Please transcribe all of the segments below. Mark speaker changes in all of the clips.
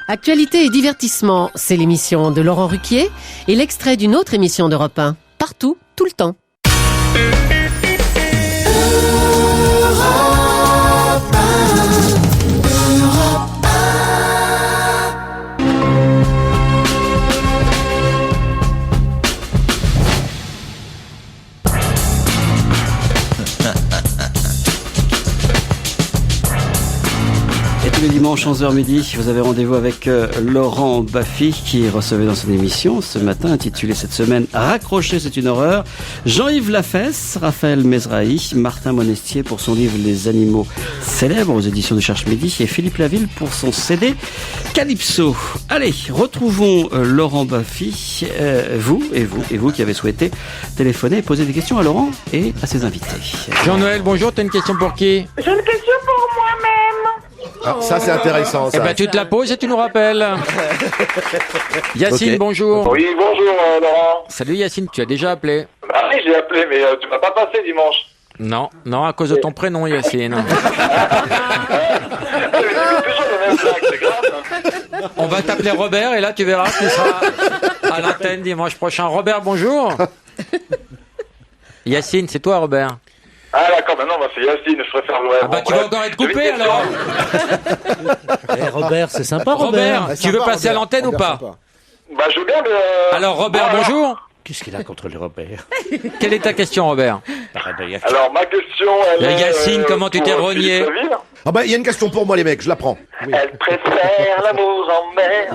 Speaker 1: Actualité et divertissement, c'est l'émission de Laurent Ruquier et l'extrait d'une autre émission d'Europe 1. Partout, tout le temps.
Speaker 2: Tous les dimanches 11h midi, vous avez rendez-vous avec Laurent Baffy qui recevait dans son émission ce matin intitulée cette semaine « Raccrocher, c'est une horreur ». Jean-Yves Lafesse, Raphaël Mesrahi, Martin Monestier pour son livre « Les animaux célèbres » aux éditions de Cherche Midi et Philippe Laville pour son CD Calypso. Allez, retrouvons Laurent Baffy, vous qui avez souhaité téléphoner et poser des questions à Laurent et à ses invités.
Speaker 3: Jean-Noël, bonjour, t'as une question pour qui?
Speaker 4: J'ai une question pour moi-même.
Speaker 5: Ah, ça c'est intéressant ça.
Speaker 3: Eh ben tu te la poses et tu nous rappelles. Yacine,
Speaker 2: Okay.
Speaker 3: Bonjour.
Speaker 6: Oui, bonjour Laurent.
Speaker 3: Salut Yacine, tu as déjà appelé?
Speaker 6: Ah oui, j'ai appelé, mais tu m'as pas passé dimanche.
Speaker 3: Non, à cause de ton prénom Yacine.
Speaker 6: Toujours le même blague, c'est grave.
Speaker 3: On va t'appeler Robert et là tu verras que tu seras à l'antenne dimanche prochain. Robert, bonjour. Yacine, c'est toi Robert?
Speaker 6: Ah d'accord, maintenant c'est Yacine, je préfère le
Speaker 3: Ah bah tu vas encore être coupé alors.
Speaker 7: Robert, c'est sympa,
Speaker 3: Robert, tu veux passer à l'antenne ou pas?
Speaker 6: Bah je veux bien, mais...
Speaker 3: Alors Robert, bonjour.
Speaker 7: Qu'est-ce qu'il a contre le Robert?
Speaker 3: Quelle est ta question Robert?
Speaker 6: Alors ma question, elle est...
Speaker 3: Yacine, comment tu t'es
Speaker 6: pour
Speaker 3: rogné?
Speaker 6: Philippe Laville.
Speaker 5: Ah bah il y a une question pour moi les mecs, je la prends.
Speaker 6: Elle préfère l'amour en mer.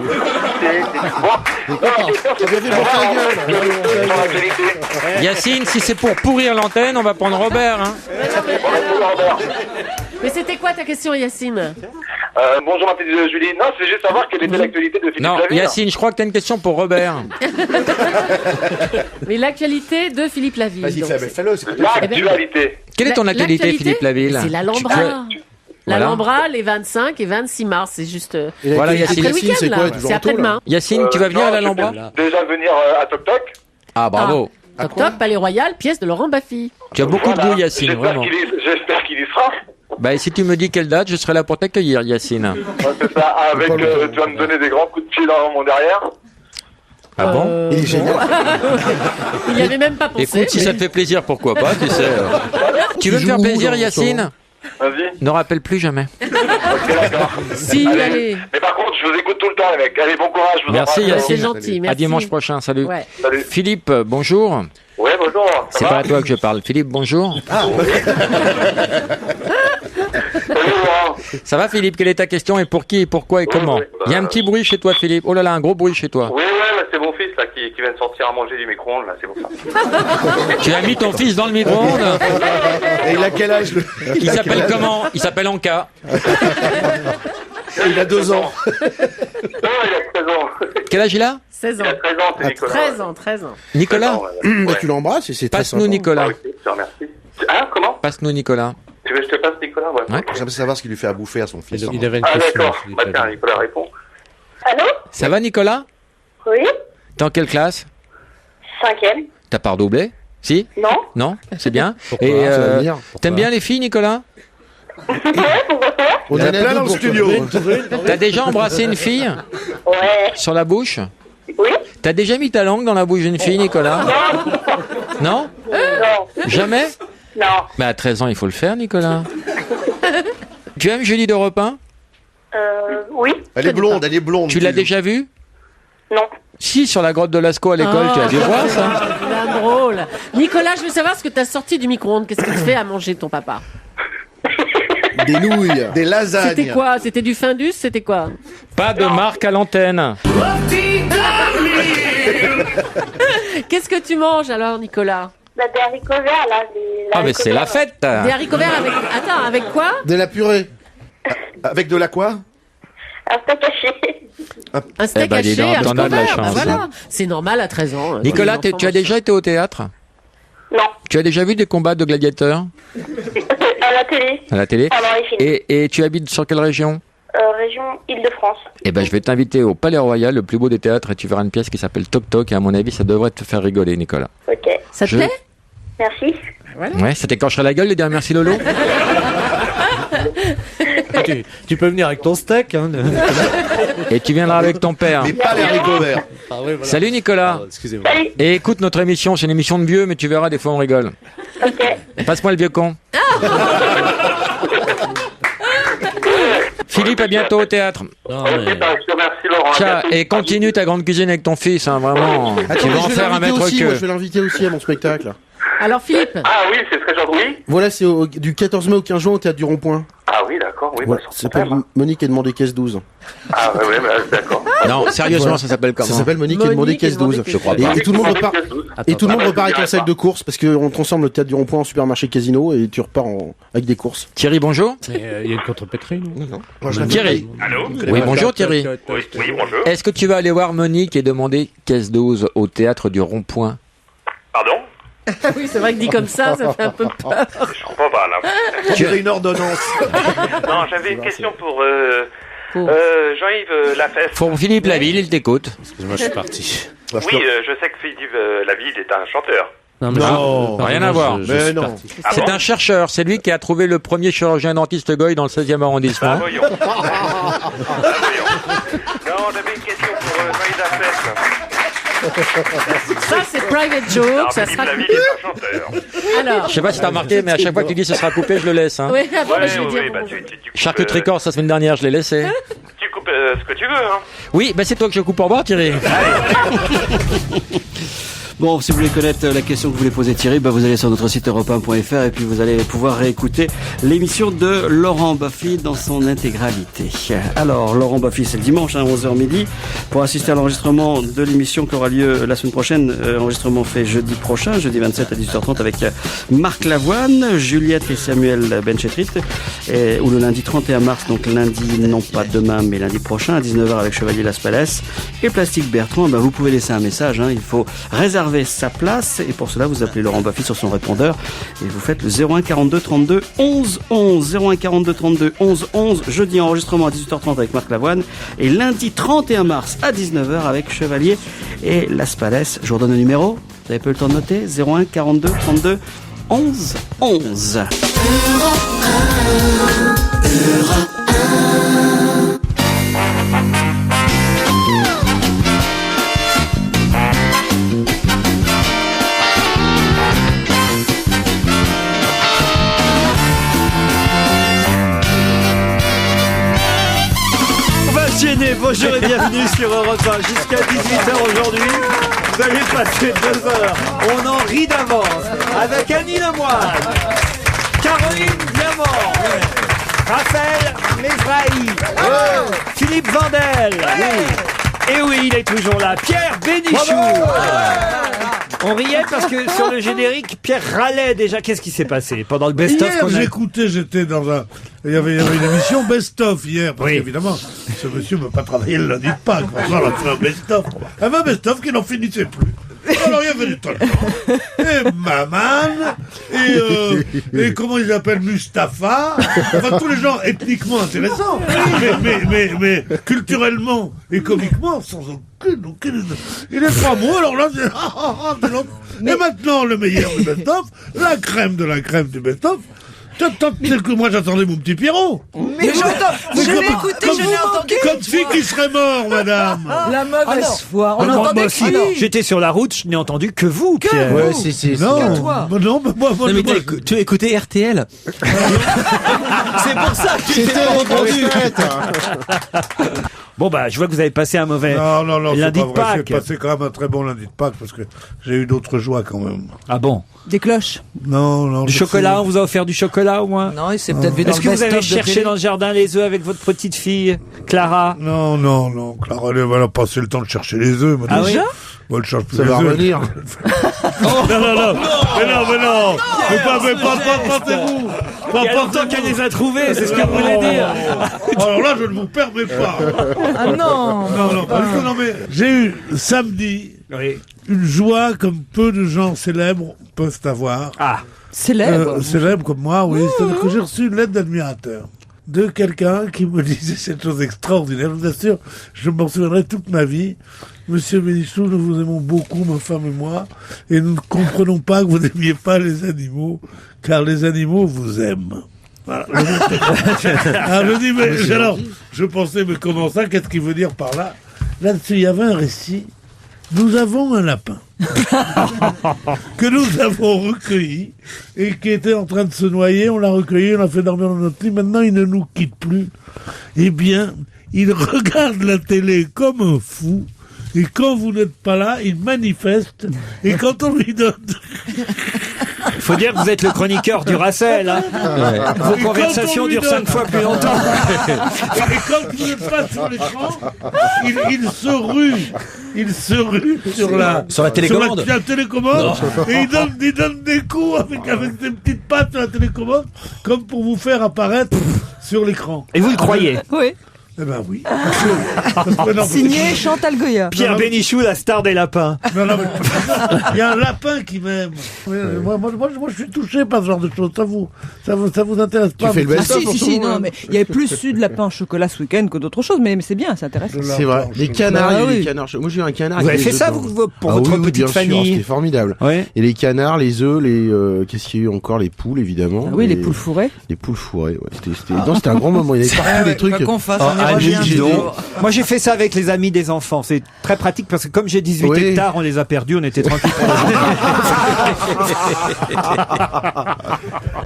Speaker 3: Yacine, si c'est pour pourrir l'antenne, on va prendre Robert. Hein.
Speaker 1: Mais c'était quoi ta question, Yacine?
Speaker 6: Bonjour ma petite Julie. Non, c'est juste savoir quelle était l'actualité de Philippe
Speaker 3: Non,
Speaker 6: Laville.
Speaker 3: Yacine, je crois que tu as une question pour Robert.
Speaker 1: Mais l'actualité de Philippe Laville.
Speaker 5: Vas-y,
Speaker 1: donc,
Speaker 5: fais-le, c'est
Speaker 6: L'actualité.
Speaker 3: Quelle est ton actualité, Philippe Laville?
Speaker 1: C'est l'Alhambra.
Speaker 3: Voilà.
Speaker 1: L'Alhambra, les 25 et 26 mars, c'est juste
Speaker 3: Voilà, Yacine.
Speaker 1: après le week-end,
Speaker 5: c'est
Speaker 1: là.
Speaker 5: quoi, toujours
Speaker 1: C'est
Speaker 5: en taux, là
Speaker 1: après-demain.
Speaker 3: Yacine, tu vas venir
Speaker 6: non,
Speaker 3: à l'Alhambra?
Speaker 6: Déjà venir à Toc Toc.
Speaker 3: Ah, bravo.
Speaker 1: Toc Toc, Palais Royal, pièce de Laurent Baffy.
Speaker 3: Tu as beaucoup de
Speaker 6: Voilà.
Speaker 3: goût, Yacine,
Speaker 6: J'espère
Speaker 3: vraiment.
Speaker 6: J'espère qu'il y sera.
Speaker 3: Bah, et si tu me dis quelle date, je serai là pour t'accueillir, Yacine.
Speaker 6: Ouais, c'est ça, avec, tu vas me donner des grands coups de pied dans mon derrière.
Speaker 3: Ah bon?
Speaker 5: Il est génial.
Speaker 1: Il n'y avait même pas pensé.
Speaker 3: Écoute, si ça te fait plaisir, pourquoi pas, tu sais. Tu veux me faire plaisir, Yacine?
Speaker 6: Vas-y.
Speaker 3: Ne rappelle plus jamais.
Speaker 6: Ok, d'accord.
Speaker 1: Si, allez.
Speaker 6: Mais par contre, je vous écoute tout le temps, les mecs. Allez, bon courage. Je vous
Speaker 3: Merci,
Speaker 6: embrasse.
Speaker 3: Yacine.
Speaker 1: C'est gentil, merci.
Speaker 3: À dimanche prochain, salut.
Speaker 1: Ouais.
Speaker 6: Salut.
Speaker 3: Philippe, bonjour.
Speaker 6: Ouais, bonjour.
Speaker 3: C'est pas à toi que je parle. Philippe, bonjour.
Speaker 6: Salut, Laurent.
Speaker 3: Ça va, Philippe? Quelle est ta question et pour qui et pourquoi et comment?
Speaker 6: oui, bah,
Speaker 3: Il y a un petit bruit chez toi, Philippe. Oh là là, un gros bruit chez toi.
Speaker 6: Oui, là, c'est mon fils là, qui vient de sortir à manger du micro-ondes. Là, c'est pour ça.
Speaker 3: Tu as mis ton fils dans le micro-ondes?
Speaker 5: Et il a quel âge le...
Speaker 3: Il s'appelle comment? Il s'appelle Anka.
Speaker 5: Il a 2 ans.
Speaker 6: Non, il a 13 ans.
Speaker 3: Quel âge il a?
Speaker 1: 16
Speaker 6: Il
Speaker 1: ans.
Speaker 6: a 13 ans, c'est Nicolas.
Speaker 1: 13 ans.
Speaker 3: Nicolas?
Speaker 5: Bah, tu l'embrasses et c'est très
Speaker 3: Passe-nous
Speaker 5: sympa.
Speaker 3: Nicolas.
Speaker 6: Ok, je te remercie. Hein, comment?
Speaker 3: Passe-nous Nicolas.
Speaker 6: Tu veux que je te passe Nicolas? Ouais.
Speaker 5: J'aimerais savoir ce qu'il lui fait à bouffer à son fils.
Speaker 7: Il avait une
Speaker 6: Ah,
Speaker 7: question.
Speaker 6: d'accord.
Speaker 7: Philippe
Speaker 6: Bah, tiens,
Speaker 7: Laville.
Speaker 6: Nicolas répond.
Speaker 4: Allô?
Speaker 3: Ça va, Nicolas?
Speaker 4: Oui?
Speaker 3: T'es en quelle classe?
Speaker 4: 5e?
Speaker 3: T'as pas redoublé? Si?
Speaker 4: Non?
Speaker 3: Non? C'est bien.
Speaker 7: Pourquoi?
Speaker 3: Et
Speaker 5: Ça va venir.
Speaker 3: t'aimes bien les filles, Nicolas?
Speaker 4: Ouais, pourquoi pas?
Speaker 5: On en a plein dans le studio.
Speaker 3: T'as déjà embrassé une fille
Speaker 4: Ouais.
Speaker 3: sur la bouche?
Speaker 4: Oui?
Speaker 3: T'as déjà mis ta langue dans la bouche d'une fille, Nicolas? Non?
Speaker 4: Non.
Speaker 3: Jamais?
Speaker 4: Non.
Speaker 3: Mais à 13 ans, il faut le faire, Nicolas. Tu aimes Julie d'Europe 1?
Speaker 4: Oui?
Speaker 5: Elle est blonde, elle est blonde.
Speaker 3: Tu l'as déjà vue?
Speaker 4: Non.
Speaker 3: Si, sur la grotte de Lascaux à l'école, tu as dû voir ça?
Speaker 1: C'est drôle. Nicolas, je veux savoir ce que tu as sorti du micro-ondes. Qu'est-ce qu'il te fait à manger, ton papa?
Speaker 5: Des nouilles, des lasagnes.
Speaker 1: C'était quoi? C'était du Findus? C'était quoi?
Speaker 3: Pas de marque à l'antenne.
Speaker 1: Qu'est-ce que tu manges alors, Nicolas?
Speaker 4: Bah, des haricots verts, là.
Speaker 3: Ah, mais c'est la fête.
Speaker 1: Des haricots verts avec... Attends, avec quoi?
Speaker 5: De la purée. Avec de la quoi?
Speaker 4: Un steak haché.
Speaker 1: Un steak
Speaker 3: Eh ben, dis
Speaker 1: haché,
Speaker 3: donc,
Speaker 1: un
Speaker 3: t'en as de la
Speaker 1: haricot vert.
Speaker 3: chance.
Speaker 1: Bah, voilà. C'est normal à 13 ans.
Speaker 3: Nicolas,
Speaker 1: Les enfants
Speaker 3: tu as
Speaker 1: mangent
Speaker 3: déjà été au théâtre?
Speaker 4: Non.
Speaker 3: Tu as déjà vu des combats de gladiateurs
Speaker 4: À la télé.
Speaker 3: à la télé?
Speaker 4: Pendant les films.
Speaker 3: Et tu habites sur quelle région?
Speaker 4: Région Île-de-France.
Speaker 3: Eh ben, je vais t'inviter au Palais Royal, le plus beau des théâtres, et tu verras une pièce qui s'appelle Toc Toc, et à mon avis, ça devrait te faire rigoler, Nicolas.
Speaker 4: Ok.
Speaker 1: Ça te
Speaker 3: Je-
Speaker 1: plaît?
Speaker 4: Merci.
Speaker 3: Ouais, ça t'écorcherait la gueule, les dire merci Lolo?
Speaker 7: Tu peux venir avec ton steak. Hein.
Speaker 3: Et tu viendras avec ton père.
Speaker 5: Mais pas les haricots verts.
Speaker 7: Ah, ouais, voilà.
Speaker 3: Salut Nicolas.
Speaker 7: Excusez-moi.
Speaker 4: Salut.
Speaker 3: Et écoute notre émission, c'est une émission de vieux, mais tu verras, des fois on rigole.
Speaker 4: Ok.
Speaker 3: Passe-moi le vieux con. Philippe, à bientôt au théâtre.
Speaker 7: Non,
Speaker 6: Ok,
Speaker 7: mais...
Speaker 6: bah, je te remercie, Laurent.
Speaker 3: Ciao,
Speaker 6: À bientôt.
Speaker 3: et continue ta grande cuisine avec ton fils, hein, vraiment. Tu
Speaker 5: Attends,
Speaker 3: vas en
Speaker 5: je vais
Speaker 3: faire un
Speaker 5: l'inviter
Speaker 3: maître
Speaker 5: aussi, moi, je
Speaker 3: que.
Speaker 5: vais l'inviter aussi à mon spectacle.
Speaker 1: Alors Philippe,
Speaker 6: Ah oui, c'est très gentil. Oui.
Speaker 5: Voilà, c'est du 14 mai au 15 juin au Théâtre du Rond-Point.
Speaker 6: Ah oui, d'accord. Oui,
Speaker 5: Voilà,
Speaker 6: bah,
Speaker 5: ça s'appelle Monique et demandé caisse 12.
Speaker 6: Ah ouais, bah, d'accord.
Speaker 3: Non, sérieusement,
Speaker 5: Voilà.
Speaker 3: ça s'appelle comment?
Speaker 5: Ça s'appelle Monique et demandé
Speaker 1: Monique et
Speaker 5: caisse
Speaker 1: demandé
Speaker 5: 12.
Speaker 1: caisse 12.
Speaker 5: Et tout le monde repart. Et tout le monde
Speaker 6: Attends,
Speaker 5: repart avec un
Speaker 6: je
Speaker 5: sac
Speaker 6: dirais
Speaker 5: de courses parce qu'on transforme le Théâtre du Rond-Point en supermarché casino et tu repars avec des courses.
Speaker 3: Thierry, bonjour.
Speaker 7: Il y a une contrepétrie, non?
Speaker 5: Moi, je la
Speaker 3: Thierry.
Speaker 6: Allô.
Speaker 3: Oui, bonjour Thierry.
Speaker 6: Oui, bonjour.
Speaker 3: Est-ce que tu vas aller voir Monique et demander caisse 12 au théâtre du Rond-Point?
Speaker 6: Pardon.
Speaker 1: oui, c'est vrai que dit comme ça fait un peu peur.
Speaker 6: Je comprends pas là.
Speaker 5: Tu as une ordonnance.
Speaker 6: Non, j'avais une question pour
Speaker 1: Pour-
Speaker 6: Jean-Yves Lafesse.
Speaker 3: Pour Philippe Laville, il t'écoute.
Speaker 7: Excuse-moi, je suis parti.
Speaker 6: Oui, je sais que Philippe Laville est un chanteur.
Speaker 7: Non, mais
Speaker 5: Non,
Speaker 3: rien à voir.
Speaker 7: je
Speaker 5: Mais
Speaker 7: suis
Speaker 5: non.
Speaker 7: parti.
Speaker 6: Ah
Speaker 3: C'est
Speaker 6: bon
Speaker 3: un chercheur, c'est lui qui a trouvé le premier chirurgien dentiste goy dans le 16e
Speaker 6: Ah,
Speaker 3: arrondissement.
Speaker 6: voyons. Ah, voyons. Non, j'avais une question pour Jean-Yves Lafesse.
Speaker 1: Ça c'est private joke,
Speaker 6: Alors,
Speaker 1: ça
Speaker 6: Philippe
Speaker 1: sera.
Speaker 6: Laville est un chanteur.
Speaker 1: Alors,
Speaker 3: Je sais pas si t'as remarqué, mais à chaque fois que tu dis ce sera coupé, je le laisse. Hein.
Speaker 1: oui, avant,
Speaker 6: Ouais,
Speaker 1: je vais dire.
Speaker 6: bah,
Speaker 1: bon,
Speaker 6: tu coupes,
Speaker 3: Charcuterie Corse la semaine dernière, je l'ai laissé.
Speaker 6: tu coupes ce que tu veux, hein.
Speaker 3: Oui, bah c'est toi que je coupe en bas, Thierry.
Speaker 2: Bon, si vous voulez connaître la question que vous voulez poser Thierry, bah vous allez sur notre site europe1.fr et puis vous allez pouvoir réécouter l'émission de Laurent Baffy dans son intégralité. Alors, Laurent Baffy, c'est le dimanche, 11h midi, pour assister à l'enregistrement de l'émission qui aura lieu la semaine prochaine. Enregistrement fait jeudi prochain, jeudi 27 à 18h30 avec Marc Lavoine, Juliette et Samuel Benchetrit, ou le lundi 31 mars, donc lundi, non pas demain, mais lundi prochain, à 19h avec Chevalier Las Palais et Plastique Bertrand. Bah, vous pouvez laisser un message, hein, il faut réserver sa place et pour cela vous appelez Laurent Baffy sur son répondeur et vous faites le 01 42 32 11 11 01 42 32 11 11. Jeudi enregistrement à 18h30 avec Marc Lavoine et lundi 31 mars à 19h avec Chevalier et Las Palais. Je vous redonne le numéro, vous avez pas eu le temps de noter, 01 42 32 11 11.
Speaker 8: Passionnés, bonjour et bienvenue sur Europe 1. Jusqu'à 18h aujourd'hui, vous allez passer 2 heures. On en rit d'avance avec Annie Lemoine, Caroline Diamant, Raphaël Mesrahi, Philippe Vandel. Et oui, il est toujours là. Pierre Bénichou. On riait parce que sur le générique, Pierre râlait déjà. Qu'est-ce qui s'est passé pendant le best-of
Speaker 9: Hier,
Speaker 8: qu'on a...
Speaker 9: j'écoutais, j'étais dans un... Il y avait une émission best-of hier, parce
Speaker 8: Oui.
Speaker 9: qu'évidemment, ce monsieur ne peut pas travailler le lundi de Pâques. Pour ça, on a fait un best-of. Un best-of qui n'en finissait plus. Alors, il y avait du talent. Et Maman, et comment ils appellent Mustapha. Enfin, tous les gens ethniquement intéressants. Mais culturellement et comiquement, sans aucune... Et les 3 mots, alors là, c'est long. Et maintenant, le meilleur du best-of, la crème de la crème du best-of, c'est que moi j'attendais mon petit Pierrot.
Speaker 10: Mais j'entends, je l'ai écouté, je l'ai entendu.
Speaker 9: Comme fille qui serait mort, madame.
Speaker 10: La mauvaise foi, on
Speaker 8: Moi
Speaker 10: entendait
Speaker 8: aussi,
Speaker 10: que lui.
Speaker 8: j'étais sur la route, je n'ai entendu que vous, Pierre.
Speaker 5: Ouais, c'est
Speaker 9: Non,
Speaker 10: que toi.
Speaker 9: non, mais moi,
Speaker 7: Tu as écouté RTL?
Speaker 8: C'est pour ça que tu
Speaker 5: C'était
Speaker 8: t'es
Speaker 5: entendu.
Speaker 8: Bon bah, je vois que vous avez passé un mauvais
Speaker 9: non, c'est
Speaker 8: lundi
Speaker 9: pas
Speaker 8: de
Speaker 9: vrai.
Speaker 8: Pâques.
Speaker 9: J'ai passé quand même un très bon lundi de Pâques parce que j'ai eu d'autres joies quand même.
Speaker 8: Ah bon?
Speaker 10: Des cloches.
Speaker 9: Non.
Speaker 8: Du chocolat, on vous a offert du chocolat au moins?
Speaker 10: Non, il s'est peut-être vu dans
Speaker 8: Est-ce
Speaker 10: le
Speaker 8: que vous
Speaker 10: best-of
Speaker 8: avez
Speaker 10: de
Speaker 8: cherché
Speaker 10: télé.
Speaker 8: dans le jardin les œufs avec votre petite fille, Clara?
Speaker 9: Non, Clara, elle va passer le temps de chercher les œufs.
Speaker 8: Ah oui?
Speaker 9: Moi, elle cherche plus
Speaker 5: Ça
Speaker 9: les
Speaker 5: va
Speaker 9: œufs.
Speaker 5: revenir.
Speaker 9: Non. Mais non. Pas vous.
Speaker 8: Il y a longtemps qu'elle les a trouvés, c'est ce que vous voulez dire.
Speaker 9: Alors là, je ne vous permets pas.
Speaker 10: Ah non.
Speaker 9: Non, pas du tout, non, mais j'ai eu samedi
Speaker 8: Oui.
Speaker 9: une joie comme peu de gens célèbres peuvent avoir.
Speaker 8: Ah.
Speaker 10: Célèbre.
Speaker 9: Célèbre comme moi, oui. C'est-à-dire que j'ai reçu une lettre d'admirateur de quelqu'un qui me disait cette chose extraordinaire. Je vous assure, je m'en souviendrai toute ma vie. Monsieur Bénichou, nous vous aimons beaucoup, ma femme et moi, et nous ne comprenons pas que vous n'aimiez pas les animaux, car les animaux vous aiment. Voilà. Ah, je dis, mais alors, je pensais, mais comment ça, qu'est-ce qu'il veut dire par là? Là-dessus, il y avait un récit. Nous avons un lapin que nous avons recueilli et qui était en train de se noyer. On l'a recueilli, on l'a fait dormir dans notre lit. Maintenant, il ne nous quitte plus. Eh bien, il regarde la télé comme un fou. Et quand vous n'êtes pas là, il manifeste. Et quand on lui donne...
Speaker 8: Il faut dire que vous êtes le chroniqueur du Racel. Hein. Vos conversations durent 5 fois plus longtemps.
Speaker 9: Et quand vous n'êtes pas sur l'écran, il se rue sur la
Speaker 7: télécommande.
Speaker 9: Sur la télécommande. Et il donne des coups avec ses petites pattes sur la télécommande, comme pour vous faire apparaître sur l'écran.
Speaker 8: Et vous le croyez?
Speaker 10: Oui.
Speaker 9: Eh ben oui.
Speaker 10: Signé Chantal Goya.
Speaker 8: Pierre Bénichou, la star des lapins.
Speaker 9: Non, mais il y a un lapin qui m'aime. Moi, je suis touché par ce genre de choses. Ça vous intéresse pas?
Speaker 5: Tu fais le best-of
Speaker 10: Si, non, mais il y avait plus eu de lapin au chocolat ce week-end que d'autres choses, mais c'est bien, c'est intéressant.
Speaker 5: C'est vrai. Les canards,
Speaker 10: Bah
Speaker 5: il y a
Speaker 10: oui.
Speaker 5: les canards. Moi, j'ai eu un canard.
Speaker 8: Vous avez
Speaker 5: avec
Speaker 8: fait
Speaker 5: les
Speaker 8: ça,
Speaker 5: œufs
Speaker 8: vous,
Speaker 5: dedans.
Speaker 8: pour
Speaker 5: Ah
Speaker 8: votre
Speaker 5: oui,
Speaker 8: petite
Speaker 5: bien sûr,
Speaker 8: famille?
Speaker 5: c'était formidable.
Speaker 8: Ouais.
Speaker 5: Et les canards, les œufs, qu'est-ce qu'il y a eu encore? Les poules, évidemment.
Speaker 10: Ah oui, les poules fourrées.
Speaker 5: Les poules fourrées, ouais. C'était un grand moment. Il y avait partout des trucs.
Speaker 10: Qu'on fasse,
Speaker 7: Ah,
Speaker 10: on y
Speaker 7: allez,
Speaker 10: revient.
Speaker 7: dis donc.
Speaker 8: Moi, j'ai fait ça avec les amis des enfants. C'est très pratique parce que comme j'ai 18
Speaker 5: Oui.
Speaker 8: hectares, on les a perdus, on était tranquille pour la journée.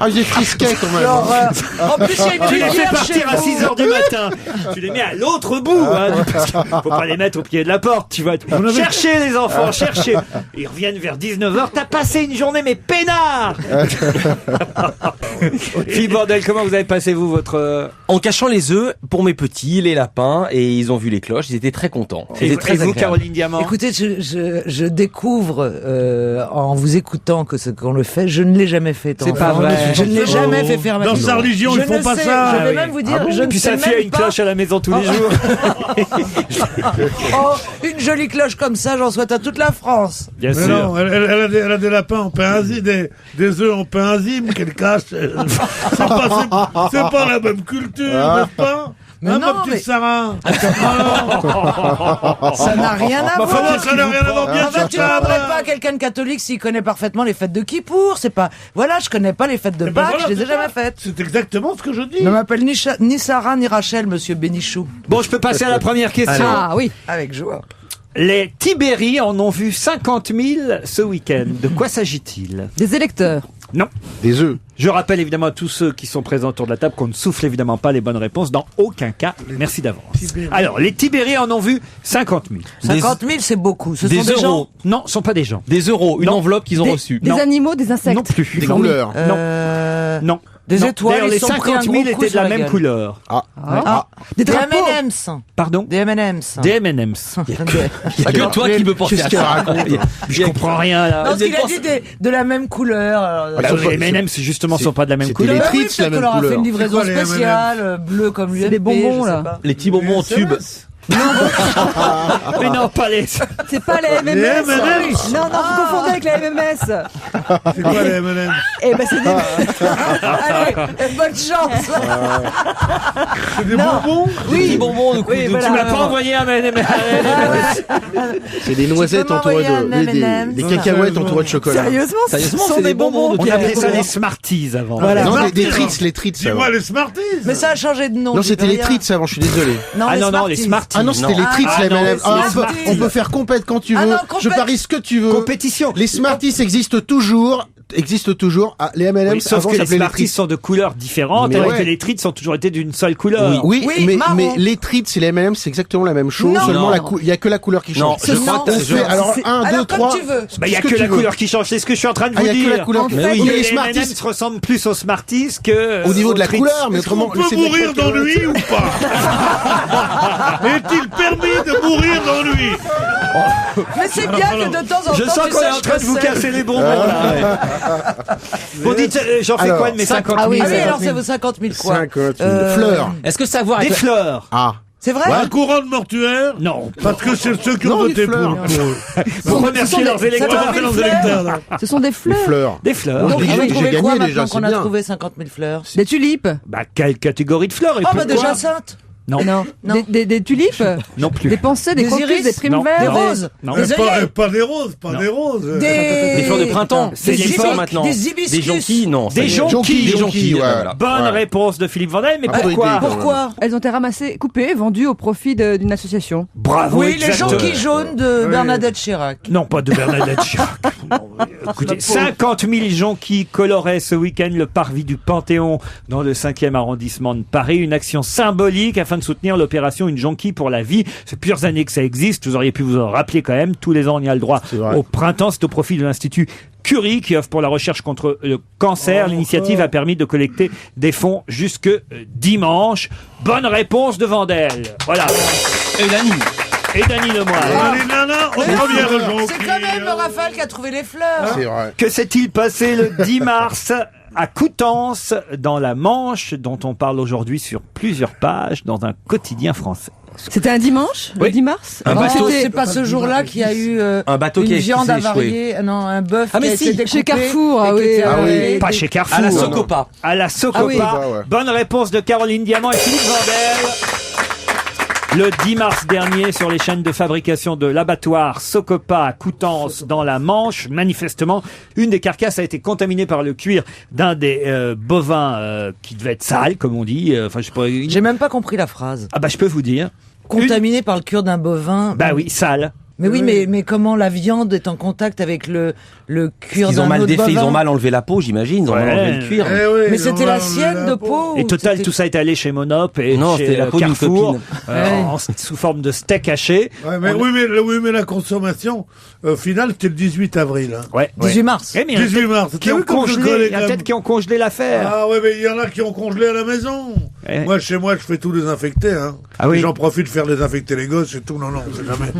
Speaker 5: Ah, j'ai frisqué quand même.
Speaker 10: En plus, il y a une
Speaker 8: Tu les fais
Speaker 10: rivière chez
Speaker 8: partir à
Speaker 10: vous.
Speaker 8: 6h du matin. Tu les mets à l'autre bout. Hein, parce qu'il faut pas les mettre au pied de la porte. Tu vas chercher les enfants, chercher. Ils reviennent vers 19h. T'as passé une journée, mais peinard. Philippe Bordel, comment vous avez passé, vous, votre...
Speaker 7: En cachant les œufs pour mes petits, les lapins, et ils ont vu les cloches, ils étaient très contents.
Speaker 8: Et
Speaker 7: C'était très
Speaker 8: vous,
Speaker 7: agréable.
Speaker 8: Caroline Diamant?
Speaker 11: Écoutez, je découvre en vous écoutant que ce qu'on le fait, je ne l'ai jamais fait.
Speaker 8: C'est pas vrai.
Speaker 11: Je ne l'ai jamais fait faire.
Speaker 9: Dans sa religion, ils font pas ça.
Speaker 11: Je vais même vous dire, je
Speaker 8: Et
Speaker 11: ne
Speaker 8: puis
Speaker 11: sais
Speaker 8: sa fille a
Speaker 11: même
Speaker 8: une
Speaker 11: pas.
Speaker 8: cloche à la maison tous les jours.
Speaker 11: Oh, une jolie cloche comme ça, j'en souhaite à toute la France.
Speaker 8: Bien
Speaker 9: Mais
Speaker 8: sûr.
Speaker 9: non, elle a des lapins en pain enzyme, des œufs en pain enzyme qu'elle cache. C'est pas la même culture, n'est-ce pas?
Speaker 11: Mais
Speaker 9: Hein,
Speaker 11: non,
Speaker 9: ma petite
Speaker 11: mais-
Speaker 9: Sarah.
Speaker 11: Ça n'a rien à
Speaker 9: Bah,
Speaker 11: voir.
Speaker 9: comment ça n'a rien à voir? Bien
Speaker 11: En fait,
Speaker 9: sûr
Speaker 11: tu
Speaker 9: que ça
Speaker 11: ne
Speaker 9: a à
Speaker 11: demanderais
Speaker 9: voir.
Speaker 11: pas à quelqu'un de catholique s'il connaît parfaitement les fêtes de Kippour. C'est pas. Voilà, je connais pas les fêtes de
Speaker 9: Eh ben
Speaker 11: Pâques,
Speaker 9: voilà,
Speaker 11: je les ai
Speaker 9: c'est ça.
Speaker 11: jamais faites.
Speaker 9: C'est exactement ce que je dis.
Speaker 11: Ne m'appelle ni Sarah ni Rachel, monsieur Bénichou.
Speaker 8: Bon, je peux passer à la première question.
Speaker 10: Ah oui.
Speaker 11: Avec joie.
Speaker 8: Les Tibéri en ont vu 50 000 ce week-end. De quoi s'agit-il?
Speaker 10: Des électeurs.
Speaker 8: Non.
Speaker 5: Des œufs.
Speaker 8: Je rappelle évidemment à tous ceux qui sont présents autour de la table qu'on ne souffle évidemment pas les bonnes réponses dans aucun cas. Merci d'avance. Alors, les Tibéri en ont vu 50 000.
Speaker 11: 50 000, c'est beaucoup. Ce
Speaker 7: Des
Speaker 11: sont des gens.
Speaker 7: euros.
Speaker 8: Non, ce ne sont pas des gens.
Speaker 7: Des euros, une
Speaker 8: Non.
Speaker 7: enveloppe qu'ils ont
Speaker 10: Des,
Speaker 7: reçue.
Speaker 10: des
Speaker 8: Non.
Speaker 10: animaux, des insectes.
Speaker 8: Non plus.
Speaker 5: Des
Speaker 8: Non.
Speaker 5: couleurs.
Speaker 8: Non.
Speaker 11: Des
Speaker 8: Non.
Speaker 11: étoiles,
Speaker 8: D'ailleurs,
Speaker 11: ils
Speaker 8: les
Speaker 11: sont pris un
Speaker 8: 50 000
Speaker 11: gros coup
Speaker 8: étaient de
Speaker 11: sur
Speaker 8: la
Speaker 11: la
Speaker 8: même
Speaker 11: gueule.
Speaker 8: couleur.
Speaker 10: Des
Speaker 11: Des
Speaker 10: drapeaux.
Speaker 11: M&M's.
Speaker 8: Pardon?
Speaker 11: Des M&M's.
Speaker 8: Des M&M's.
Speaker 7: Il y a que toi qui me portes
Speaker 5: Qu'est-ce qu'elle raconte?
Speaker 8: Je comprends rien là.
Speaker 11: Non, parce qu'il a dit de la même couleur. alors,
Speaker 8: Bah, les M&M's justement sont pas de la même
Speaker 5: c'était
Speaker 8: couleur.
Speaker 5: les
Speaker 11: Bah oui,
Speaker 5: Tritz, la
Speaker 11: peut-être
Speaker 5: même
Speaker 11: qu'on leur a fait
Speaker 5: couleur.
Speaker 11: une livraison
Speaker 9: C'est quoi, les
Speaker 11: spéciale, bleu comme l'UMP.
Speaker 10: des bonbons,
Speaker 11: je sais
Speaker 10: là.
Speaker 11: pas.
Speaker 7: Les petits bonbons en tube.
Speaker 8: Mais non, pas les.
Speaker 10: C'est pas les MMS.
Speaker 9: Les M&M's.
Speaker 10: Non, non, vous confondez avec les MMS.
Speaker 9: C'est quoi les M&M's?
Speaker 10: Eh ben, c'est des...
Speaker 11: Allez, bonne chance.
Speaker 9: C'est des bonbons?
Speaker 7: Des petits bonbons de
Speaker 10: Oui,
Speaker 8: Tu
Speaker 10: voilà.
Speaker 8: m'as pas envoyé un M&M's.
Speaker 5: C'est des noisettes entourées
Speaker 11: m'envoyer
Speaker 5: de.
Speaker 11: un
Speaker 5: Des
Speaker 11: M&M's.
Speaker 5: cacahuètes entourées de chocolat.
Speaker 10: Sérieusement,
Speaker 7: Sérieusement,
Speaker 10: ce sont
Speaker 7: c'est
Speaker 10: des
Speaker 7: des bonbons
Speaker 10: bonbons.
Speaker 8: On
Speaker 10: qui
Speaker 8: appelait ça
Speaker 10: avaient-
Speaker 8: les Smarties avant.
Speaker 10: Voilà.
Speaker 5: Non,
Speaker 9: Smarties,
Speaker 5: des
Speaker 9: non.
Speaker 5: Tritz, les Tritz.
Speaker 9: Dis-moi
Speaker 5: avant.
Speaker 9: les Smarties.
Speaker 11: Mais ça a changé de nom.
Speaker 5: Non,
Speaker 11: tu
Speaker 5: c'était
Speaker 11: peux
Speaker 5: les
Speaker 11: rien.
Speaker 5: Tritz avant, je suis désolé.
Speaker 11: Non,
Speaker 8: Ah non, non, les Smarties.
Speaker 5: Ah non, c'était les Tritz,
Speaker 11: Ah
Speaker 5: les
Speaker 11: non,
Speaker 5: M&M's.
Speaker 11: c'est les
Speaker 5: Ah,
Speaker 11: Smarties.
Speaker 5: on peut faire compète quand tu
Speaker 11: Ah
Speaker 5: veux.
Speaker 11: non,
Speaker 5: Je
Speaker 11: compète.
Speaker 5: parie ce que tu veux.
Speaker 8: Compétition.
Speaker 5: Les Smarties existent toujours. Ah, les M&M's
Speaker 8: Oui, sauf
Speaker 5: avant
Speaker 8: que les
Speaker 5: s'appelaient les
Speaker 8: Smarties
Speaker 5: Tritz.
Speaker 8: sont de couleurs différentes,
Speaker 5: Mais
Speaker 8: alors
Speaker 5: ouais.
Speaker 8: que les Tritz ont toujours été d'une seule couleur.
Speaker 5: Oui,
Speaker 11: Oui, marron.
Speaker 5: mais les Tritz et les M&M's, c'est exactement la même chose.
Speaker 11: Non.
Speaker 5: Seulement,
Speaker 7: Non.
Speaker 5: il y a que la couleur qui
Speaker 7: Non,
Speaker 5: change.
Speaker 7: je crois que
Speaker 5: On fait, alors,
Speaker 10: c'est-
Speaker 5: 1, 2,
Speaker 11: Alors, comme
Speaker 5: 3.
Speaker 11: tu veux.
Speaker 8: Bah, il y a
Speaker 5: Ce
Speaker 8: que
Speaker 5: tu
Speaker 8: la
Speaker 5: veux.
Speaker 8: couleur qui change, c'est ce que je suis en train de
Speaker 5: Ah,
Speaker 8: vous
Speaker 5: il y a que
Speaker 8: dire.
Speaker 5: la couleur.
Speaker 10: En
Speaker 5: Mais
Speaker 10: fait,
Speaker 5: oui,
Speaker 8: Et
Speaker 5: mais les
Speaker 8: les
Speaker 5: Smarties.
Speaker 8: M&M's ressemblent plus aux Smarties que
Speaker 5: Au niveau de la
Speaker 8: aux Tritz.
Speaker 5: couleur, mais
Speaker 9: Est-ce qu'on
Speaker 5: autrement,
Speaker 9: peut
Speaker 5: c'est
Speaker 9: mourir d'ennui ou pas? Est-il permis de mourir d'ennui?
Speaker 11: Mais c'est bien que de temps en temps,
Speaker 8: Je sens
Speaker 11: tu
Speaker 8: qu'on est en
Speaker 11: saches
Speaker 8: train de vous
Speaker 11: que c'est.
Speaker 8: casser les bonbons là. Bon, dites, j'en fais
Speaker 5: Alors,
Speaker 8: quoi de mes 50 000?
Speaker 11: Ah oui,
Speaker 10: 50 000.
Speaker 11: alors c'est vos 50 000 quoi
Speaker 5: 50 000. Fleurs.
Speaker 7: Est-ce que ça a à voir
Speaker 8: Des
Speaker 7: avec...
Speaker 8: fleurs.
Speaker 5: Ah.
Speaker 11: C'est vrai
Speaker 9: Un courant de mortuaire?
Speaker 8: Non.
Speaker 9: Parce que c'est ceux qui ont
Speaker 5: Non, les
Speaker 9: voté pour.
Speaker 5: fleurs.
Speaker 8: Pour remercier leurs électeurs.
Speaker 9: Remercier leurs électeurs, là.
Speaker 10: Ce sont des
Speaker 5: Les
Speaker 10: fleurs.
Speaker 5: fleurs.
Speaker 8: Des fleurs.
Speaker 11: Donc,
Speaker 5: J'ai-
Speaker 11: on a
Speaker 5: j'ai
Speaker 11: trouvé
Speaker 5: gagné
Speaker 11: quoi
Speaker 5: déjà,
Speaker 11: maintenant
Speaker 5: c'est
Speaker 11: qu'on a
Speaker 5: bien.
Speaker 11: trouvé 50 000 fleurs?
Speaker 10: Des tulipes.
Speaker 8: Bah, quelle catégorie de fleurs et
Speaker 11: Oh bah
Speaker 8: pourquoi
Speaker 11: déjà Sainte.
Speaker 7: Non.
Speaker 10: Des tulipes?
Speaker 7: Non plus.
Speaker 10: Des pensées, des crocus,
Speaker 11: iris?
Speaker 10: des primes
Speaker 7: Non.
Speaker 10: vertes?
Speaker 11: Des roses?
Speaker 7: Non.
Speaker 11: Des œillets?
Speaker 9: Pas des roses, des roses.
Speaker 7: Des fleurs de printemps. C'est
Speaker 11: Des
Speaker 7: l'effort
Speaker 11: hibiscus,
Speaker 7: maintenant.
Speaker 11: des hibiscus.
Speaker 7: Des jonquilles, non.
Speaker 8: Des jonquilles.
Speaker 7: Des jonquilles,
Speaker 8: ouais.
Speaker 7: voilà.
Speaker 8: Bonne réponse de Philippe Vandel, mais
Speaker 5: Ah,
Speaker 8: pourquoi
Speaker 11: Pourquoi?
Speaker 10: Elles ont été ramassées, coupées, vendues au profit d'une association.
Speaker 8: Bravo,
Speaker 11: Oui, les
Speaker 8: exactement.
Speaker 11: jonquilles jaunes de Bernadette Chirac.
Speaker 8: Non, pas de Bernadette Chirac. Écoutez, 50 000 jonquilles coloraient ce week-end le parvis du Panthéon dans le 5e arrondissement de Paris. Une action symbolique afin de soutenir l'opération Une jonquille pour la vie. C'est plusieurs années que ça existe. Vous auriez pu vous en rappeler quand même. Tous les ans, on y a le droit. Au printemps, c'est au profit de l'Institut Curie qui offre pour la recherche contre le cancer. L'initiative a permis de collecter des fonds jusque dimanche. Bonne réponse de Vandel. Voilà. Et Dany Lemoine.
Speaker 9: Les nanas aux premières jonquilles.
Speaker 11: C'est quand même Raphaël qui a trouvé les fleurs.
Speaker 5: C'est vrai.
Speaker 8: Que s'est-il passé le 10 mars à Coutances, dans la Manche, dont on parle aujourd'hui sur plusieurs pages dans un quotidien français?
Speaker 10: C'était un dimanche, le 10 mars?
Speaker 11: Non,
Speaker 7: bateau,
Speaker 11: c'est pas ce jour-là qu'il y a eu
Speaker 7: Un bateau
Speaker 11: une
Speaker 7: qui
Speaker 11: viande
Speaker 7: s'est
Speaker 11: avariée, non, un bœuf
Speaker 10: Ah,
Speaker 11: qui
Speaker 10: mais
Speaker 11: a
Speaker 10: si,
Speaker 11: été
Speaker 10: chez
Speaker 11: découpé
Speaker 10: Carrefour,
Speaker 11: et
Speaker 10: ah
Speaker 11: qui
Speaker 10: oui,
Speaker 11: était
Speaker 10: ah
Speaker 11: avalé.
Speaker 10: oui.
Speaker 8: Pas chez Carrefour.
Speaker 7: À la Socopa.
Speaker 8: À la Socopa.
Speaker 10: Ah oui.
Speaker 5: Ouais.
Speaker 8: Bonne réponse de Caroline Diamant et Philippe Vandel. Le 10 mars dernier, sur les chaînes de fabrication de l'abattoir Socopa à Coutances dans la Manche, manifestement, une des carcasses a été contaminée par le cuir d'un des bovins qui devait être sale, comme on dit. Enfin, je sais pas.
Speaker 11: J'ai même pas compris la phrase.
Speaker 8: Ah bah je peux vous dire.
Speaker 11: Contaminé par le cuir d'un bovin.
Speaker 8: Bah oui, sale.
Speaker 11: Mais oui, mais comment la viande est en contact avec le cuir
Speaker 7: Ils
Speaker 11: d'un
Speaker 7: ont mal
Speaker 11: autre
Speaker 7: défait, ils
Speaker 11: bovin?
Speaker 7: ont mal enlevé la peau, j'imagine. Ils ont mal enlevé le cuir.
Speaker 11: Mais c'était la sienne de peau.
Speaker 8: Et
Speaker 11: ou
Speaker 8: total,
Speaker 11: c'était-
Speaker 8: tout ça est allé chez Monop et
Speaker 7: Non,
Speaker 8: chez
Speaker 7: c'était la peau d'une
Speaker 8: Carrefour,
Speaker 7: copine.
Speaker 8: sous forme de steak haché.
Speaker 9: Ouais, mais, oui, mais la consommation finale, c'était le 18 avril. Hein.
Speaker 8: Ouais.
Speaker 11: 18 mars.
Speaker 8: Eh, mais il y en a
Speaker 9: 18 mars.
Speaker 8: qui ont congelé. Il y a peut-être qui ont congelé l'affaire.
Speaker 9: Ah ouais, mais il y en a qui ont congelé à la maison.
Speaker 8: Ouais.
Speaker 9: Moi, chez moi, je fais tout désinfecter. Hein.
Speaker 8: Ah oui.
Speaker 9: Et j'en profite de faire désinfecter les gosses et tout. Non, c'est jamais.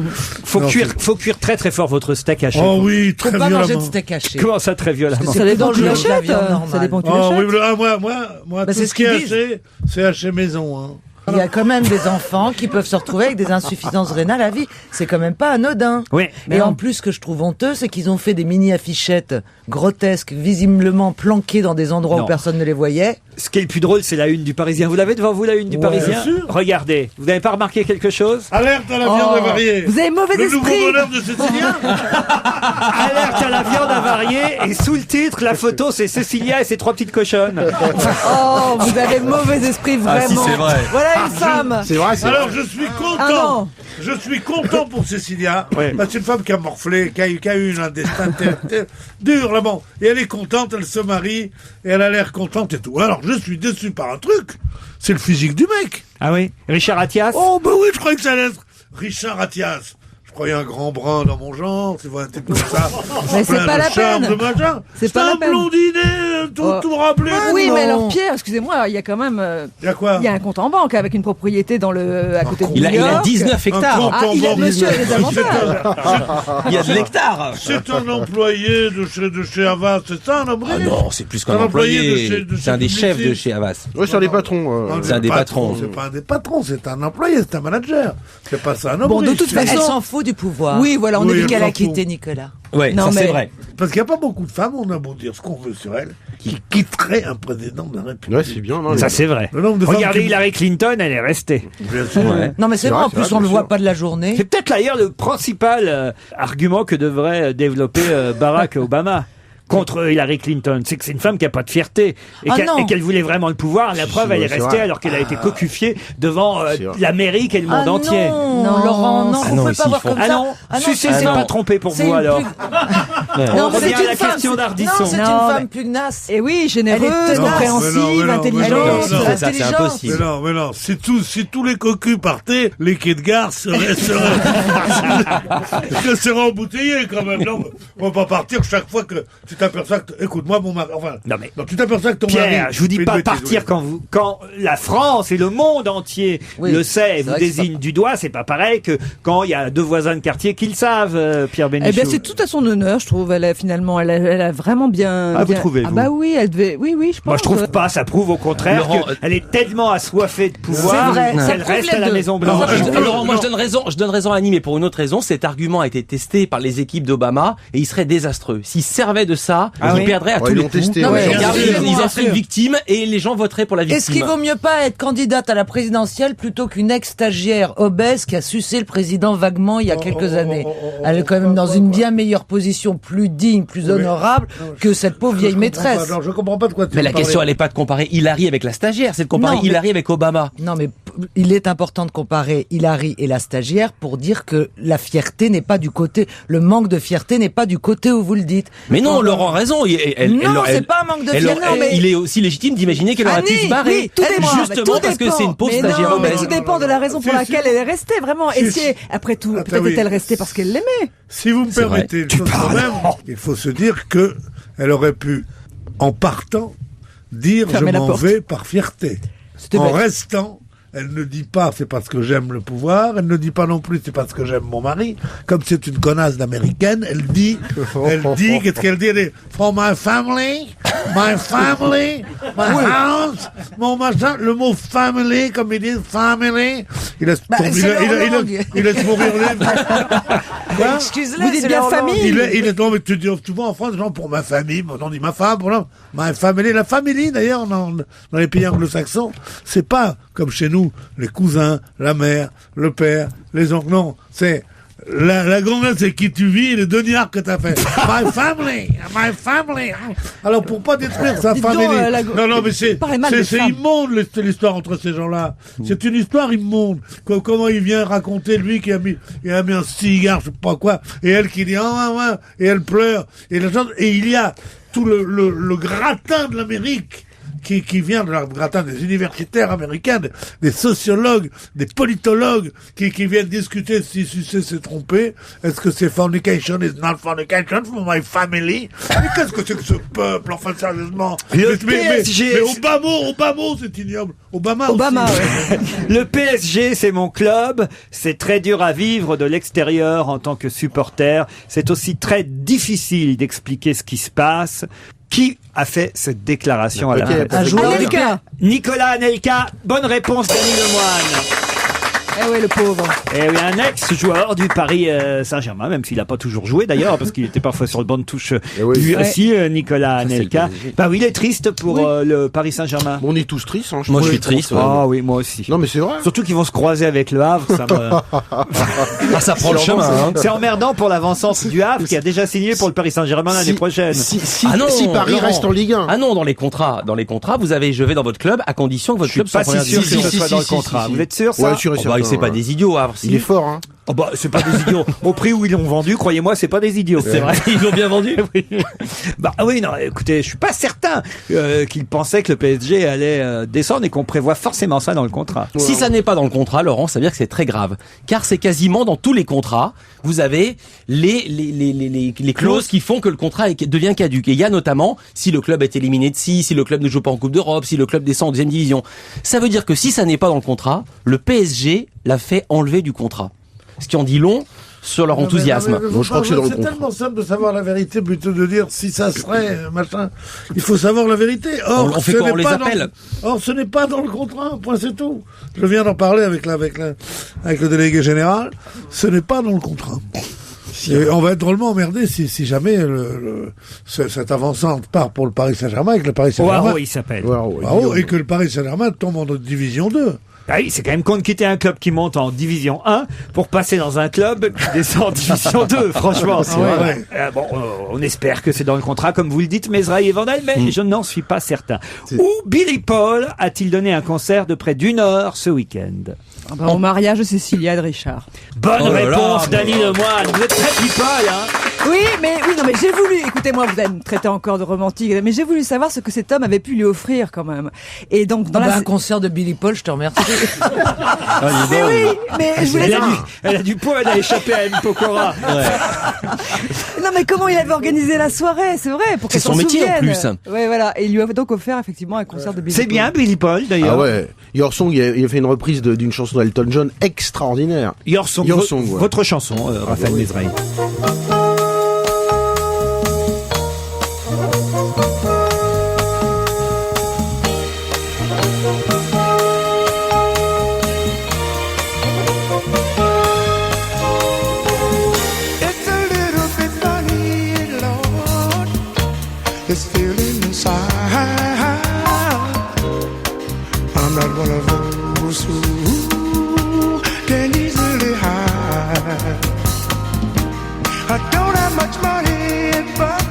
Speaker 8: Faut
Speaker 9: Non,
Speaker 8: cuire très très fort votre steak haché.
Speaker 9: Oh oui,
Speaker 11: Faut
Speaker 9: très
Speaker 11: pas manger de
Speaker 9: violemment.
Speaker 11: steak haché.
Speaker 8: Comment ça très violemment?
Speaker 11: C'est
Speaker 10: Ça dépend
Speaker 11: plus
Speaker 10: où tu
Speaker 11: dangereux que la
Speaker 10: l'achètes.
Speaker 11: viande
Speaker 10: Ça
Speaker 11: normale.
Speaker 10: dépend où tu
Speaker 9: Oh
Speaker 10: l'achètes.
Speaker 9: oui, moi,
Speaker 11: Bah,
Speaker 9: tout
Speaker 11: c'est
Speaker 9: ce
Speaker 11: ce
Speaker 9: qui est
Speaker 11: qu'ils disent.
Speaker 9: haché, c'est haché maison. Hein.
Speaker 11: Il y a quand même des enfants qui peuvent se retrouver avec des insuffisances rénales à vie. C'est quand même pas anodin.
Speaker 8: Oui.
Speaker 11: Et en plus, ce que je trouve honteux, c'est qu'ils ont fait des mini-affichettes grotesques, visiblement planquées dans des endroits
Speaker 8: Non.
Speaker 11: où personne ne les voyait.
Speaker 8: Ce qui est le plus drôle, c'est la une du Parisien. Vous l'avez devant vous, la une du
Speaker 11: Ouais,
Speaker 8: Parisien?
Speaker 9: bien sûr.
Speaker 8: Regardez. Vous n'avez pas remarqué quelque chose?
Speaker 9: Alerte à la viande avariée.
Speaker 10: Vous avez mauvais
Speaker 9: Le nouveau
Speaker 10: esprit.
Speaker 9: bonheur de Cécilia.
Speaker 8: Alerte à la viande avariée. Et sous le titre, la photo, c'est Cécilia et ses 3 petites cochonnes.
Speaker 10: Oh, vous avez mauvais esprit, vraiment.
Speaker 7: Ah, si, c'est vrai.
Speaker 10: Voilà une femme.
Speaker 5: C'est vrai, c'est
Speaker 9: Alors
Speaker 5: vrai.
Speaker 9: je suis content.
Speaker 10: Ah non.
Speaker 9: Je suis content pour Cécilia.
Speaker 8: Ouais.
Speaker 9: Parce que c'est une femme qui a morflé, qui a eu un destin dur là-bas. Et elle est contente, elle se marie, et elle a l'air contente et tout. Alors je suis déçu par un truc. C'est le physique du mec.
Speaker 8: Ah oui? Richard Attias?
Speaker 9: Oh bah oui, je croyais que ça allait être Richard Attias. Je croyais un grand brun dans mon genre, tu vois, un type comme ça.
Speaker 10: Mais c'est
Speaker 9: Plein
Speaker 10: pas
Speaker 9: de
Speaker 10: la
Speaker 9: charme,
Speaker 10: peine.
Speaker 9: de machin.
Speaker 10: C'est pas
Speaker 9: un
Speaker 10: la peine.
Speaker 9: blondinet, tout rappelé.
Speaker 10: Oui,
Speaker 11: non.
Speaker 10: mais alors Pierre, excusez-moi, il y a quand même,
Speaker 9: Il y a quoi?
Speaker 10: il y a un compte en banque avec une propriété dans à côté de
Speaker 7: Il a
Speaker 10: New York.
Speaker 7: 19 hectares.
Speaker 10: Ah, il a, monsieur, les avantages.
Speaker 7: Il y a de l'hectare.
Speaker 9: C'est un employé de chez Havas, c'est ça un employé?
Speaker 7: Ah non, c'est plus qu'un
Speaker 9: Un employé
Speaker 7: employé.
Speaker 9: de chez
Speaker 7: C'est un des chefs de
Speaker 9: Publicis.
Speaker 7: chez Havas.
Speaker 5: Ouais, sur les patrons.
Speaker 9: Non,
Speaker 7: C'est un des patrons.
Speaker 9: C'est pas un des patrons, c'est un employé, c'est un manager. C'est pas ça un homme
Speaker 10: Bon, de
Speaker 9: riche.
Speaker 10: toute
Speaker 11: Elle
Speaker 10: façon-
Speaker 11: s'en fout du pouvoir.
Speaker 10: Oui, voilà, on
Speaker 9: Oui,
Speaker 10: est
Speaker 9: elle
Speaker 11: Depuis qu'elle a
Speaker 9: s'en fout.
Speaker 11: quitté Nicolas.
Speaker 7: Ouais,
Speaker 10: Non,
Speaker 7: ça
Speaker 10: mais-
Speaker 7: c'est vrai.
Speaker 9: Parce qu'il n'y a pas beaucoup de femmes, on a beau dire ce qu'on veut sur elles, qui quitteraient un président de la République.
Speaker 5: Ouais, c'est bien. Non,
Speaker 8: Ça, c'est vrai.
Speaker 9: Le nombre de femmes
Speaker 8: Regardez
Speaker 9: qui-
Speaker 8: Hillary Clinton, elle est restée.
Speaker 9: Bien sûr.
Speaker 11: Non, mais c'est vrai, en plus, on le voit pas de la journée.
Speaker 8: C'est peut-être d'ailleurs le principal argument que devrait développer Barack Obama contre Hillary Clinton. C'est que c'est une femme qui a pas de fierté et
Speaker 11: Ah
Speaker 8: qu'elle
Speaker 11: non.
Speaker 8: et qu'elle voulait vraiment le pouvoir. La preuve, elle est
Speaker 5: c'est
Speaker 8: restée
Speaker 5: vrai.
Speaker 8: alors qu'elle a été cocufiée devant
Speaker 5: C'est vrai.
Speaker 8: l'Amérique et le monde
Speaker 11: Ah
Speaker 8: entier.
Speaker 11: non,
Speaker 10: Non.
Speaker 11: Laurent, non,
Speaker 7: Ah
Speaker 11: vous
Speaker 7: non,
Speaker 11: pouvez
Speaker 7: ici,
Speaker 11: pas voir
Speaker 7: ils font-
Speaker 11: comme
Speaker 8: Ah
Speaker 11: ça.
Speaker 8: non,
Speaker 11: Ah
Speaker 8: si,
Speaker 11: c'est
Speaker 8: c'est pas trompé pour
Speaker 11: c'est
Speaker 8: vous
Speaker 11: une
Speaker 8: alors.
Speaker 11: plus-
Speaker 8: On
Speaker 11: Non, mais
Speaker 8: revient
Speaker 11: c'est
Speaker 8: à la
Speaker 11: une femme,
Speaker 8: question
Speaker 11: c'est-
Speaker 8: d'Ardisson.
Speaker 11: Non, c'est
Speaker 10: Non,
Speaker 11: une
Speaker 10: mais-
Speaker 11: femme pugnace.
Speaker 10: Et oui,
Speaker 11: Elle
Speaker 10: généreuse,
Speaker 11: est tenace.
Speaker 10: compréhensive,
Speaker 9: Mais non,
Speaker 10: intelligente.
Speaker 9: mais
Speaker 7: C'est ça, c'est
Speaker 11: intelligente.
Speaker 7: impossible.
Speaker 9: Mais non, si tous les cocus partaient, les quais de gare seraient embouteillés quand même. Non, on va pas partir chaque fois que tu t'aperçois que, écoute-moi, mon mari, enfin,
Speaker 8: Non, mais-
Speaker 9: tu t'aperçois que ton mari.
Speaker 8: Pierre, je vous dis
Speaker 9: fait une
Speaker 8: pas
Speaker 9: bêtise,
Speaker 8: partir
Speaker 9: oui.
Speaker 8: quand la France et le monde entier
Speaker 11: Oui,
Speaker 8: le sait et
Speaker 11: c'est
Speaker 8: vous
Speaker 11: vrai que
Speaker 8: désigne du doigt, c'est pas pareil que quand il y a deux voisins de quartier qui le savent, Pierre
Speaker 10: Eh
Speaker 8: Bénichou.
Speaker 10: bien, c'est tout à son honneur, je trouve. trouve. Elle a vraiment bien.
Speaker 8: Ah, vous
Speaker 10: bien...
Speaker 8: trouvez,
Speaker 10: Ah
Speaker 8: vous
Speaker 10: bah oui, elle devait. Oui, je pense.
Speaker 8: Moi, je trouve pas. Ça prouve au contraire
Speaker 3: Laurent,
Speaker 8: qu'elle est tellement assoiffée de pouvoir
Speaker 10: C'est vrai, ça
Speaker 8: qu'elle
Speaker 10: prouve
Speaker 8: reste
Speaker 10: les
Speaker 8: à la
Speaker 10: deux.
Speaker 8: Maison Blanche.
Speaker 7: Laurent, moi je donne raison à Annie, mais pour une autre raison, cet argument a été testé par les équipes d'Obama et il serait désastreux. S'ils servaient de ça, ils perdraient à tous
Speaker 5: ils
Speaker 7: les
Speaker 5: l'ont
Speaker 7: coups.
Speaker 5: testé,
Speaker 10: Non,
Speaker 5: ouais.
Speaker 10: mais
Speaker 7: Regardez,
Speaker 10: regardez,
Speaker 7: ils en
Speaker 10: bien
Speaker 7: seraient une
Speaker 10: sûr.
Speaker 7: victime et les gens voteraient pour la victime.
Speaker 11: Est-ce qu'il vaut mieux pas être candidate à la présidentielle plutôt qu'une ex-stagiaire obèse qui a sucé le président vaguement il y a quelques années? Elle est quand même dans une bien meilleure position, plus digne, plus honorable que cette pauvre vieille maîtresse.
Speaker 9: Non, je comprends pas de quoi tu
Speaker 7: Mais la
Speaker 9: veux parler.
Speaker 7: question, elle n'est pas de comparer Hillary avec la stagiaire, c'est de comparer
Speaker 11: Non, mais-
Speaker 7: Hillary avec Obama.
Speaker 11: Non, mais il est important de comparer Hillary et la stagiaire pour dire que la fierté n'est pas du côté, le manque de fierté n'est pas du côté où vous le dites.
Speaker 7: Mais non, Laurent a raison.
Speaker 11: Non, c'est pas un manque de fierté. Non, mais-
Speaker 7: Il est aussi légitime d'imaginer qu'elle aurait pu
Speaker 10: Annie,
Speaker 7: se barrer.
Speaker 10: oui, tout dépend.
Speaker 7: Justement
Speaker 10: Tout
Speaker 7: parce que
Speaker 10: dépend.
Speaker 7: c'est une pauvre
Speaker 10: Mais
Speaker 7: stagiaire
Speaker 10: non, mais
Speaker 7: obèse.
Speaker 10: tout dépend de la raison pour laquelle elle est restée, vraiment. Et
Speaker 9: Si,
Speaker 10: si, après tout,
Speaker 9: Attends,
Speaker 10: peut-être
Speaker 9: oui.
Speaker 10: est-elle restée parce qu'elle l'aimait.
Speaker 9: Si vous me
Speaker 7: C'est vrai.
Speaker 9: permettez, une chose quand même, il faut se dire que elle aurait pu, en partant, dire
Speaker 10: Fermer
Speaker 9: je
Speaker 10: la
Speaker 9: m'en
Speaker 10: porte.
Speaker 9: vais par fierté.
Speaker 10: C'était
Speaker 9: En
Speaker 10: bête.
Speaker 9: restant, elle ne dit pas c'est parce que j'aime le pouvoir, elle ne dit pas non plus c'est parce que j'aime mon mari. Comme c'est une connasse d'américaine, elle dit, qu'est-ce qu'elle dit? Elle dit, for my family, my house, mon machin, le mot family, comme ils disent, family, il laisse
Speaker 11: Bah,
Speaker 9: tomber-
Speaker 11: c'est leur langue.
Speaker 9: il laisse mourir les... Quoi?
Speaker 11: Excuse-les,
Speaker 10: Vous dites
Speaker 11: c'est
Speaker 10: bien
Speaker 11: leur
Speaker 10: famille.
Speaker 11: langue.
Speaker 9: Il est non, mais tu dis souvent en France, genre pour ma famille, on dit ma femme, pour ma famille. La famille, d'ailleurs, dans les pays anglo-saxons, c'est pas comme chez nous, les cousins, la mère, le père, les oncles. Non, c'est la grand-mère, c'est qui tu vis et les deniers que t'as fait. My family. Alors, pour pas détruire sa
Speaker 10: Dites donc,
Speaker 9: famille.
Speaker 10: la-
Speaker 9: Non, mais c'est
Speaker 10: Parlez mal des femmes.
Speaker 9: immonde, l'histoire entre ces gens-là. C'est une histoire immonde. Comment il vient raconter, lui, qui a mis un cigare, je sais pas quoi, et elle qui dit, ouais, et elle pleure, et il y a tout le gratin de l'Amérique qui vient de la gratin des universitaires américains, des sociologues, des politologues qui viennent discuter si succès s'est trompé. Est-ce que c'est fornication is not fornication for my family? Mais qu'est-ce que c'est que ce peuple, enfin, sérieusement?
Speaker 8: Le
Speaker 9: mais
Speaker 8: PSG.
Speaker 9: Obama, c'est ignoble. Obama
Speaker 10: Obama,
Speaker 9: aussi.
Speaker 10: ouais.
Speaker 8: Le PSG, c'est mon club. C'est très dur à vivre de l'extérieur en tant que supporter. C'est aussi très difficile d'expliquer ce qui se passe. Qui a fait cette déclaration à la
Speaker 5: Peut-être
Speaker 8: presse?
Speaker 11: Un joueur de-
Speaker 10: Anelka.
Speaker 8: Nicolas Anelka. Bonne réponse d'Annie Lemoine.
Speaker 10: Eh ouais, le pauvre.
Speaker 8: Et oui, un ex-joueur du Paris Saint-Germain, même s'il n'a pas toujours joué d'ailleurs, parce qu'il était parfois sur le banc de touche
Speaker 5: oui.
Speaker 8: lui
Speaker 10: Ouais.
Speaker 8: aussi, Nicolas
Speaker 3: Ça, c'est le
Speaker 8: Anelka.
Speaker 3: PSG.
Speaker 8: Bah oui, il est triste pour le Paris Saint-Germain.
Speaker 5: On est tous tristes, hein,
Speaker 3: Moi, je
Speaker 5: trouve.
Speaker 3: suis triste, ouais.
Speaker 8: Ah oui, moi aussi.
Speaker 5: Non, mais c'est vrai.
Speaker 8: Surtout qu'ils vont se croiser avec le Havre, ça me...
Speaker 3: Ah, ça prend le chemin. Hein.
Speaker 8: C'est emmerdant pour l'avant-centre du Havre qui a déjà signé pour le Paris Saint-Germain l'année prochaine.
Speaker 5: Si
Speaker 7: Ah non,
Speaker 5: Paris
Speaker 7: Laurent.
Speaker 5: reste en Ligue 1.
Speaker 7: Ah non, dans les contrats, vous avez je vais dans votre club à condition que votre
Speaker 8: Je suis
Speaker 7: club soit
Speaker 8: pas
Speaker 7: en
Speaker 8: si
Speaker 7: première
Speaker 8: sûr que
Speaker 7: division.
Speaker 8: ce soit dans le contrat. Vous êtes sûr, ça?
Speaker 5: Ouais, sûr et
Speaker 7: Oh, bah,
Speaker 5: certain,
Speaker 7: c'est pas
Speaker 5: ouais.
Speaker 7: des idiots, Havre. Si.
Speaker 5: Il est fort, hein.
Speaker 8: Oh bah, c'est pas des idiots. Au prix où ils l'ont vendu, croyez-moi, c'est pas des idiots.
Speaker 7: C'est vrai, ils l'ont bien vendu.
Speaker 8: Oui. Bah oui, non, écoutez, je suis pas certain qu'ils pensaient que le PSG allait descendre et qu'on prévoit forcément ça dans le contrat.
Speaker 7: Si ça n'est pas dans le contrat, Laurent, ça veut dire que c'est très grave. Car c'est quasiment dans tous les contrats, vous avez les clauses qui font que le contrat devient caduque. Et il y a notamment, si le club est éliminé de si le club ne joue pas en Coupe d'Europe, si le club descend en deuxième division. Ça veut dire que si ça n'est pas dans le contrat, le PSG l'a fait enlever du contrat. Ce qui en dit long sur leur enthousiasme.
Speaker 5: Non, je crois que c'est dans le
Speaker 9: C'est
Speaker 5: contrat.
Speaker 9: tellement simple de savoir la vérité plutôt de dire si ça serait machin. Il faut savoir la vérité. Or,
Speaker 7: On fait
Speaker 9: ce
Speaker 7: quoi,
Speaker 9: n'est
Speaker 7: on les
Speaker 9: pas
Speaker 7: appelle
Speaker 9: Or, ce n'est pas dans le contrat. Point, c'est tout. Je viens d'en parler avec le délégué général. Ce n'est pas dans le contrat. Et on va être drôlement emmerdé si jamais cette avancante part pour le Paris Saint-Germain et que le Paris Saint-Germain
Speaker 8: Oaro, il s'appelle.
Speaker 9: et que le Paris Saint-Germain tombe en division 2.
Speaker 8: Ah oui, c'est quand même con de quitter un club qui monte en division 1 pour passer dans un club qui descend en division 2, franchement. C'est
Speaker 9: Ouais.
Speaker 8: Bon, on espère que c'est dans le contrat, comme vous le dites, Mesrahi et Vandel, mais je n'en suis pas certain. Où Billy Paul a-t-il donné un concert de près d'1 heure ce week-end?
Speaker 10: Ah bah, au mariage de Cécilia et de Richard.
Speaker 8: Bonne
Speaker 7: Oh là là,
Speaker 8: réponse d'Annie Lemoine. Vous êtes très people, hein?
Speaker 10: Oui, mais j'ai voulu, écoutez-moi, vous allez me traiter encore de romantique, mais j'ai voulu savoir ce que cet homme avait pu lui offrir quand même. Et donc, dans
Speaker 11: un concert de Billy Paul, je te remercie.
Speaker 10: Mais oui, mais je voulais
Speaker 8: Elle a du poids, elle a échappé à M. Pokora.
Speaker 10: Non, mais comment il avait organisé la soirée, c'est vrai, pour
Speaker 7: C'est
Speaker 10: qu'elle
Speaker 7: son
Speaker 10: s'en
Speaker 7: métier, en
Speaker 10: souvienne.
Speaker 7: plus.
Speaker 10: Ouais, voilà. Et il lui a donc offert effectivement un concert de Billy
Speaker 8: C'est
Speaker 10: Paul.
Speaker 8: bien, Billy Paul, d'ailleurs.
Speaker 5: Ah ouais. Your Song, il a fait une reprise d'une chanson d'Elton John extraordinaire.
Speaker 8: Your Song,
Speaker 5: Your Song, ouais.
Speaker 8: votre chanson, Raphaël Mesrahi.
Speaker 12: this feeling inside. I'm not one of those who can easily hide. I don't have much money, but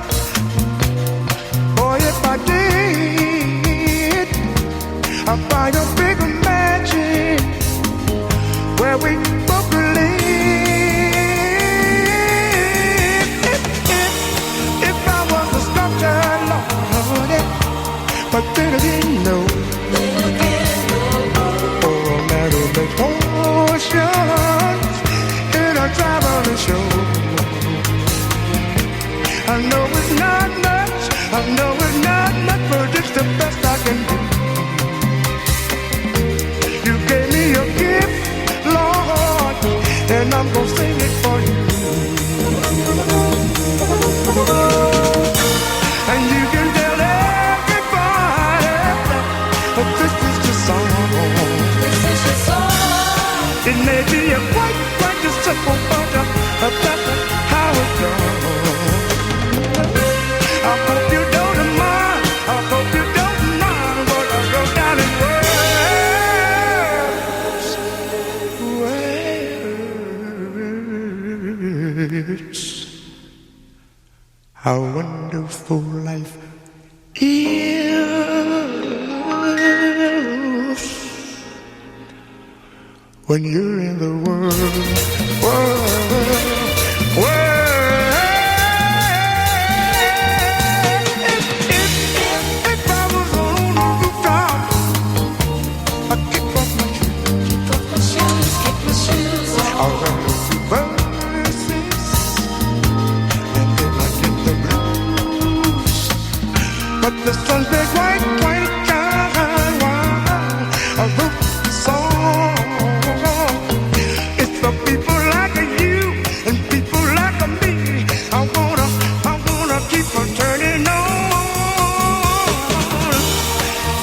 Speaker 12: boy, if I did, I'd buy a bigger mansion where we both live. If I was a sculptor, Lord, but then again, no. Or a man who makes potions in a traveling show. I know it's not much, I know it's not much, but it's the best I can do. You gave me a gift, Lord, and I'm gonna sing it for you. And you can tell everybody that this is your song. This is your song. It may be a quite a simple but that's how it goes. I hope you don't mind, I hope you don't mind what I wrote down in words. How wonderful life is when you're in the world. But the sun's big white shine while I wrote the song. It's for people like you and people like me. I wanna keep on turning on.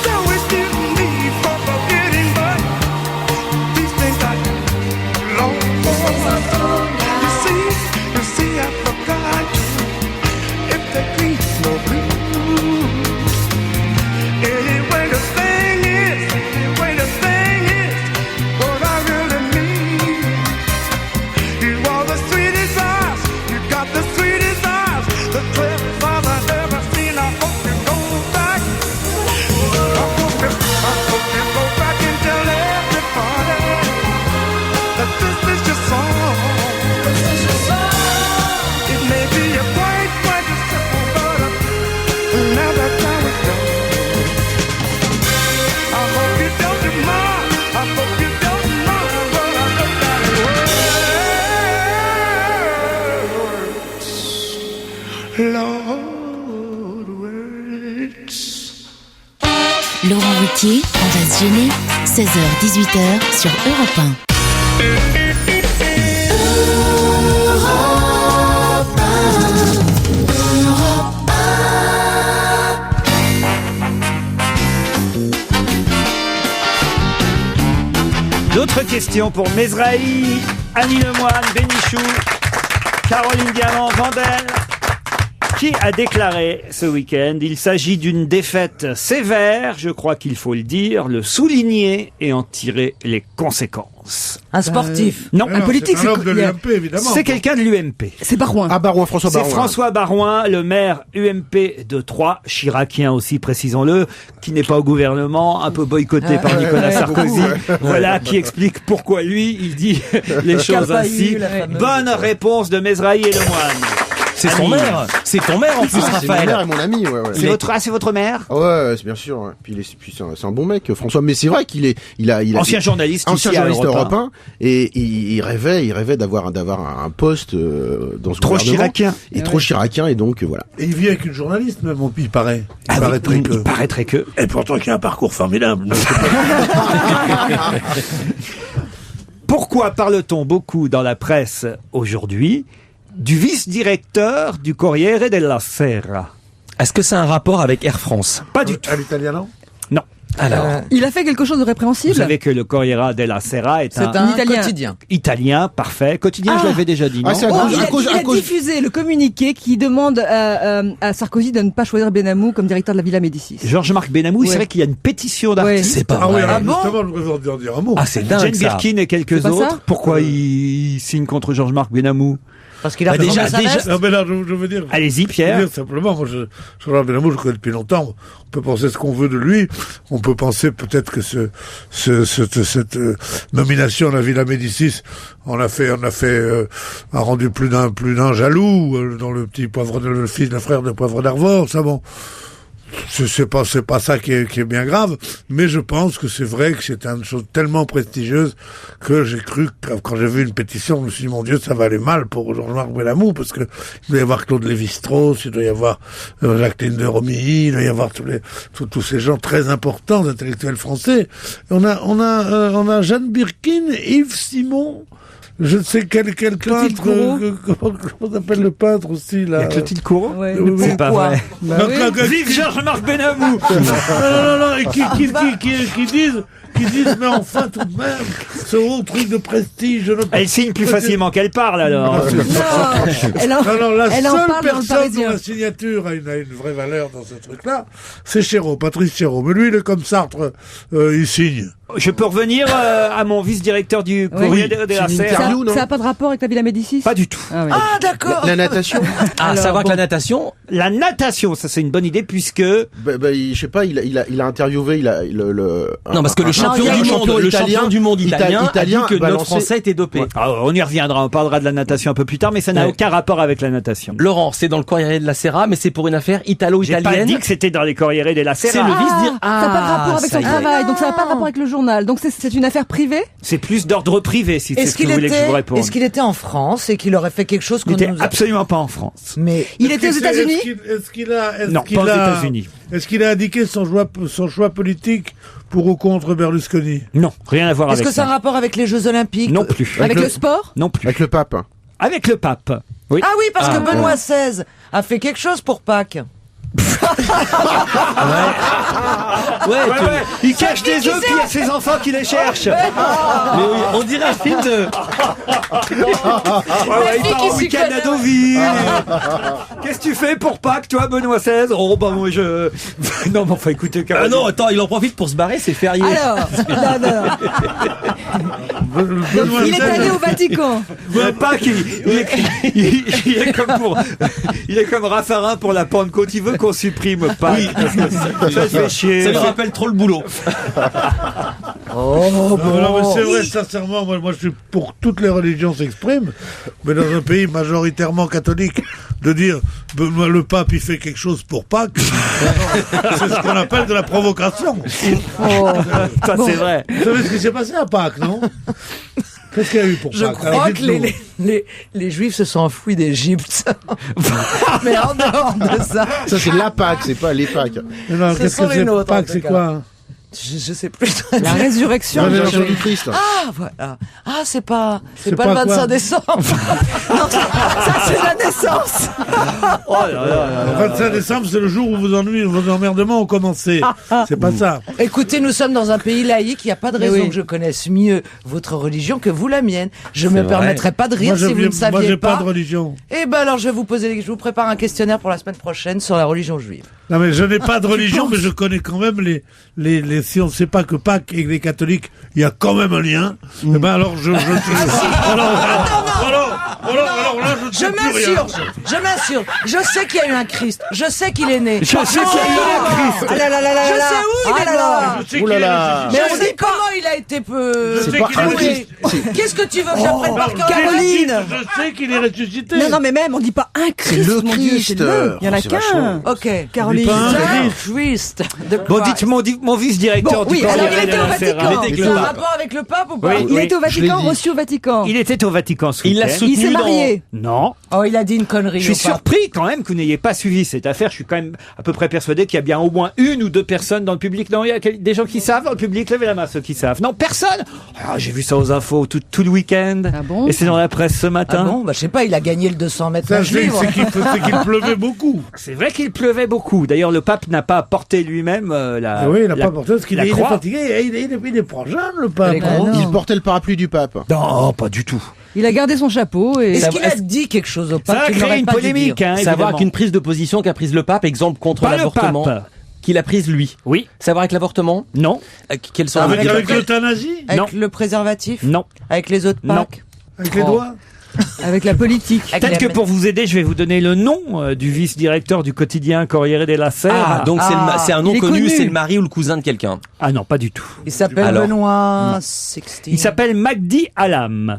Speaker 12: So it's you and me for forgetting, but these things I do long for. You see, I forgot if they be no blue. Anyway, the thing is, what I really need. You are the sweetest eyes, you got the sweetest eyes, the clearest eyes I've ever seen. I hope you go back. I hope you go back and tell everybody that this is your song. This is your song. It may be a quite a simple, but now that's how it goes. I hope you don't mind, I hope you don't mind what I look at in words. Lord, words.
Speaker 13: Laurent Ruquier, on va se gêner, 16h-18h sur Europe 1.
Speaker 8: D'autres questions pour Mesrahi, Annie Lemoine, Bénichou, Caroline Diamant, Vandel. Qui a déclaré ce week-end: il s'agit d'une défaite sévère, je crois qu'il faut le dire, le souligner et en tirer les conséquences.
Speaker 11: Un sportif.
Speaker 8: Non.
Speaker 9: Un politique, c'est un homme de l'UMP, évidemment.
Speaker 8: C'est quelqu'un de l'UMP.
Speaker 10: C'est Barouin.
Speaker 5: Ah, Barouin, François Barouin.
Speaker 8: C'est François Barouin, le maire UMP de Troyes, chiracien aussi, précisons-le, qui n'est pas au gouvernement, un peu boycotté par Nicolas Sarkozy. Voilà, qui explique pourquoi lui, il dit les choses ainsi. Bonne réponse de Mesrahi et Lemoine.
Speaker 7: C'est son maire. C'est ton maire en plus,
Speaker 5: C'est mon
Speaker 7: Raphaël.
Speaker 5: maire et mon ami, ouais.
Speaker 8: C'est votre maire?
Speaker 5: Ouais, c'est bien sûr. Ouais. Puis c'est un bon mec, François. Mais c'est vrai qu'il a
Speaker 8: ancien journaliste
Speaker 5: Europe 1, et il rêvait d'avoir un poste dans ce
Speaker 8: trop
Speaker 5: gouvernement.
Speaker 8: chiracien.
Speaker 5: Et trop chiracien, et donc voilà.
Speaker 9: Et il vit avec une journaliste, même, il paraît.
Speaker 8: Il paraîtrait que.
Speaker 9: Et pourtant, il a un parcours formidable.
Speaker 8: Pourquoi parle-t-on beaucoup dans la presse aujourd'hui du vice-directeur du Corriere della Sera?
Speaker 7: Est-ce que c'est un rapport avec Air France?
Speaker 8: Pas du tout.
Speaker 9: À l'italiano?
Speaker 8: Non.
Speaker 7: Alors,
Speaker 10: Il a fait quelque chose de répréhensible.
Speaker 8: Vous savez que le Corriere della Sera est
Speaker 11: C'est
Speaker 8: un
Speaker 11: un
Speaker 10: Italien.
Speaker 11: quotidien.
Speaker 8: italien parfait. Quotidien, je
Speaker 10: Ah.
Speaker 8: l'avais déjà dit.
Speaker 5: Ah,
Speaker 8: Non
Speaker 5: c'est à
Speaker 10: Oh,
Speaker 5: cause-
Speaker 10: il
Speaker 5: à cause-
Speaker 10: a
Speaker 5: à cause-
Speaker 10: diffusé le communiqué qui demande à Sarkozy de ne pas choisir Benamou comme directeur de la Villa Médicis.
Speaker 8: Georges-Marc Benamou, c'est
Speaker 10: Ouais.
Speaker 8: vrai qu'il y a une pétition d'artistes.
Speaker 7: c'est pas
Speaker 9: Ah oui,
Speaker 7: vrai.
Speaker 9: alors,
Speaker 11: Ah bon
Speaker 9: justement, je voudrais en dire un mot.
Speaker 7: Ah, c'est dingue
Speaker 8: Jane
Speaker 7: ça.
Speaker 8: Birkin et quelques
Speaker 10: C'est pas
Speaker 8: autres.
Speaker 10: ça
Speaker 8: Pourquoi ils signent contre Georges-Marc Benamou?
Speaker 11: Parce qu'il a
Speaker 7: Bah,
Speaker 11: fait
Speaker 7: déjà-
Speaker 11: sa veste.
Speaker 9: Non, mais là, je veux dire.
Speaker 8: Allez-y,
Speaker 9: Je veux
Speaker 8: Pierre.
Speaker 9: dire simplement, moi, Jean-Jacques Benamou, je le connais depuis longtemps. On peut penser ce qu'on veut de lui. On peut penser peut-être que cette nomination à la Villa Médicis a rendu plus d'un jaloux dans le petit le fils, le frère de Poivre d'Arvor. Ça bon. C'est pas ça qui est bien grave, mais je pense que c'est vrai que c'est une chose tellement prestigieuse que j'ai cru, quand j'ai vu une pétition, je me suis dit, mon Dieu, ça va aller mal pour Jean-Marc Benamou, parce que il doit y avoir Claude Lévi-Strauss, il doit y avoir Jacqueline de Romilly, il doit y avoir tous ces gens très importants, intellectuels français. On a Jeanne Birkin, Yves Simon, je ne sais quel
Speaker 10: Clotilde
Speaker 9: peintre,
Speaker 10: Courreau.
Speaker 9: comment s'appelle le peintre aussi, là?
Speaker 8: Il y a Clotilde Courreau.
Speaker 10: Ouais,
Speaker 9: Oui,
Speaker 10: le
Speaker 9: c'est
Speaker 8: pas
Speaker 10: pourquoi.
Speaker 8: vrai.
Speaker 10: Bah
Speaker 9: Donc,
Speaker 10: oui.
Speaker 9: là,
Speaker 8: Vive Georges-Marc Benamou.
Speaker 9: non, et qui disent, mais enfin, tout de même, ce haut truc de prestige.
Speaker 8: Elle signe plus facilement qu'elle parle alors.
Speaker 10: Non, elle en,
Speaker 9: Non, la
Speaker 10: elle en
Speaker 9: seule
Speaker 10: parle dans le
Speaker 9: personne dont
Speaker 10: Parisien.
Speaker 9: la signature a une vraie valeur dans ce truc-là, c'est Chéreau, Patrice Chéreau. Mais lui, il est comme Sartre, il signe.
Speaker 8: Je peux revenir à mon vice-directeur du courrier de la
Speaker 5: c'est une
Speaker 8: Sera.
Speaker 5: interview.
Speaker 10: Ça n'a pas de rapport avec la Villa Médicis?
Speaker 8: Pas du tout.
Speaker 10: Ah, ouais.
Speaker 11: Ah, d'accord.
Speaker 5: La natation.
Speaker 7: À
Speaker 10: Alors,
Speaker 7: savoir que
Speaker 10: bon.
Speaker 7: la natation,
Speaker 8: La natation, ça c'est une bonne idée puisque
Speaker 5: Je sais pas, il a interviewé,
Speaker 7: non, parce que le champion
Speaker 10: il y a
Speaker 7: du
Speaker 10: un
Speaker 7: monde, le champion du monde italien, a dit que notre
Speaker 5: balancé-
Speaker 7: Français était dopé.
Speaker 8: Ouais. Alors, on y reviendra, on parlera de la natation un peu plus tard, mais ça n'a
Speaker 7: Ouais.
Speaker 8: aucun rapport avec la natation.
Speaker 7: Laurent, c'est dans le Corriere della Sera, mais c'est pour une affaire
Speaker 8: J'ai pas
Speaker 7: italo-italienne.
Speaker 8: dit que c'était dans les Corriere della
Speaker 7: C'est
Speaker 8: Sera.
Speaker 7: le vice dire.
Speaker 10: Ça n'a pas de rapport avec
Speaker 7: ça
Speaker 10: son
Speaker 7: y est.
Speaker 10: travail, donc ça n'a pas de rapport avec le journal. Donc c'est une affaire privée?
Speaker 8: C'est plus d'ordre privé, si c'est
Speaker 11: Est-ce
Speaker 8: ce que vous
Speaker 11: qu'il
Speaker 8: voulez que je vous réponde.
Speaker 11: était en France et qu'il aurait fait quelque chose
Speaker 8: Il
Speaker 11: qu'on
Speaker 8: n'était
Speaker 11: nous a...
Speaker 8: absolument pas en France.
Speaker 11: Mais
Speaker 10: Il était aux États-Unis?
Speaker 8: Non, pas aux États-Unis.
Speaker 9: Est-ce qu'il a indiqué son choix politique pour ou contre Berlusconi?
Speaker 8: Non, rien à voir
Speaker 11: est-ce
Speaker 8: avec
Speaker 11: que ça a un
Speaker 8: ça.
Speaker 11: rapport avec les Jeux Olympiques?
Speaker 8: Non plus.
Speaker 10: Avec le sport?
Speaker 8: Non plus.
Speaker 5: Avec le pape.
Speaker 8: Avec le pape. Oui.
Speaker 11: Ah oui, parce
Speaker 7: Ah,
Speaker 11: que Benoît XVI a fait quelque chose pour Pâques.
Speaker 7: Ouais,
Speaker 8: Il cache des œufs, puis il y a ses enfants qui les cherchent.
Speaker 7: mais oui, on dirait un film de.
Speaker 8: Il part en week-end à Deauville. Qu'est-ce que tu fais pour Pâques, toi, Benoît XVI? Oh, bah, moi, je... Non, mais enfin, écoutez,
Speaker 7: Ah non, attends, il en profite pour se barrer, c'est férié.
Speaker 10: Alors, non.
Speaker 9: Benoît
Speaker 10: Il est allé au Vatican.
Speaker 8: Pâques, il est comme pour... Il est comme Raffarin pour la Pentecôte. Il veut qu'on supprime Pâques. Parce que ça fait chier.
Speaker 7: Ça lui rappelle trop le boulot.
Speaker 9: Non, mais c'est vrai, sincèrement, moi je suis pour que toutes les religions s'expriment, mais dans un pays majoritairement catholique, de dire Benoît le pape il fait quelque chose pour Pâques, c'est ce qu'on appelle de la provocation.
Speaker 8: Ça, c'est vrai.
Speaker 9: Vous savez ce qui s'est passé à Pâques, non? Qu'est-ce qu'il y a eu pour
Speaker 11: Je
Speaker 9: Pâques? Alors,
Speaker 11: crois que
Speaker 9: dites-nous.
Speaker 11: les Juifs se sont enfouis d'Égypte. Mais en dehors de ça,
Speaker 5: Ça, c'est la Pâques, c'est pas les Pâques.
Speaker 9: Mais non,
Speaker 11: ce
Speaker 9: qu'est-ce
Speaker 11: sont
Speaker 9: que
Speaker 11: les
Speaker 9: c'est
Speaker 11: nôtres, en
Speaker 9: Pâques,
Speaker 11: tout
Speaker 9: c'est
Speaker 11: cas.
Speaker 9: quoi?
Speaker 11: je sais plus.
Speaker 10: La résurrection.
Speaker 5: La résurrection du Christ.
Speaker 11: Ah, voilà. Ah, c'est pas
Speaker 9: C'est
Speaker 11: le
Speaker 9: pas
Speaker 11: 25
Speaker 9: quoi
Speaker 11: décembre. Non, ça c'est la naissance.
Speaker 8: Oh là là là là.
Speaker 9: Le 25 décembre, c'est le jour où vos emmerdements ont commencé. C'est pas ça.
Speaker 11: Écoutez, nous sommes dans un pays laïque, il n'y a pas de raison
Speaker 10: oui.
Speaker 11: que je connaisse mieux votre religion que vous la mienne. Je me
Speaker 7: vrai.
Speaker 11: permettrai pas de rire
Speaker 9: Moi,
Speaker 11: si vous ne saviez
Speaker 9: moi, j'ai
Speaker 11: pas.
Speaker 9: pas de religion.
Speaker 11: Eh ben alors je vais je vous prépare un questionnaire pour la semaine prochaine sur la religion juive.
Speaker 9: Non, mais je n'ai pas de religion, mais je connais quand même si on ne sait pas que Pâques et les catholiques, il y a quand même un lien, eh ben alors alors là, je ne
Speaker 11: Je
Speaker 9: sais plus rien.
Speaker 11: m'insurge, je sais qu'il y a eu un Christ, je sais qu'il est né.
Speaker 8: Je sais qu'il y a eu un Christ.
Speaker 10: Ah là là là là
Speaker 11: Je
Speaker 10: là.
Speaker 11: sais où il
Speaker 10: Ah
Speaker 11: est
Speaker 10: là
Speaker 11: mort.
Speaker 10: là.
Speaker 9: Je sais
Speaker 5: Ouh
Speaker 9: qu'il
Speaker 5: là
Speaker 9: est
Speaker 5: là.
Speaker 9: ressuscité.
Speaker 11: Je sais comment il a été peu...
Speaker 9: Je sais
Speaker 5: pas
Speaker 9: qu'il
Speaker 5: un
Speaker 9: est
Speaker 11: Oui. Qu'est-ce que tu veux que j'apprenne par cœur?
Speaker 10: Caroline.
Speaker 9: Je sais qu'il est ressuscité.
Speaker 10: Non, mais même, on dit pas un Christ,
Speaker 5: le
Speaker 10: mon Dieu,
Speaker 5: Christ.
Speaker 10: c'est le. Il y en a
Speaker 5: C'est
Speaker 10: qu'un.
Speaker 5: vachement.
Speaker 11: Ok.
Speaker 10: Caroline.
Speaker 9: pas un
Speaker 11: Christ. The
Speaker 8: Bon,
Speaker 11: Christ.
Speaker 8: dites mon vice-directeur
Speaker 10: Bon,
Speaker 8: du
Speaker 10: oui, alors,
Speaker 8: Corriere
Speaker 10: il était
Speaker 8: della
Speaker 10: au Vatican.
Speaker 8: Sera.
Speaker 7: Il était avec
Speaker 11: Ça
Speaker 7: le
Speaker 11: a un
Speaker 7: pape.
Speaker 11: rapport avec le pape ou pas?
Speaker 8: Oui.
Speaker 10: Il était au
Speaker 5: je l'ai
Speaker 10: Vatican,
Speaker 5: dit.
Speaker 10: reçu au Vatican.
Speaker 8: Il était au Vatican ce
Speaker 7: Il l'a
Speaker 8: week-end.
Speaker 7: soutenu
Speaker 10: Il s'est
Speaker 7: dans-
Speaker 10: marié.
Speaker 8: Non, Non.
Speaker 11: Oh, il a dit une connerie.
Speaker 8: Je suis
Speaker 11: au pape.
Speaker 8: surpris quand même que vous n'ayez pas suivi cette affaire. Je suis quand même à peu près persuadé qu'il y a bien au moins une ou deux personnes dans le public. Non, il y a des gens qui savent dans le public. Levez la main ceux qui savent. Non, personne. Ah, j'ai vu ça aux infos tout le week-end.
Speaker 10: Ah bon?
Speaker 8: Et c'est dans la presse ce matin.
Speaker 11: Ah bon, bah, je sais pas, il a gagné le 200 mètres
Speaker 9: Ça,
Speaker 11: nage
Speaker 9: c'est
Speaker 11: libre.
Speaker 9: qu'il pleuvait beaucoup.
Speaker 8: C'est vrai qu'il pleuvait beaucoup. D'ailleurs, le pape n'a pas porté lui-même la.
Speaker 9: Ah oui, il n'a
Speaker 8: la-
Speaker 9: pas porté parce qu'il
Speaker 8: la
Speaker 9: est
Speaker 8: croix.
Speaker 9: fatigué. Il est proche, le pape.
Speaker 5: Il portait le parapluie du pape.
Speaker 8: Non, pas du tout.
Speaker 10: Il a gardé son chapeau et...
Speaker 11: Est-ce qu'il a dit quelque chose au pape
Speaker 8: Ça a
Speaker 11: qu'il
Speaker 8: créé
Speaker 11: n'aurait
Speaker 8: une
Speaker 11: pas dû
Speaker 8: polémique,
Speaker 11: dire
Speaker 8: hein,
Speaker 7: Savoir
Speaker 8: évidemment.
Speaker 7: qu'une prise de position qu'a prise le pape, exemple contre
Speaker 8: Pas le
Speaker 7: l'avortement,
Speaker 8: pape.
Speaker 7: qu'il a prise lui.
Speaker 8: Oui.
Speaker 7: Savoir avec l'avortement,
Speaker 8: Non.
Speaker 7: quels sont
Speaker 9: Avec l'euthanasie
Speaker 11: Avec
Speaker 8: Non.
Speaker 11: le préservatif
Speaker 8: Non.
Speaker 11: Avec les autres
Speaker 8: Non.
Speaker 11: Pâques
Speaker 9: Avec les
Speaker 11: Oh.
Speaker 9: doigts
Speaker 10: avec la politique.
Speaker 11: Avec
Speaker 8: Peut-être
Speaker 11: les-
Speaker 8: que pour vous aider, je vais vous donner le nom du vice-directeur du quotidien Corriere della Sera.
Speaker 7: Ah, donc c'est un nom
Speaker 10: il est
Speaker 7: connu,
Speaker 10: connu.
Speaker 7: c'est le mari ou le cousin de quelqu'un.
Speaker 8: Ah non, pas du tout.
Speaker 11: Il s'appelle
Speaker 7: Alors.
Speaker 11: Benoît Sixtine.
Speaker 8: Il s'appelle Magdi Alam.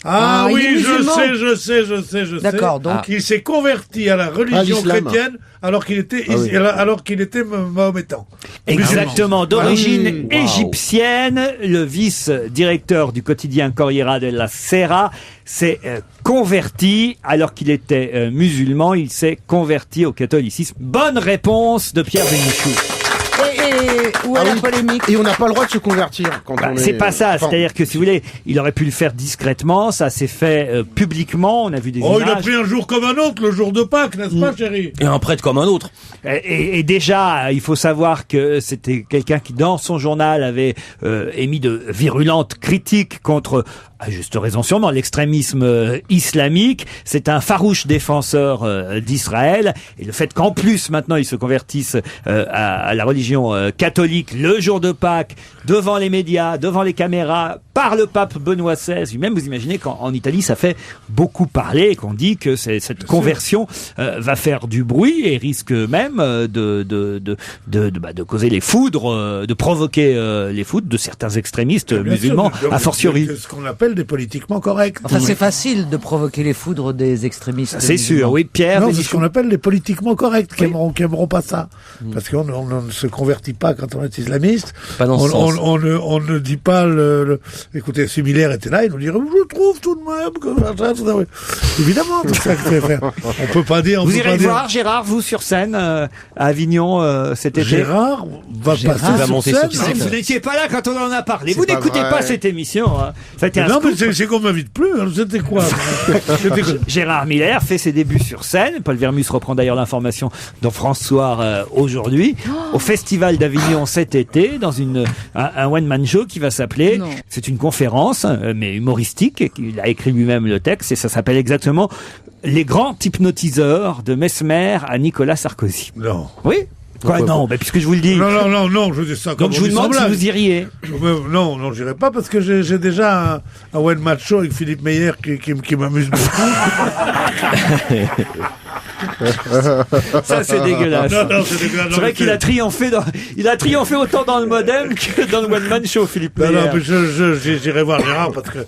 Speaker 9: Ah,
Speaker 10: Ah, il est
Speaker 9: oui,
Speaker 10: musulman.
Speaker 9: je sais.
Speaker 11: D'accord, donc-
Speaker 9: Il s'est converti à la religion
Speaker 5: l'islam.
Speaker 9: chrétienne alors qu'il était,
Speaker 5: Ah oui.
Speaker 9: alors qu'il était mahométan.
Speaker 8: Exactement, d'origine
Speaker 5: Wow.
Speaker 8: égyptienne, le vice-directeur du quotidien Corriere della Sera s'est converti alors qu'il était musulman, il s'est converti au catholicisme. Bonne réponse de Pierre Bénichou.
Speaker 11: Et où est
Speaker 5: Ah
Speaker 11: la
Speaker 5: oui.
Speaker 11: polémique
Speaker 5: Et on n'a pas le droit de se convertir quand
Speaker 8: Bah,
Speaker 5: on
Speaker 8: c'est
Speaker 5: est...
Speaker 8: pas ça,
Speaker 5: Enfin,
Speaker 8: c'est-à-dire que si vous voulez, il aurait pu le faire discrètement, ça s'est fait publiquement, on a vu des
Speaker 9: Oh, il a
Speaker 8: images.
Speaker 9: pris un jour comme un autre, le jour de Pâques, n'est-ce pas, chérie?
Speaker 7: Et un prêtre comme un autre.
Speaker 8: Et déjà, il faut savoir que c'était quelqu'un qui, dans son journal, avait émis de virulentes critiques contre, à juste raison sûrement, l'extrémisme islamique. C'est un farouche défenseur d'Israël. Et le fait qu'en plus, maintenant, il se convertisse à la religion catholique le jour de Pâques, devant les médias, devant les caméras, par le pape Benoît XVI. Même, vous imaginez qu'en Italie, ça fait beaucoup parler et qu'on dit que cette conversion va faire du bruit et risque même de causer les foudres, de provoquer les foudres de certains extrémistes
Speaker 9: Bien
Speaker 8: musulmans,
Speaker 9: sûr,
Speaker 8: a fortiori.
Speaker 9: c'est ce qu'on appelle des politiquement corrects.
Speaker 11: Enfin, c'est facile de provoquer les foudres des extrémistes.
Speaker 8: C'est sûr, oui, Pierre.
Speaker 9: Non, c'est
Speaker 8: Bénichou.
Speaker 9: ce qu'on appelle les politiquement corrects, qui aimeront pas ça. Parce qu'on ne se convertit pas quand on est islamiste.
Speaker 7: Pas dans ce sens.
Speaker 9: On ne dit pas écoutez, si Miller était là, il nous dirait, je trouve tout de même que ça, évidemment, c'est ça que c'est faire. On peut pas dire,
Speaker 8: Vous irez voir Gérard, vous, sur scène, à Avignon, cet été.
Speaker 9: Gérard va passer
Speaker 7: va
Speaker 9: sur
Speaker 7: monter
Speaker 9: scène.
Speaker 7: sur scène.
Speaker 8: Vous n'étiez pas là quand on en a parlé.
Speaker 5: C'est
Speaker 8: Vous
Speaker 5: pas
Speaker 8: n'écoutez
Speaker 5: vrai.
Speaker 8: pas cette émission. Hein. Ça a été un
Speaker 9: Non, mais
Speaker 8: scoop.
Speaker 9: c'est qu'on m'invite plus. hein. C'était quoi? C'était quoi?
Speaker 8: Gérard Miller fait ses débuts sur scène. Paul Vermus reprend d'ailleurs l'information dans France Soir aujourd'hui, au Festival d'Avignon cet été, dans un one-man show qui va s'appeler,
Speaker 10: Non.
Speaker 8: c'est une conférence, mais humoristique, il a écrit lui-même le texte, et ça s'appelle exactement Les grands hypnotiseurs de Mesmer à Nicolas Sarkozy.
Speaker 9: Non.
Speaker 8: Oui? Quoi,
Speaker 5: Pourquoi
Speaker 8: non, mais puisque je vous le dis.
Speaker 9: Non, je dis ça comme
Speaker 8: Donc je vous demande si vous iriez.
Speaker 9: Non, j'irai pas parce que j'ai déjà un one match show avec Philippe Meyer qui m'amuse beaucoup.
Speaker 8: Ça, c'est dégueulasse.
Speaker 9: Non, c'est dégueulasse.
Speaker 8: C'est vrai qu'il a triomphé il a triomphé autant dans le modem que dans le One Man Show, Philippe
Speaker 9: Non,
Speaker 8: Meyer.
Speaker 9: mais j'irai voir Gérard parce que,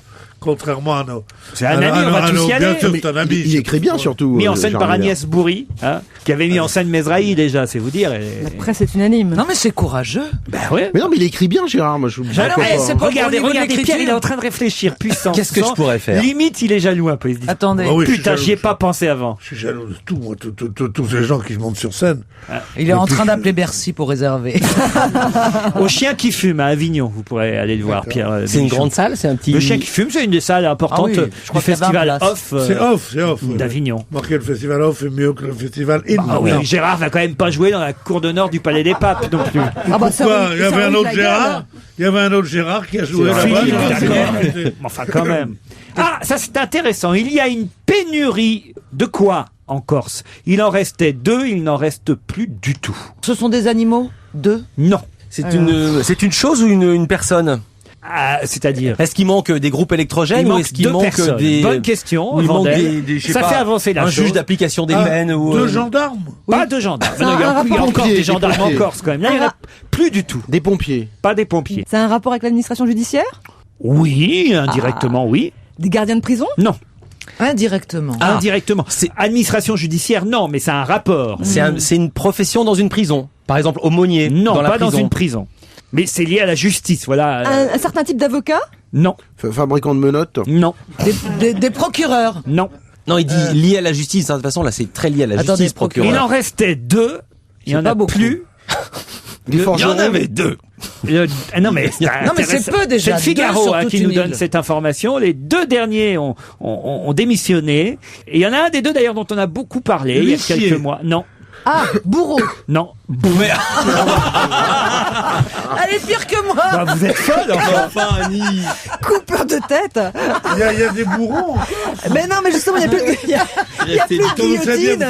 Speaker 9: contrairement à nos.
Speaker 8: C'est un ami, on va tous y aller.
Speaker 9: Bien sûr,
Speaker 5: Mais
Speaker 9: c'est un ami.
Speaker 5: il écrit bien surtout.
Speaker 8: Mis en scène
Speaker 5: Gérard
Speaker 8: par
Speaker 5: Miller.
Speaker 8: Agnès Bourri, hein, qui avait mis en scène Mesrahi déjà, c'est vous dire.
Speaker 10: La presse est unanime.
Speaker 11: Non, mais c'est courageux.
Speaker 8: Ben ouais.
Speaker 5: Mais non, mais il écrit bien, Gérard. Moi, je
Speaker 8: Alors,
Speaker 11: mais c'est pas
Speaker 8: regardez,
Speaker 11: au niveau de
Speaker 8: regardez,
Speaker 11: l'écriture.
Speaker 8: Pierre, il est en train de réfléchir, puissant.
Speaker 7: Qu'est-ce que je pourrais faire?
Speaker 8: Limite, il est jaloux un peu. Il se dit,
Speaker 11: Attendez.
Speaker 9: Ah oui, je suis
Speaker 8: putain,
Speaker 9: jaloux.
Speaker 8: j'y ai pas pensé avant.
Speaker 9: Je suis jaloux de tout, moi, tous ces gens qui montent sur scène.
Speaker 11: Il est en train d'appeler Bercy pour réserver.
Speaker 8: Au Chien qui fume à Avignon, vous pourrez aller le voir, Pierre.
Speaker 7: C'est une
Speaker 8: Bénichou.
Speaker 7: grande salle, c'est un petit.
Speaker 8: Le Chien qui fume, c'est une des salles importantes
Speaker 11: Ah oui, je crois
Speaker 8: du
Speaker 11: qu'il y a 20
Speaker 8: festival
Speaker 11: places.
Speaker 8: Off
Speaker 9: C'est off.
Speaker 8: d'Avignon.
Speaker 9: Marqué le festival off est mieux que le festival in.
Speaker 8: Ah oui,
Speaker 9: Non.
Speaker 8: Gérard va quand même pas jouer dans la cour d'honneur du Palais des Papes non plus.
Speaker 10: Ah bah, ça
Speaker 9: Pourquoi
Speaker 10: ruine-
Speaker 9: il y avait
Speaker 10: ça
Speaker 9: un
Speaker 10: ruine
Speaker 9: autre
Speaker 10: la
Speaker 9: Gérard.
Speaker 10: gueule.
Speaker 9: Il y avait un autre Gérard qui a joué
Speaker 8: C'est
Speaker 9: là-bas.
Speaker 8: Philippe,
Speaker 9: Gérard,
Speaker 8: d'accord.
Speaker 9: c'est-
Speaker 8: Mais enfin, quand même. Ah, ça c'est intéressant. Il y a une pénurie de quoi en Corse? Il en restait 2, il n'en reste plus du tout.
Speaker 11: Ce sont des animaux? Deux?
Speaker 8: Non.
Speaker 7: C'est une chose ou une personne?
Speaker 8: Ah, c'est-à-dire
Speaker 7: Est-ce qu'il manque des groupes électrogènes
Speaker 8: Il
Speaker 7: ou
Speaker 8: manque
Speaker 7: est-ce qu'il
Speaker 8: 2
Speaker 7: manque
Speaker 8: personnes.
Speaker 7: des.
Speaker 8: Bonne question,
Speaker 7: ou il manque
Speaker 8: Vandel.
Speaker 7: je sais
Speaker 8: Ça
Speaker 7: pas,
Speaker 8: fait avancer la
Speaker 7: un
Speaker 8: chose.
Speaker 7: juge d'application des
Speaker 9: Ah,
Speaker 7: peines ou.
Speaker 9: deux gendarmes.
Speaker 8: Pas de gendarmes.
Speaker 10: C'est
Speaker 8: Non,
Speaker 10: un
Speaker 8: il y a
Speaker 10: rapport
Speaker 8: encore
Speaker 5: pompier,
Speaker 8: des
Speaker 5: des
Speaker 8: gendarmes en
Speaker 5: pompiers.
Speaker 8: Corse quand même. Là, il n'y en a plus du tout.
Speaker 5: Des pompiers.
Speaker 8: Pas des pompiers.
Speaker 10: C'est un rapport avec l'administration judiciaire?
Speaker 8: Oui, indirectement, oui.
Speaker 10: Des gardiens de prison?
Speaker 8: Non.
Speaker 11: Indirectement.
Speaker 8: Indirectement. Administration judiciaire, non, mais c'est un rapport.
Speaker 7: C'est une profession dans une prison. Par exemple, aumônier.
Speaker 8: Non,
Speaker 7: dans la
Speaker 8: pas dans
Speaker 7: prison.
Speaker 8: une prison. Mais c'est lié à la justice, voilà.
Speaker 10: Un certain type d'avocat?
Speaker 8: Non,
Speaker 5: Fabricant de menottes.
Speaker 8: non,
Speaker 11: Des procureurs.
Speaker 8: non.
Speaker 7: Non, il dit lié à la justice. De toute façon, là, c'est très lié à la
Speaker 11: Attendez,
Speaker 7: justice, procureur.
Speaker 8: Il en restait 2. Il y en a plus. Il y en avait 2. Non mais
Speaker 11: c'est peu déjà.
Speaker 8: C'est le Figaro
Speaker 11: 2 sur toute
Speaker 8: qui nous
Speaker 11: une
Speaker 8: donne
Speaker 11: île.
Speaker 8: cette information. Les 2 derniers ont démissionné. Et il y en a un des 2 d'ailleurs dont on a beaucoup parlé il y a quelques mois. Non.
Speaker 10: Ah, bourreau.
Speaker 8: Non.
Speaker 11: Elle est pire que moi.
Speaker 8: Bah, vous êtes folle enfin Annie.
Speaker 10: Coupeur de tête.
Speaker 9: Il y a des bourrons.
Speaker 10: Mais non, mais justement, il y a plus de guillotine.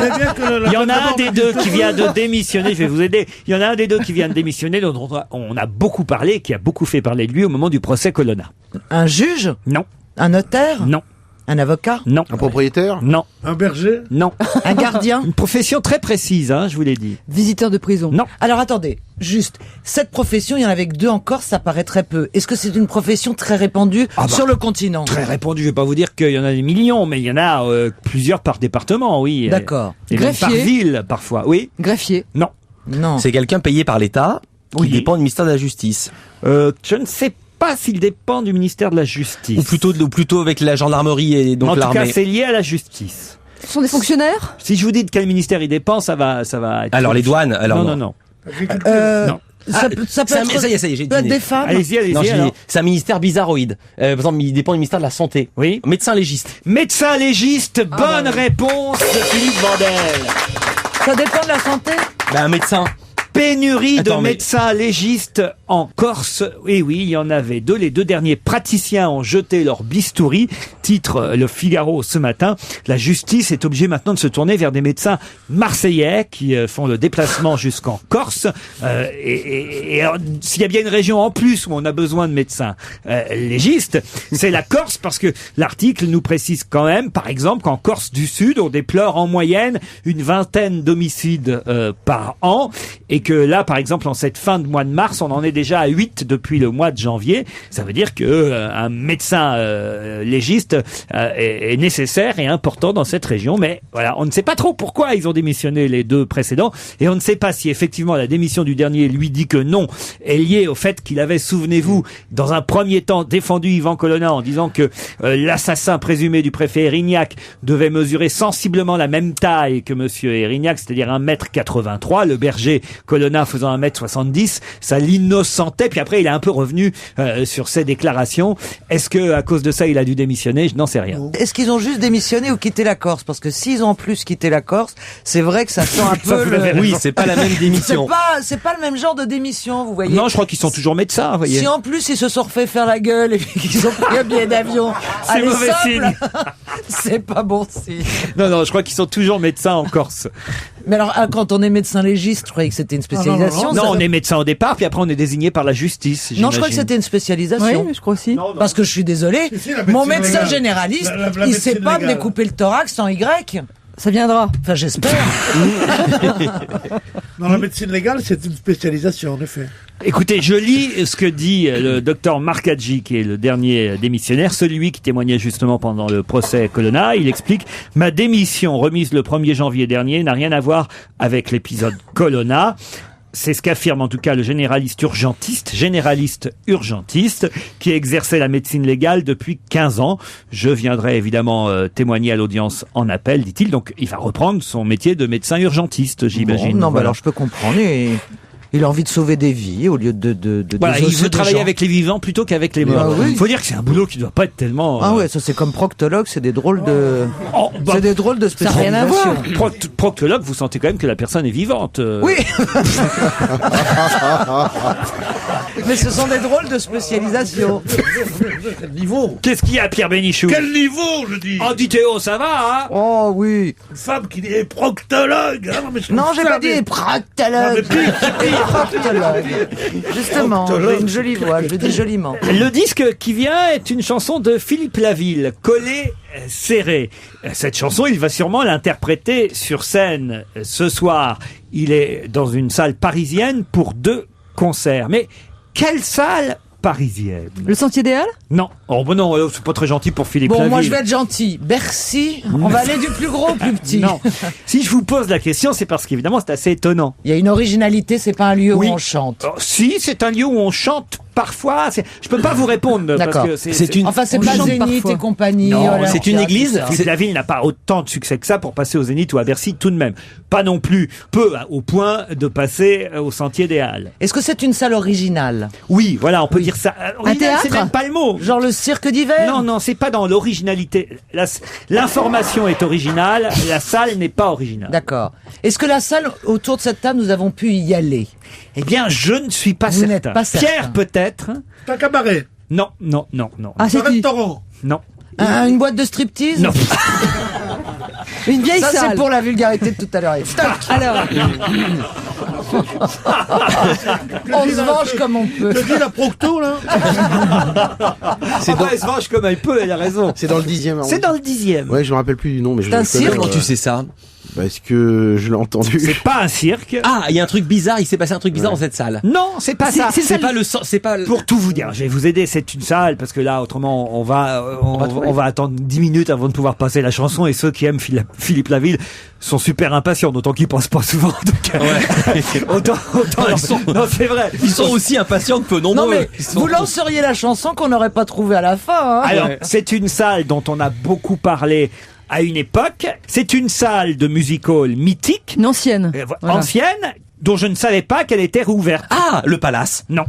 Speaker 8: Il y en a un des 2 qui vient de démissionner. Je vais vous aider. Il y en a un des 2 qui vient de démissionner, dont on a beaucoup parlé, qui a beaucoup fait parler de lui au moment du procès Colonna.
Speaker 11: Un juge?
Speaker 8: Non.
Speaker 11: Un notaire?
Speaker 8: Non.
Speaker 11: Un avocat?
Speaker 8: Non.
Speaker 5: Un propriétaire?
Speaker 8: Non.
Speaker 9: Un berger?
Speaker 8: Non.
Speaker 11: Un gardien?
Speaker 8: Une profession très précise, hein, je vous l'ai dit.
Speaker 10: Visiteur de prison.
Speaker 8: Non.
Speaker 11: Alors attendez, juste, cette profession, il y en avait que 2 en Corse, ça paraît très peu. Est-ce que c'est une profession très répandue sur le continent?
Speaker 8: Très répandu, je vais pas vous dire qu'il y en a des millions, mais il y en a plusieurs par département, oui.
Speaker 11: D'accord.
Speaker 8: Et même par
Speaker 10: Greffier.
Speaker 8: ville, parfois, oui.
Speaker 10: Greffier.
Speaker 8: Non.
Speaker 11: Non.
Speaker 7: C'est quelqu'un payé par l'État qui dépend du ministère de la Justice.
Speaker 8: Je ne sais pas s'il dépend du ministère de la Justice.
Speaker 7: Ou plutôt avec la gendarmerie et donc
Speaker 8: En tout
Speaker 7: l'armée.
Speaker 8: cas, c'est lié à la justice.
Speaker 10: Ce sont des fonctionnaires?
Speaker 8: Si je vous dis de quel ministère il dépend, ça va être...
Speaker 7: Alors les douanes, alors
Speaker 8: non.
Speaker 7: non.
Speaker 8: Non.
Speaker 11: Ça peut être,
Speaker 7: ça y est, j'ai
Speaker 11: peut être
Speaker 7: deviné.
Speaker 11: des femmes.
Speaker 8: Allez-y,
Speaker 7: Non,
Speaker 8: alors.
Speaker 7: c'est un ministère bizarroïde. Par exemple, il dépend du ministère de la Santé.
Speaker 8: Oui.
Speaker 7: Médecin légiste.
Speaker 8: Médecin légiste, bonne réponse de Philippe Vandel.
Speaker 11: Ça dépend de la santé?
Speaker 7: Un médecin.
Speaker 8: Pénurie
Speaker 7: Attends,
Speaker 8: de
Speaker 7: mais-
Speaker 8: médecins légistes en Corse. Et oui, il y en avait 2. Les 2 derniers praticiens ont jeté leur bistouri. Titre Le Figaro ce matin. La justice est obligée maintenant de se tourner vers des médecins marseillais qui font le déplacement jusqu'en Corse. Et alors, s'il y a bien une région en plus où on a besoin de médecins légistes, c'est la Corse, parce que l'article nous précise quand même, par exemple, qu'en Corse du Sud, on déplore en moyenne une 20aine d'homicides par an, et que là, par exemple, en cette fin de mois de mars, on en est déjà à 8 depuis le mois de janvier. Ça veut dire que un médecin légiste est nécessaire et important dans cette région. Mais voilà, on ne sait pas trop pourquoi ils ont démissionné les 2 précédents, et on ne sait pas si effectivement la démission du dernier lui dit que non est liée au fait qu'il avait, souvenez-vous, dans un premier temps défendu Yvan Colonna en disant que l'assassin présumé du préfet Erignac devait mesurer sensiblement la même taille que monsieur Erignac, c'est-à-dire 1m83, le berger Colonna faisant 1m70, ça l'innocentait. Puis après, il est un peu revenu sur ses déclarations. Est-ce que à cause de ça, il a dû démissionner? Je n'en sais rien.
Speaker 11: Est-ce qu'ils ont juste démissionné ou quitté la Corse? Parce que s'ils ont en plus quitté la Corse, c'est vrai que ça sent un peu le...
Speaker 7: Oui, c'est pas la même démission.
Speaker 11: C'est pas le même genre de démission, vous voyez.
Speaker 8: Non, je crois qu'ils sont toujours médecins, vous voyez.
Speaker 11: Si en plus ils se sont refait faire la gueule et puis qu'ils ont pris un billet d'avion,
Speaker 8: C'est mauvais signe.
Speaker 11: C'est pas bon signe.
Speaker 8: Non, je crois qu'ils sont toujours médecins en Corse.
Speaker 11: Mais alors, quand on est médecin légiste, je croyais que c'était une spécialisation.
Speaker 8: Non, on est médecin au départ, puis après on est désigné par la justice.
Speaker 11: Non, je crois que
Speaker 8: j'imagine.
Speaker 11: c'était une spécialisation.
Speaker 10: Oui, je crois aussi.
Speaker 11: Parce que je suis désolé,
Speaker 9: Si, la
Speaker 11: mon
Speaker 9: médecine
Speaker 11: médecin
Speaker 9: légale.
Speaker 11: généraliste,
Speaker 9: La
Speaker 11: il
Speaker 9: médecine
Speaker 11: sait pas me
Speaker 9: légale.
Speaker 11: découper le thorax en Y.
Speaker 10: Ça viendra.
Speaker 11: Enfin, j'espère.
Speaker 9: Dans la médecine légale, c'est une spécialisation, en effet.
Speaker 8: Écoutez, je lis ce que dit le docteur Marcaggi, qui est le dernier démissionnaire, celui qui témoignait justement pendant le procès Colonna. Il explique: ma démission remise le 1er janvier dernier n'a rien à voir avec l'épisode Colonna. C'est ce qu'affirme en tout cas le généraliste urgentiste, qui exerçait la médecine légale depuis 15 ans. Je viendrai évidemment témoigner à l'audience en appel, dit-il. Donc il va reprendre son métier de médecin urgentiste, j'imagine.
Speaker 11: Bon, non, bah
Speaker 8: Voilà.
Speaker 11: alors je peux comprendre. Il a envie de sauver des vies au lieu de
Speaker 8: Voilà, il
Speaker 11: désosser
Speaker 8: veut
Speaker 11: des
Speaker 8: travailler
Speaker 11: gens.
Speaker 8: avec les vivants plutôt qu'avec les morts.
Speaker 11: Ah oui.
Speaker 8: Il faut dire que c'est un boulot qui doit pas être tellement...
Speaker 11: Ah ouais, ça c'est comme proctologue, c'est des drôles de...
Speaker 8: Oh, bah,
Speaker 11: c'est des drôles de
Speaker 10: Ça n'a rien à
Speaker 11: spécialisation.
Speaker 10: voir.
Speaker 8: Proctologue, vous sentez quand même que la personne est vivante.
Speaker 11: Oui. Mais ce sont des drôles de spécialisation.
Speaker 9: Quel niveau?
Speaker 8: Qu'est-ce qu'il y a, Pierre Bénichou?
Speaker 9: Quel niveau, je dis?
Speaker 8: Oh, dit Théo, ça va, hein?
Speaker 11: Oh oui.
Speaker 9: Une femme qui est proctologue. Hein, mais je
Speaker 11: Non,
Speaker 9: trouve
Speaker 11: j'ai
Speaker 9: ça,
Speaker 11: pas
Speaker 9: mais-
Speaker 11: dit proctologue. Proctologue. Justement, j'ai une jolie voix, je le dis joliment.
Speaker 8: Le disque qui vient est une chanson de Philippe Laville, Collé serré. Cette chanson, il va sûrement l'interpréter sur scène ce soir. Il est dans une salle parisienne pour 2 concerts. Mais quelle salle parisienne?
Speaker 10: Le Sentier des Halles?
Speaker 8: Non. Oh, bon, non, c'est pas très gentil pour Philippe
Speaker 11: Bon,
Speaker 8: Laville.
Speaker 11: moi je vais être gentil. Bercy, on va aller du plus gros au plus petit.
Speaker 8: Non. Si je vous pose la question, c'est parce qu'évidemment, c'est assez étonnant.
Speaker 11: Il y a une originalité, c'est pas un lieu
Speaker 8: Oui.
Speaker 11: où on chante.
Speaker 8: Oh, si, c'est un lieu où on chante parfois, je peux pas vous répondre. Parce
Speaker 11: D'accord.
Speaker 8: que
Speaker 11: Enfin, c'est
Speaker 10: on
Speaker 11: pas
Speaker 10: chante
Speaker 11: Zénith
Speaker 10: parfois.
Speaker 11: et compagnie.
Speaker 8: Non,
Speaker 11: Olympiade,
Speaker 8: c'est une église.
Speaker 11: tout ça.
Speaker 8: Philippe Laville n'a pas autant de succès que ça pour passer au Zénith ou à Bercy tout de même. Pas non plus peu au point de passer au Sentier des Halles.
Speaker 11: Est-ce que c'est une salle originale?
Speaker 8: Oui, voilà, on peut dire ça. Original, c'est
Speaker 11: théâtre
Speaker 8: même pas le mot.
Speaker 11: Genre le cirque d'hiver?
Speaker 8: Non, c'est pas dans l'originalité. L'information est originale, la salle n'est pas originale.
Speaker 11: D'accord. Est-ce que la salle, autour de cette table, nous avons pu y aller?
Speaker 8: Eh bien, je ne suis pas
Speaker 11: Vous
Speaker 8: certain.
Speaker 11: n'êtes pas certain.
Speaker 8: Pierre, peut-être.
Speaker 9: C'est un cabaret.
Speaker 8: Non.
Speaker 10: Ah, c'est
Speaker 9: Un restaurant.
Speaker 8: Non.
Speaker 11: Une boîte de striptease?
Speaker 8: Non.
Speaker 10: Une vieille
Speaker 11: Ça,
Speaker 10: salle.
Speaker 11: c'est pour la vulgarité de tout à l'heure.
Speaker 10: Alors,
Speaker 11: On se venge comme on peut.
Speaker 9: Tu dis la Procto, là?
Speaker 8: Elle se venge comme elle peut, elle a raison.
Speaker 5: C'est dans le 10e.
Speaker 8: C'est dans le 10e.
Speaker 5: Ouais, je me rappelle plus du nom, mais je
Speaker 7: C'est un
Speaker 5: le connais,
Speaker 7: cirque, comment tu sais ça?
Speaker 5: Parce que je l'ai entendu.
Speaker 8: C'est pas un cirque.
Speaker 7: Ah, il y a un truc bizarre, il s'est passé un truc bizarre dans cette salle.
Speaker 8: Non, c'est pas ça.
Speaker 7: C'est pas le sens, c'est pas.
Speaker 8: Pour tout vous dire, je vais vous aider, c'est une salle, parce que là, autrement, on va attendre 10 minutes avant de pouvoir passer la chanson, et ceux qui aiment Philippe Laville sont super impatients, d'autant qu'ils pensent pas souvent. Donc, autant non, c'est vrai.
Speaker 7: Ils sont aussi impatients que peu nombreux.
Speaker 11: Non mais vous lanceriez la chanson qu'on n'aurait pas trouvée à la fin. Hein.
Speaker 8: Alors, c'est une salle dont on a beaucoup parlé à une époque. C'est une salle de music hall mythique.
Speaker 10: une ancienne. Voilà.
Speaker 8: Ancienne, dont je ne savais pas qu'elle était rouverte.
Speaker 7: Ah, le Palace.
Speaker 8: Non.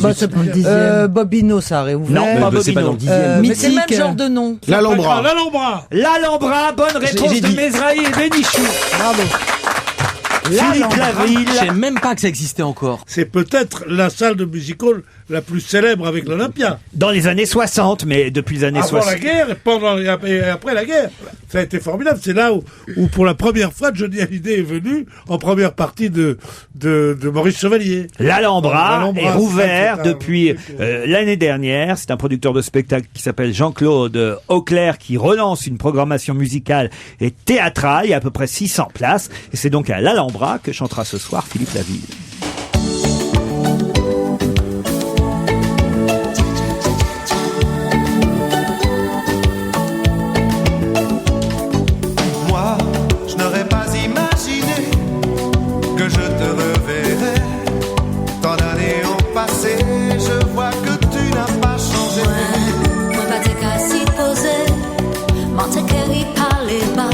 Speaker 11: Bah, c'est
Speaker 10: Dans le 10e.
Speaker 11: Bobino, ça a réouvert.
Speaker 8: Non, pas
Speaker 7: c'est pas dans le
Speaker 8: Bobino.
Speaker 7: 10e.
Speaker 11: Mais c'est le même
Speaker 10: Mythique.
Speaker 11: genre de nom.
Speaker 5: L'Alhambra.
Speaker 9: L'Alhambra.
Speaker 8: L'Alhambra, bonne réponse
Speaker 7: j'ai
Speaker 8: de
Speaker 7: dit.
Speaker 8: Mesrahi et Bénichou.
Speaker 11: Bravo.
Speaker 8: Philippe Laville.
Speaker 7: Je savais même pas que ça existait encore.
Speaker 9: C'est peut-être la salle de musical la plus célèbre avec l'Olympia.
Speaker 8: Dans les années 60, mais depuis les années
Speaker 9: Avant
Speaker 8: 60.
Speaker 9: la guerre et après la guerre. Ça a été formidable. C'est là où pour la première fois, Johnny Hallyday est venu en première partie de Maurice Chevalier.
Speaker 8: L'Alhambra est rouvert
Speaker 9: c'est un-
Speaker 8: depuis l'année dernière. C'est un producteur de spectacle qui s'appelle Jean-Claude Auclair qui relance une programmation musicale et théâtrale. Il y a à peu près 600 places. Et c'est donc à l'Alhambra que chantera ce soir Philippe Laville.
Speaker 12: Moi, je n'aurais pas imaginé que je te reverrais. Tant d'années ont passé, je vois que tu n'as pas changé.
Speaker 14: Moi pas te casser posé, m'en carry parler bas,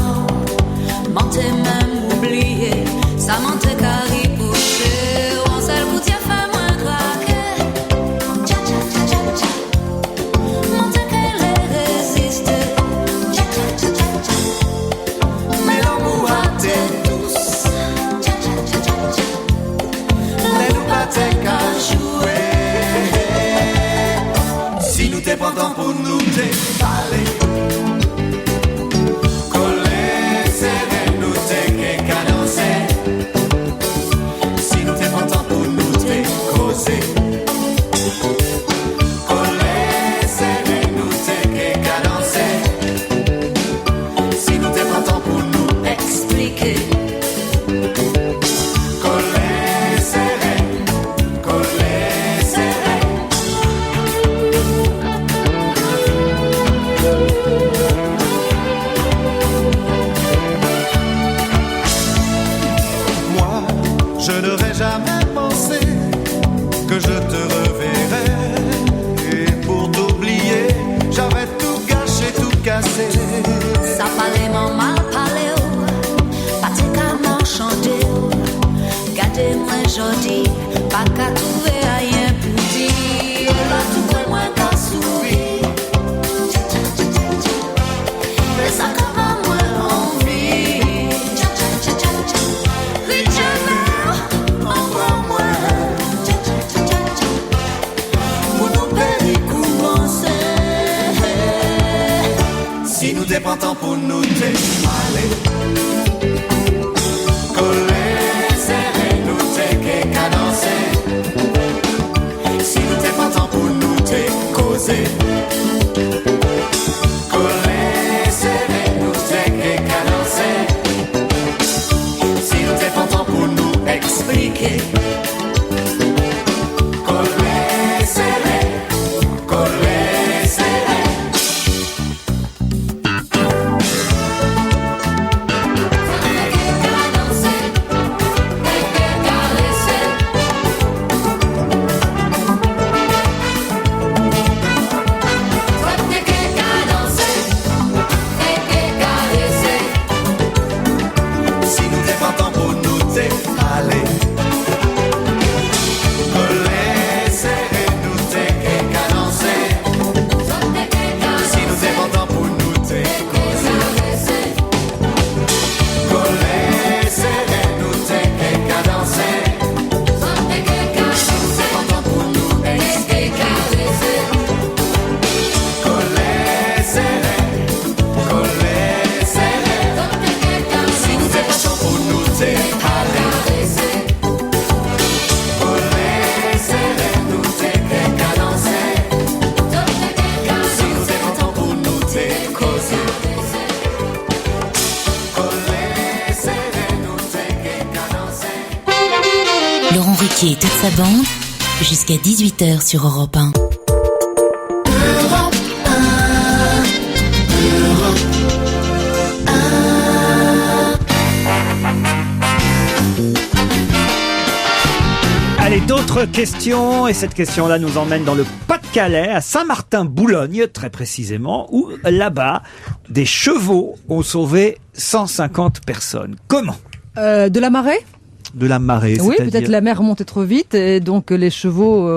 Speaker 14: m'en même oublié, ça m'en carry couché, on seul coup t'y fait moins craquer. Tcha tcha tcha tcha tcha, m'en qu'elle résister. Tcha tcha tcha tcha tcha, mais l'amour a été douce. Tcha tcha tcha tcha tcha, l'amour pas te qu'à jouer.
Speaker 12: Si nous t'es pas temps pour nous déballer, coller, serrer, nous t'es qu'à cadencer. Si nous t'es pas temps pour nous décroser, coller, serrer, nous t'es qu'à cadencer. Si nous t'es pas temps pour nous expliquer, coller, serrer, coller, serrer. Moi, je n'aurais jamais pensé que je te reverrais. Et pour t'oublier, j'avais tout gâché, tout cassé.
Speaker 14: Ça parlait mon mal parlé, pas te qu'à chanter. Gardez-moi jodi, pas qu'à trouver rien pour dire. Là tout pour moi qu'à sourire. Mais ça qu'à pas moi envie. Richard, encore moins. Pour nous périr commencer.
Speaker 12: Si nous t'es pas temps pour nous déballer, coller, serrer, nous t'es qu'à danser. Si nous t'es pas temps pour nous causer, coller, serrer, nous t'es qu'à danser. Si nous t'es pas temps pour nous expliquer, coller, serrer, coller, serrer.
Speaker 13: Ruquier et toute sa bande, jusqu'à 18h sur Europe 1.
Speaker 8: Allez, d'autres questions, et cette question-là nous emmène dans le Pas-de-Calais, à Saint-Martin-Boulogne, très précisément, où là-bas, des chevaux ont sauvé 150 personnes. Comment ?
Speaker 10: De la marée ?
Speaker 8: De la marée,
Speaker 10: Oui,
Speaker 8: c'est-à-dire...
Speaker 10: peut-être la mer remontait trop vite et donc les chevaux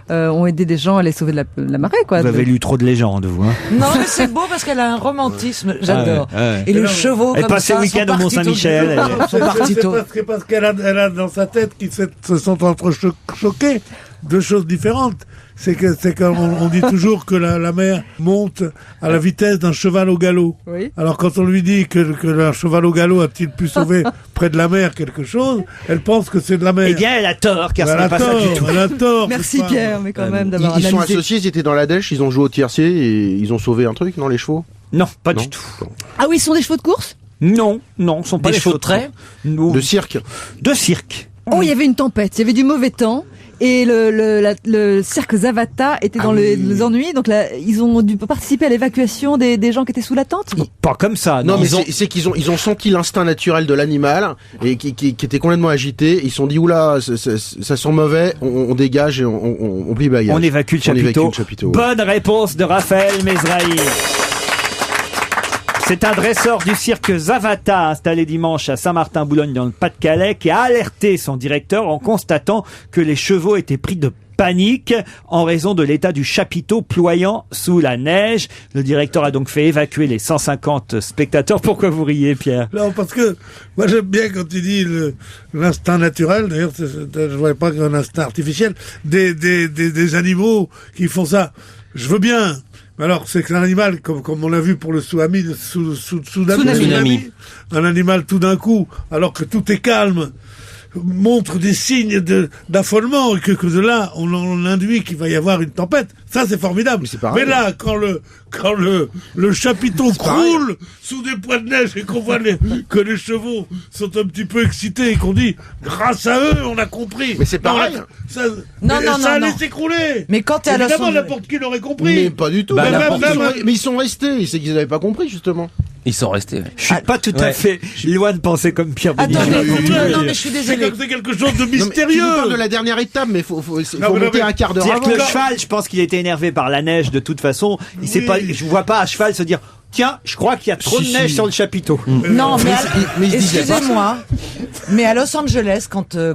Speaker 10: ont aidé des gens à les sauver de la marée, quoi.
Speaker 8: Vous avez lu trop de légendes, vous, hein.
Speaker 11: Non, mais c'est beau parce qu'elle a un romantisme, j'adore.
Speaker 8: Ah ouais.
Speaker 11: Et les chevaux
Speaker 8: Elle
Speaker 11: comme
Speaker 8: passait
Speaker 11: ça
Speaker 8: le week-end
Speaker 11: sont
Speaker 8: au Mont-Saint-Michel.
Speaker 11: sont partis tôt.
Speaker 9: C'est parce qu'elle a dans sa tête qui se sont entrechoqués deux choses différentes. C'est qu'on dit toujours que la mer monte à la vitesse d'un cheval au galop.
Speaker 10: Oui.
Speaker 9: Alors quand on lui dit que un cheval au galop a-t-il pu sauver près de la mer quelque chose, elle pense que c'est de la mer.
Speaker 8: Eh bien, elle a tort, car ce
Speaker 9: Elle
Speaker 8: n'est
Speaker 9: a
Speaker 8: pas ça
Speaker 9: tort,
Speaker 8: du tout.
Speaker 9: elle a tort.
Speaker 10: Merci Pierre, mais quand même d'avoir
Speaker 5: Ils sont
Speaker 10: analysé.
Speaker 5: associés, ils étaient dans la dèche, ils ont joué au tiercé et ils ont sauvé un truc, non, les chevaux?
Speaker 8: Non, pas
Speaker 5: Non.
Speaker 8: du tout.
Speaker 10: Ah oui, ce sont des chevaux de course ?
Speaker 8: Non, ce sont pas
Speaker 7: Des
Speaker 8: des
Speaker 7: chevaux
Speaker 8: chevaux
Speaker 7: de trait
Speaker 5: De cirque.
Speaker 8: De cirque.
Speaker 10: Oh, il y avait une tempête, il y avait du mauvais temps. Et le cirque Zavata était dans les ennuis, donc là, ils ont dû participer à l'évacuation des gens qui étaient sous la tente.
Speaker 8: Pas comme ça.
Speaker 5: Non, mais c'est qu'ils ont senti l'instinct naturel de l'animal et qui était complètement agité. Ils se sont dit oula, ça sent mauvais, on dégage et on plie bagage.
Speaker 8: On évacue le chapiteau.
Speaker 5: Ouais.
Speaker 8: Bonne réponse de Raphaël Mesrahi. C'est un dresseur du cirque Zavata installé dimanche à Saint-Martin-Boulogne dans le Pas-de-Calais qui a alerté son directeur en constatant que les chevaux étaient pris de panique en raison de l'état du chapiteau ployant sous la neige. Le directeur a donc fait évacuer les 150 spectateurs. Pourquoi vous riez, Pierre?
Speaker 9: Non, parce que moi j'aime bien quand tu dis l'instinct naturel, d'ailleurs je ne voyais pas qu'un instinct artificiel, des animaux qui font ça. Je veux bien. Mais alors, c'est qu'un animal, comme on l'a vu pour le tsunami, un animal tout d'un coup, alors que tout est calme, montre des signes d'affolement et que de là, on induit qu'il va y avoir une tempête. Ça, c'est formidable. Mais là, quand le chapiteau croule sous des poids de neige et qu'on voit que les chevaux sont un petit peu excités et qu'on dit, grâce à eux, on a compris.
Speaker 5: Mais c'est pareil.
Speaker 9: Ça allait s'écrouler.
Speaker 11: Mais quand t'es à
Speaker 9: évidemment, n'importe qui l'aurait compris.
Speaker 5: Mais pas du tout. Mais ils sont restés. C'est qu'ils n'avaient pas compris, justement.
Speaker 7: Ils sont restés. Ouais.
Speaker 8: Je suis pas tout à fait loin de penser comme Pierre Bénichou.
Speaker 11: Non, mais je suis désolé.
Speaker 9: C'est quelque chose de mystérieux.
Speaker 5: Tu parles de la dernière étape, mais faut monter un quart d'heure avant.
Speaker 8: Le cheval, je pense qu'il était énervé par la neige de toute façon. Il sait pas, je vois pas un cheval se dire, tiens, je crois qu'il y a trop de neige sur le chapiteau.
Speaker 11: Non, mais excusez-moi, mais à Los Angeles, quand il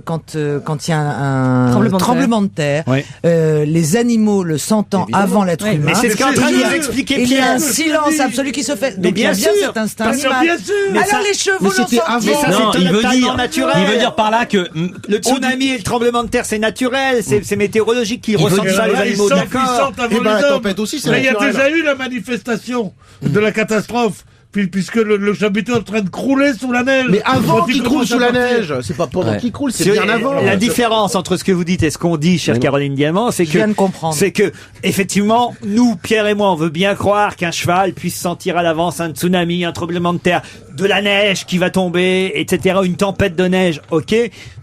Speaker 11: y a un tremblement de terre, les animaux le sentant avant l'être humain.
Speaker 8: Mais c'est ce qu'est en train de nous expliquer Pierre.
Speaker 11: Il y a un silence absolu qui se fait. Donc il y a bien cet instinct animal. Alors les chevaux l'ont senti.
Speaker 8: Non,
Speaker 7: il veut dire par là que
Speaker 8: le tsunami et le tremblement de terre, c'est naturel, c'est météorologique qui ressentent ça les animaux.
Speaker 9: D'accord. Et la tempête aussi, c'est naturel. Il y a déjà eu la manifestation de la catastrophe. Puisque le chapiteau est en train de crouler sous la neige.
Speaker 5: Mais avant qu'il croule sous la neige, c'est pas pendant qu'il croule, c'est bien avant.
Speaker 8: La différence entre ce que vous dites et ce qu'on dit, chère Caroline Diamant, c'est que, effectivement, nous, Pierre et moi, on veut bien croire qu'un cheval puisse sentir à l'avance un tsunami, un tremblement de terre, de la neige qui va tomber, etc., une tempête de neige, ok.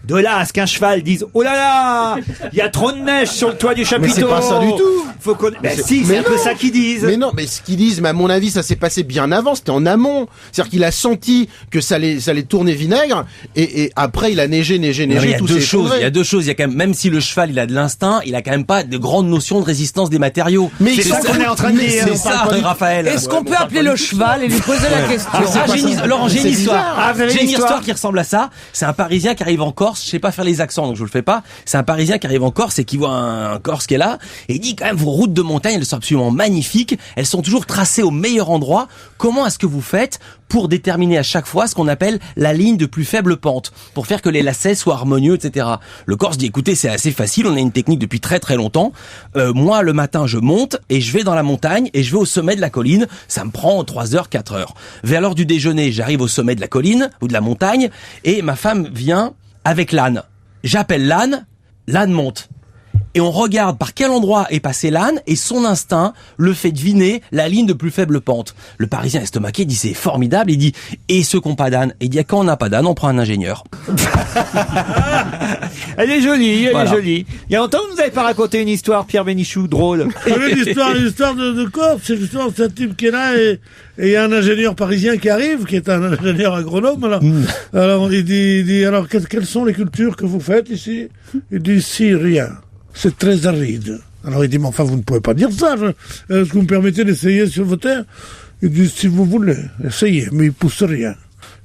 Speaker 8: De là à ce qu'un cheval dise, oh là là, il y a trop de neige sur le toit du chapiteau.
Speaker 5: Mais c'est pas ça du tout.
Speaker 8: Faut qu'on, c'est un peu ça qu'ils disent.
Speaker 5: Mais non, mais ce qu'ils disent, mais à mon avis, ça s'est passé bien avant, c'était en amont. C'est-à-dire qu'il a senti que ça allait tourner vinaigre, et après il a neigé,
Speaker 7: il y a deux choses. Il y a deux choses. Il y a quand même si le cheval il a de l'instinct, il a quand même pas de grandes notions de résistance des matériaux.
Speaker 8: Mais c'est ça qu'on est en train de dire.
Speaker 7: C'est ça, Raphaël.
Speaker 11: Est-ce qu'on peut appeler le cheval et lui poser la question?
Speaker 7: Laurent, j'ai une histoire. J'ai une histoire qui ressemble à ça. C'est un Parisien qui arrive en Corse. Je sais pas faire les accents, donc je le fais pas. C'est un Parisien qui arrive en Corse et qui voit un Corse qui est là et il dit quand même vos routes de montagne, elles sont absolument magnifiques. Elles sont toujours tracées au meilleur endroit. Comment est-ce que vous faites pour déterminer à chaque fois ce qu'on appelle la ligne de plus faible pente, pour faire que les lacets soient harmonieux, etc. Le Corse dit écoutez, c'est assez facile, on a une technique depuis très très longtemps. Moi, le matin, je monte et je vais dans la montagne et je vais au sommet de la colline. Ça me prend 3 heures, 4 heures. Vers l'heure du déjeuner, j'arrive au sommet de la colline ou de la montagne et ma femme vient avec l'âne. J'appelle l'âne monte. et on regarde par quel endroit est passé l'âne, et son instinct le fait deviner la ligne de plus faible pente. Le Parisien estomaqué dit c'est formidable, il dit et ceux qui n'ont pas d'âne, il dit quand on n'a pas d'âne, on prend un ingénieur.
Speaker 8: Elle est jolie,
Speaker 7: Voilà.
Speaker 8: est jolie. Il y a longtemps que vous n'avez pas raconté une histoire, Pierre Bénichou, drôle.
Speaker 9: Vous savez, l'histoire de Corse, c'est l'histoire d'un type qui est là et il y a un ingénieur parisien qui arrive, qui est un ingénieur agronome. Alors il dit alors quelles sont les cultures que vous faites ici? Il dit si rien, c'est très aride. Alors il dit mais enfin vous ne pouvez pas dire ça. Est-ce que vous me permettez d'essayer sur vos terres? Il dit si vous voulez, essayez, mais il pousse rien.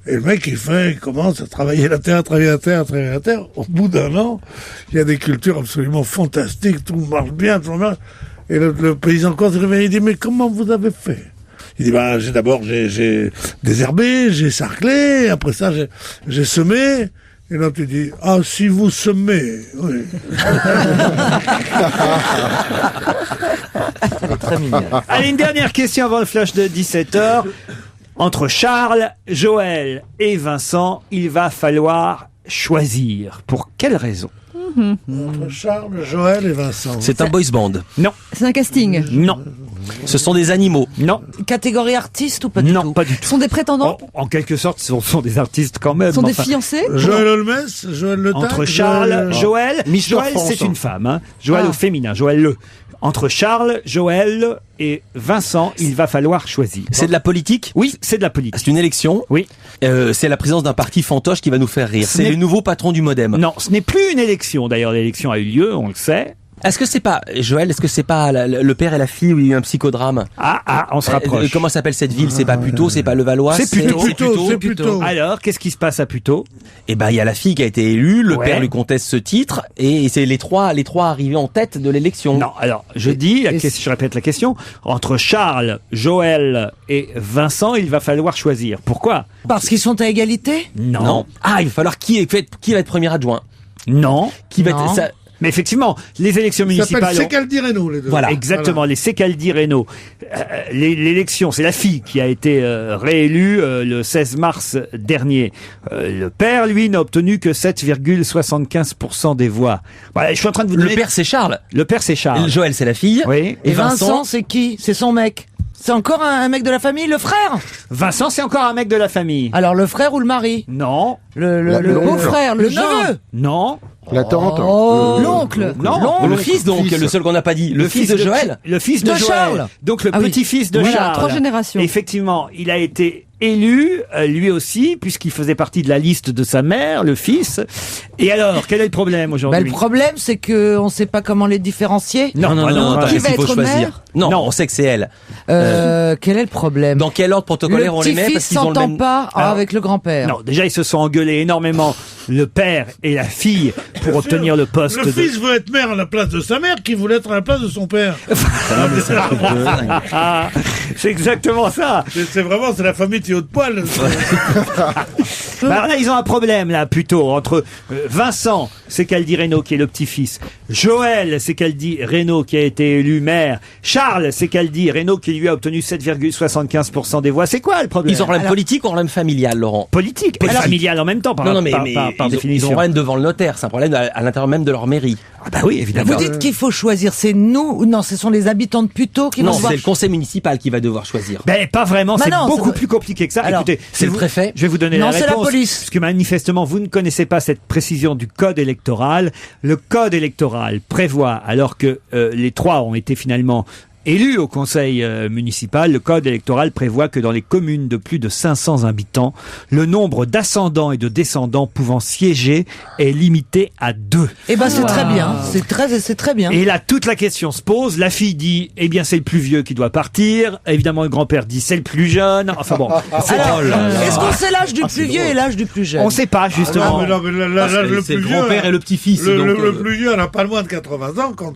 Speaker 9: Et le mec, il commence à travailler la terre. Au bout d'un an, il y a des cultures absolument fantastiques, tout marche bien, tout marche. Et le paysan corse se réveille, il dit, mais comment vous avez fait? Il dit, j'ai désherbé, j'ai sarclé, après ça, j'ai semé. Et là, tu dis, ah, si vous semez, oui.
Speaker 11: Très mignon.
Speaker 8: Allez, une dernière question avant le flash de 17h. Entre Charles, Joël et Vincent, il va falloir choisir. Pour quelle raison?
Speaker 9: Entre Charles, Joël et Vincent.
Speaker 7: C'est un boys band.
Speaker 8: Non.
Speaker 10: C'est un casting.
Speaker 8: Non.
Speaker 7: Ce sont des animaux.
Speaker 8: Non.
Speaker 11: Catégorie artiste ou pas du tout?
Speaker 8: Non, pas du tout.
Speaker 10: Ce sont des prétendants.
Speaker 8: En quelque sorte, ce sont des artistes quand même.
Speaker 10: Ce sont des
Speaker 8: enfin.
Speaker 10: fiancés.
Speaker 9: Joël Holmes, Joël Le Tac,
Speaker 8: Entre Charles, Joël,
Speaker 5: Mister
Speaker 8: Joël
Speaker 5: France.
Speaker 8: c'est une femme, hein. Joël
Speaker 10: Ah.
Speaker 8: au féminin, Joël Le. Entre Charles, Joël et Vincent, il va falloir choisir.
Speaker 7: C'est de la politique?
Speaker 8: Oui, c'est de la politique.
Speaker 7: C'est une élection?
Speaker 8: Oui.
Speaker 7: C'est la présence d'un parti fantoche qui va nous faire rire.
Speaker 8: Ce
Speaker 7: C'est
Speaker 8: n'est-
Speaker 7: le nouveau patron du Modem.
Speaker 8: Non, ce n'est plus une élection. D'ailleurs, l'élection a eu lieu, on le sait.
Speaker 7: Est-ce que c'est pas, Joël, est-ce que c'est pas le père et la fille où il y a eu un psychodrame?
Speaker 8: On se rapproche.
Speaker 7: Comment s'appelle cette ville? C'est pas Puteaux, c'est pas Levallois?
Speaker 8: C'est Puteaux.
Speaker 9: c'est Puteaux.
Speaker 8: Alors, qu'est-ce qui se passe à Puteaux?
Speaker 7: Et ben, il y a la fille qui a été élue, le
Speaker 8: Ouais.
Speaker 7: père lui conteste ce titre, et c'est les trois arrivés en tête de l'élection.
Speaker 8: Non, alors, je répète la question. Entre Charles, Joël et Vincent, il va falloir choisir. Pourquoi?
Speaker 11: Parce qu'ils sont à égalité?
Speaker 8: Non.
Speaker 7: Ah, il va falloir qui va être premier adjoint?
Speaker 8: Non.
Speaker 7: Qui va
Speaker 11: Non.
Speaker 7: être, ça-
Speaker 8: Mais effectivement, les élections
Speaker 9: Il s'appelle
Speaker 8: municipales...
Speaker 9: Secaldi Reynaud, les deux.
Speaker 7: Voilà.
Speaker 8: Exactement, les Secaldi Reynaud. L'élection, c'est la fille qui a été réélue le 16 mars dernier. Le père, lui, n'a obtenu que 7,75% des voix. Voilà, je suis en train de vous
Speaker 7: le
Speaker 8: donner...
Speaker 7: père c'est Charles.
Speaker 8: Le père, c'est Charles.
Speaker 7: Joël c'est la fille.
Speaker 8: Oui.
Speaker 11: Et Vincent, c'est qui? C'est son mec. C'est encore un mec de la famille, le frère?
Speaker 8: Vincent, c'est encore un mec de la famille.
Speaker 11: Alors le frère ou le mari?
Speaker 8: Non.
Speaker 11: Le
Speaker 10: beau-frère, le gendre.
Speaker 11: neveu?
Speaker 8: Non.
Speaker 5: La tante.
Speaker 11: Oh.
Speaker 10: L'oncle.
Speaker 8: Non.
Speaker 7: Le fils donc,
Speaker 5: Fils.
Speaker 7: le seul qu'on n'a pas dit. Le fils de Joël.
Speaker 8: Le fils de
Speaker 11: De
Speaker 8: Joël.
Speaker 11: Charles.
Speaker 8: Donc le
Speaker 10: Ah oui.
Speaker 8: petit-fils de
Speaker 10: Voilà,
Speaker 8: Charles.
Speaker 10: 3 générations.
Speaker 8: Effectivement, il a été élu, lui aussi, puisqu'il faisait partie de la liste de sa mère, le fils. Et alors, quel est le problème
Speaker 11: Bah,
Speaker 8: aujourd'hui?
Speaker 11: le problème, c'est que on sait pas comment les différencier.
Speaker 7: Non,
Speaker 10: Qui va
Speaker 7: il faut
Speaker 10: être
Speaker 7: choisir.
Speaker 10: maire
Speaker 7: Non,
Speaker 8: Non.
Speaker 7: on sait que c'est elle.
Speaker 11: Quel est le problème?
Speaker 7: Dans quel ordre protocolaire
Speaker 11: Le
Speaker 7: on les met? Parce
Speaker 11: petit-fils
Speaker 7: qu'ils ont le
Speaker 11: s'entend
Speaker 7: même...
Speaker 11: pas
Speaker 8: Alors-
Speaker 11: avec le grand-père.
Speaker 8: Non, déjà, ils se sont engueulés énormément, le père et la fille, pour obtenir le poste
Speaker 9: Le
Speaker 8: de...
Speaker 9: fils veut être maire à la place de sa mère, qui voulait être à la place de son père.
Speaker 8: Ah, c'est exactement ça.
Speaker 9: C'est la famille Théo de Poil.
Speaker 8: Bah alors là, ils ont un problème, là, plutôt, entre Vincent Secaldi Reynaud, qui est le petit-fils, Joël Secaldi Reynaud, qui a été élu maire, Charles Secaldi Reynaud, qui lui a obtenu 7,75% des voix. C'est quoi le problème?
Speaker 7: Ils ont un problème politique ou un problème familial, Laurent?
Speaker 8: Politique et familial en même temps, par
Speaker 7: Non, mais
Speaker 8: par
Speaker 7: ils
Speaker 8: définition.
Speaker 7: ont un problème devant le notaire. C'est un problème à l'intérieur même de leur mairie.
Speaker 8: Ah bah oui, évidemment.
Speaker 11: Vous dites qu'il faut choisir, c'est nous ou non, ce sont les habitants de Puteaux qui
Speaker 7: Non,
Speaker 11: vont
Speaker 7: c'est
Speaker 11: voir.
Speaker 7: le conseil municipal qui va devoir choisir.
Speaker 8: Ben, pas vraiment,
Speaker 11: Bah
Speaker 8: c'est
Speaker 11: non,
Speaker 8: beaucoup
Speaker 11: c'est-
Speaker 8: plus compliqué que ça.
Speaker 11: Alors,
Speaker 8: Écoutez,
Speaker 7: c'est le préfet?
Speaker 8: Je vais vous donner
Speaker 11: Non,
Speaker 8: la
Speaker 11: c'est
Speaker 8: réponse.
Speaker 11: la police.
Speaker 8: Parce que manifestement, vous ne connaissez pas cette précision du code électoral. Le code électoral prévoit, alors que les trois ont été finalement élus au conseil municipal, le code électoral prévoit que dans les communes de plus de 500 habitants, le nombre d'ascendants et de descendants pouvant siéger est limité à 2.
Speaker 11: Eh ben, c'est très bien. C'est très bien.
Speaker 8: Et là, toute la question se pose. La fille dit, eh bien, c'est le plus vieux qui doit partir. Évidemment, le grand-père dit, c'est le plus jeune. Enfin bon, c'est
Speaker 11: Alors,
Speaker 8: drôle.
Speaker 11: est-ce qu'on sait l'âge du plus vieux et l'âge du plus jeune?
Speaker 8: On sait pas, justement.
Speaker 9: Ah, non, mais l'âge le
Speaker 7: C'est
Speaker 9: plus
Speaker 7: le
Speaker 9: vieux.
Speaker 7: grand-père et le petit-fils.
Speaker 9: Le
Speaker 7: donc,
Speaker 9: plus vieux, elle n'a pas loin de 80 ans quant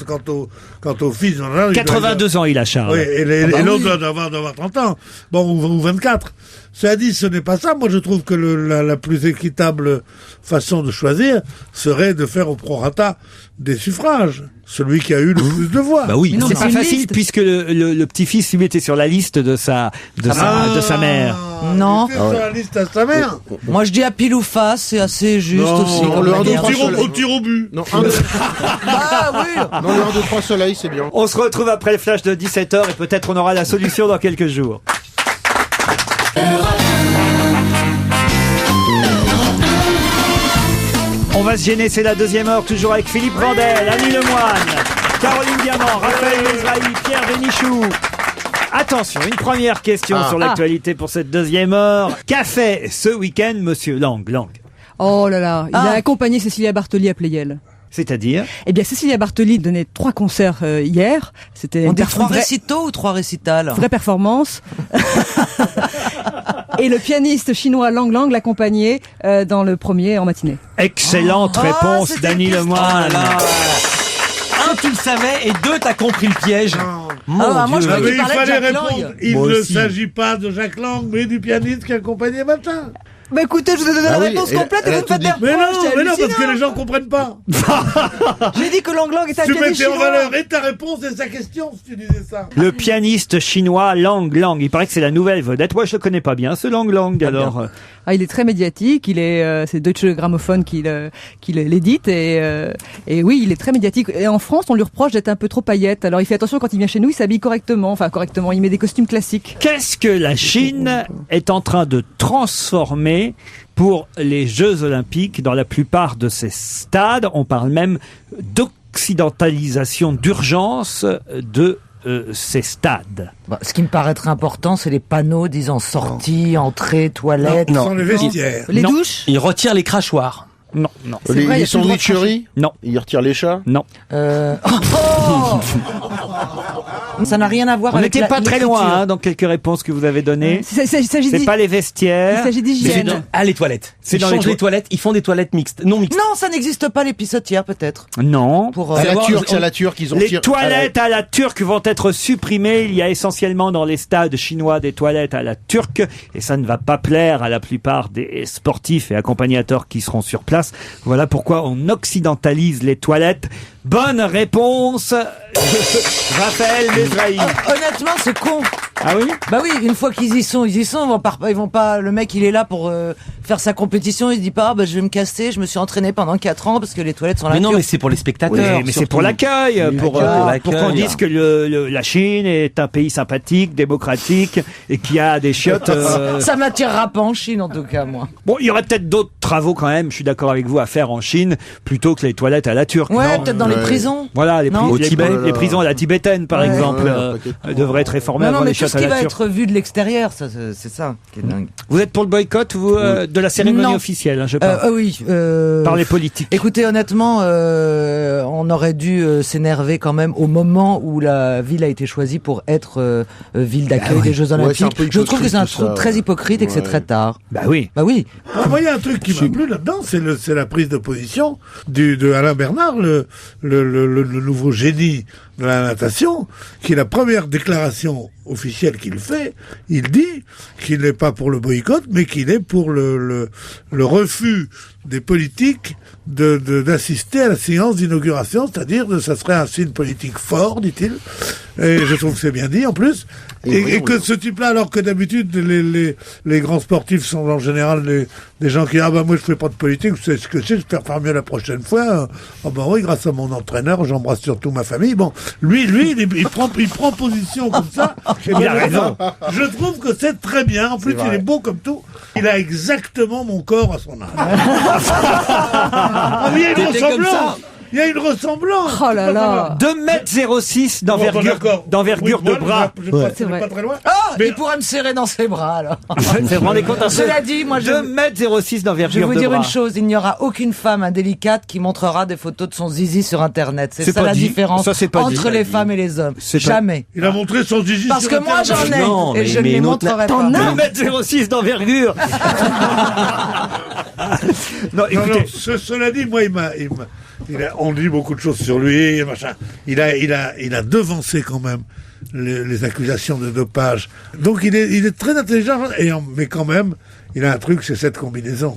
Speaker 9: au fils.
Speaker 8: 82 ans, il a Charles.
Speaker 9: Oui, et l'autre doit avoir 30 ans. Bon, ou 24. Ça dit, ce n'est pas ça. Moi, je trouve que la plus équitable façon de choisir serait de faire au prorata des suffrages. Celui qui a eu le plus de voix.
Speaker 8: Bah oui, c'est pas facile puisque le petit-fils lui était sur la liste de sa mère.
Speaker 11: Non.
Speaker 9: Sur la liste à sa mère.
Speaker 11: Moi, je dis à pile ou face, c'est assez juste
Speaker 9: Non,
Speaker 11: aussi.
Speaker 9: on
Speaker 11: comme
Speaker 9: le
Speaker 11: manière.
Speaker 9: au tir au but.
Speaker 5: Non,
Speaker 11: Ah oui.
Speaker 5: Non, le 1, 2, 3 soleil, c'est bien.
Speaker 8: On se retrouve après le flash de 17h et peut-être on aura la solution dans quelques jours. On va se gêner, c'est la deuxième heure, toujours avec Philippe Vandel, Annie Lemoine, Caroline Diamant, Raphaël Mesrahi, Pierre Bénichou. Attention, une première question sur l'actualité pour cette deuxième heure. Qu'a fait ce week-end Monsieur Lang?
Speaker 10: Oh là là, il a accompagné Cécilia Bartoli à Pleyel.
Speaker 8: C'est-à-dire?
Speaker 10: Eh bien, Cécilia Bartoli donnait 3 concerts hier. C'était
Speaker 11: On dit 3 récitaux ou 3 récitals?
Speaker 10: Vraie performance. Et le pianiste chinois Lang Lang l'accompagnait dans le premier en matinée.
Speaker 8: Excellente réponse d'Annie Lemoine.
Speaker 7: Un, tu le savais, et 2, t'as compris le piège.
Speaker 11: Moi, je
Speaker 9: Ah, mais
Speaker 11: qu'il
Speaker 9: il
Speaker 11: parlait de
Speaker 9: fallait
Speaker 11: Jacques Lang.
Speaker 9: répondre. Il
Speaker 7: Moi
Speaker 9: ne
Speaker 7: aussi.
Speaker 9: s'agit pas de Jacques Lang, mais du pianiste qui accompagnait Martin.
Speaker 10: Bah écoutez, je vous ai donné la réponse complète et vous me faites des
Speaker 9: Mais
Speaker 10: reproches,
Speaker 9: non,
Speaker 10: c'est
Speaker 9: parce
Speaker 10: hallucinant.
Speaker 9: que les gens comprennent pas.
Speaker 10: J'ai dit que Lang Lang était un
Speaker 9: Tu
Speaker 10: pianiste
Speaker 9: mettais en
Speaker 10: chinois.
Speaker 9: valeur et ta réponse et sa question si tu disais ça.
Speaker 8: Le pianiste chinois Lang Lang. Il paraît que c'est la nouvelle vedette. Moi, je le connais pas bien, ce Lang Lang, alors.
Speaker 10: Ah, il est très médiatique. Il est, c'est Deutsche Grammophon qui l'édite et oui, il est très médiatique. Et en France, on lui reproche d'être un peu trop paillette. Alors, il fait attention quand il vient chez nous, il s'habille correctement. Enfin, correctement. Il met des costumes classiques.
Speaker 8: Qu'est-ce que la Chine est en train de transformer pour les Jeux Olympiques dans la plupart de ces stades? On parle même d'occidentalisation d'urgence de ces stades.
Speaker 11: Ce qui me paraîtrait important, c'est les panneaux disant sortie, entrée, toilette.
Speaker 9: Sans les vestiaires.
Speaker 10: Les
Speaker 7: Non.
Speaker 10: douches.
Speaker 7: Il retire les crachoirs.
Speaker 8: Non.
Speaker 10: C'est vrai, il y a
Speaker 5: Les
Speaker 10: plus le droit de
Speaker 5: sandwicheries.
Speaker 8: Non.
Speaker 5: Il retire les chats.
Speaker 8: Non.
Speaker 11: Ça n'a rien à voir
Speaker 8: On
Speaker 11: avec
Speaker 8: n'était pas très
Speaker 11: l'écriture.
Speaker 8: loin dans quelques réponses que vous avez données.
Speaker 10: Il s'agit
Speaker 8: C'est
Speaker 10: d'hy-
Speaker 8: pas les vestiaires.
Speaker 10: il s'agit d'hygiène.
Speaker 7: Ah, les toilettes.
Speaker 8: C'est
Speaker 7: Ils
Speaker 8: dans
Speaker 7: changent
Speaker 8: les
Speaker 7: les toilettes. Ils font des toilettes mixtes. Non mixtes.
Speaker 11: Non, ça n'existe pas, les pissotières, peut-être.
Speaker 8: Non.
Speaker 11: Pour,
Speaker 5: À la
Speaker 7: Savoir-
Speaker 5: turque, c'est à la turque, ils ont
Speaker 8: Les
Speaker 5: tiré-
Speaker 8: toilettes à la turque vont être supprimées. Il y a essentiellement dans les stades chinois des toilettes à la turque et ça ne va pas plaire à la plupart des sportifs et accompagnateurs qui seront sur place. Voilà pourquoi on occidentalise les toilettes. Bonne réponse, Raphaël Mesrahi.
Speaker 11: Honnêtement, c'est con.
Speaker 8: Ah oui?
Speaker 11: Bah oui, une fois qu'ils y sont, ils y sont. Ils vont pas. Le mec, il est là pour faire sa compétition. Il se dit pas, je vais me casser. Je me suis entraîné pendant 4 ans parce que les toilettes sont là.
Speaker 7: Mais non, mais c'est pour les spectateurs.
Speaker 8: Oui, mais c'est
Speaker 7: surtout.
Speaker 8: pour l'accueil, pour
Speaker 7: l'accueil.
Speaker 8: qu'on dise que la Chine est un pays sympathique, démocratique et qu'il y a des chiottes.
Speaker 11: Ça m'attirera pas en Chine, en tout cas, moi.
Speaker 8: Bon, il y aurait peut-être d'autres travaux quand même, je suis d'accord avec vous, à faire en Chine plutôt que les toilettes à la turque.
Speaker 11: Ouais,
Speaker 8: non
Speaker 11: peut-être dans les prisons.
Speaker 8: Voilà,
Speaker 11: Non.
Speaker 7: Au Tibet.
Speaker 8: les prisons à la tibétaine, par exemple, devraient être réformées
Speaker 11: Non, non,
Speaker 8: avant
Speaker 11: mais
Speaker 8: les
Speaker 11: tout
Speaker 8: chiottes
Speaker 11: ce
Speaker 8: à
Speaker 11: qui
Speaker 8: la
Speaker 11: va
Speaker 8: turque.
Speaker 11: être vu de l'extérieur, c'est ça qui est dingue.
Speaker 8: Vous êtes pour le boycott, vous, de la cérémonie
Speaker 11: Non.
Speaker 8: officielle, je parle.
Speaker 11: Oui.
Speaker 8: Par les politiques.
Speaker 11: Écoutez, honnêtement, on aurait dû s'énerver quand même au moment où la ville a été choisie pour être ville d'accueil des Jeux
Speaker 5: Ouais,
Speaker 11: Olympiques.
Speaker 5: c'est un peu
Speaker 11: Je trouve que c'est un
Speaker 5: hypocrite, tout
Speaker 11: truc
Speaker 5: ça.
Speaker 11: très hypocrite et que c'est très tard.
Speaker 8: Bah oui.
Speaker 11: Bah oui.
Speaker 9: Moi, il y a un truc qui m'a plu là-dedans, c'est la prise de position de Alain Bernard, le nouveau génie de la natation, qui est la première déclaration officielle qu'il fait. Il dit qu'il n'est pas pour le boycott, mais qu'il est pour le refus des politiques d'assister à la séance d'inauguration, c'est-à-dire ça serait un signe politique fort, dit-il. Et je trouve que c'est bien dit en plus. Et que ce type-là, alors que d'habitude les grands sportifs sont en général des gens qui moi je fais pas de politique, vous savez ce que c'est, j'espère faire mieux la prochaine fois. Oui, grâce à mon entraîneur, j'embrasse surtout ma famille. Bon, lui il prend position comme ça. Et
Speaker 8: Il a raison.
Speaker 9: Je trouve que c'est très bien. En plus, il est beau comme tout. Il a exactement mon corps à son âge. Mais il y a une
Speaker 7: T'étais comme
Speaker 9: ressemblance.
Speaker 7: ça.
Speaker 9: Il y a une ressemblance.
Speaker 10: Oh là là.
Speaker 8: 2,06 m d'envergure de bras.
Speaker 10: C'est vrai.
Speaker 9: Pas très loin.
Speaker 11: Il pourrait me serrer dans ses bras, alors.
Speaker 8: Vous vous rendez compte un peu?
Speaker 11: Cela dit, moi,
Speaker 8: 2,06 m d'envergure
Speaker 11: je vais vous
Speaker 8: de
Speaker 11: dire
Speaker 8: bras.
Speaker 11: une chose, il n'y aura aucune femme indélicate qui montrera des photos de son zizi sur Internet. C'est ça
Speaker 8: pas
Speaker 11: la
Speaker 8: dit.
Speaker 11: différence
Speaker 8: Ça, c'est pas
Speaker 11: entre
Speaker 8: dit.
Speaker 11: les femmes et les hommes.
Speaker 8: C'est pas-
Speaker 11: Jamais.
Speaker 9: Il a montré son zizi
Speaker 11: Parce
Speaker 9: sur
Speaker 11: que moi
Speaker 9: Internet.
Speaker 11: j'en ai
Speaker 7: Non,
Speaker 11: et
Speaker 7: mais-
Speaker 11: je ne
Speaker 7: mais
Speaker 11: les
Speaker 7: une autre-
Speaker 11: montrerai
Speaker 10: T'en
Speaker 11: pas.
Speaker 10: as
Speaker 8: 2,06 m d'envergure. Non, écoutez.
Speaker 9: Cela dit, moi, on dit beaucoup de choses sur lui, machin. Il a devancé quand même les accusations de dopage. Donc il est très intelligent, mais quand même, il a un truc, c'est cette combinaison.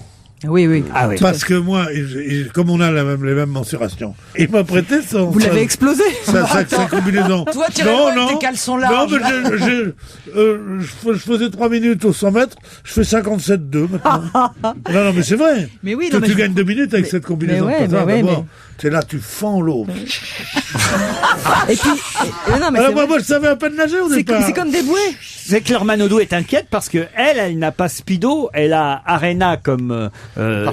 Speaker 10: Oui, oui.
Speaker 7: Ah oui.
Speaker 9: Parce que moi, comme on a les mêmes mensurations, il m'a prêté son...
Speaker 10: Vous l'avez explosé.
Speaker 9: Sa combinaison.
Speaker 11: Toi, tu avec tes caleçons larges.
Speaker 9: Non, mais je faisais 3 minutes au 100 mètres, je fais 57,2 maintenant. Non, mais c'est vrai.
Speaker 10: Mais oui,
Speaker 9: tu gagnes 2 minutes avec cette combinaison. C'est là, tu fends l'eau.
Speaker 10: Et puis,
Speaker 9: moi, je savais à peine nager au départ.
Speaker 10: C'est comme des bouées.
Speaker 8: C'est Claire Manodou est inquiète parce que elle n'a pas Speedo, elle a Arena comme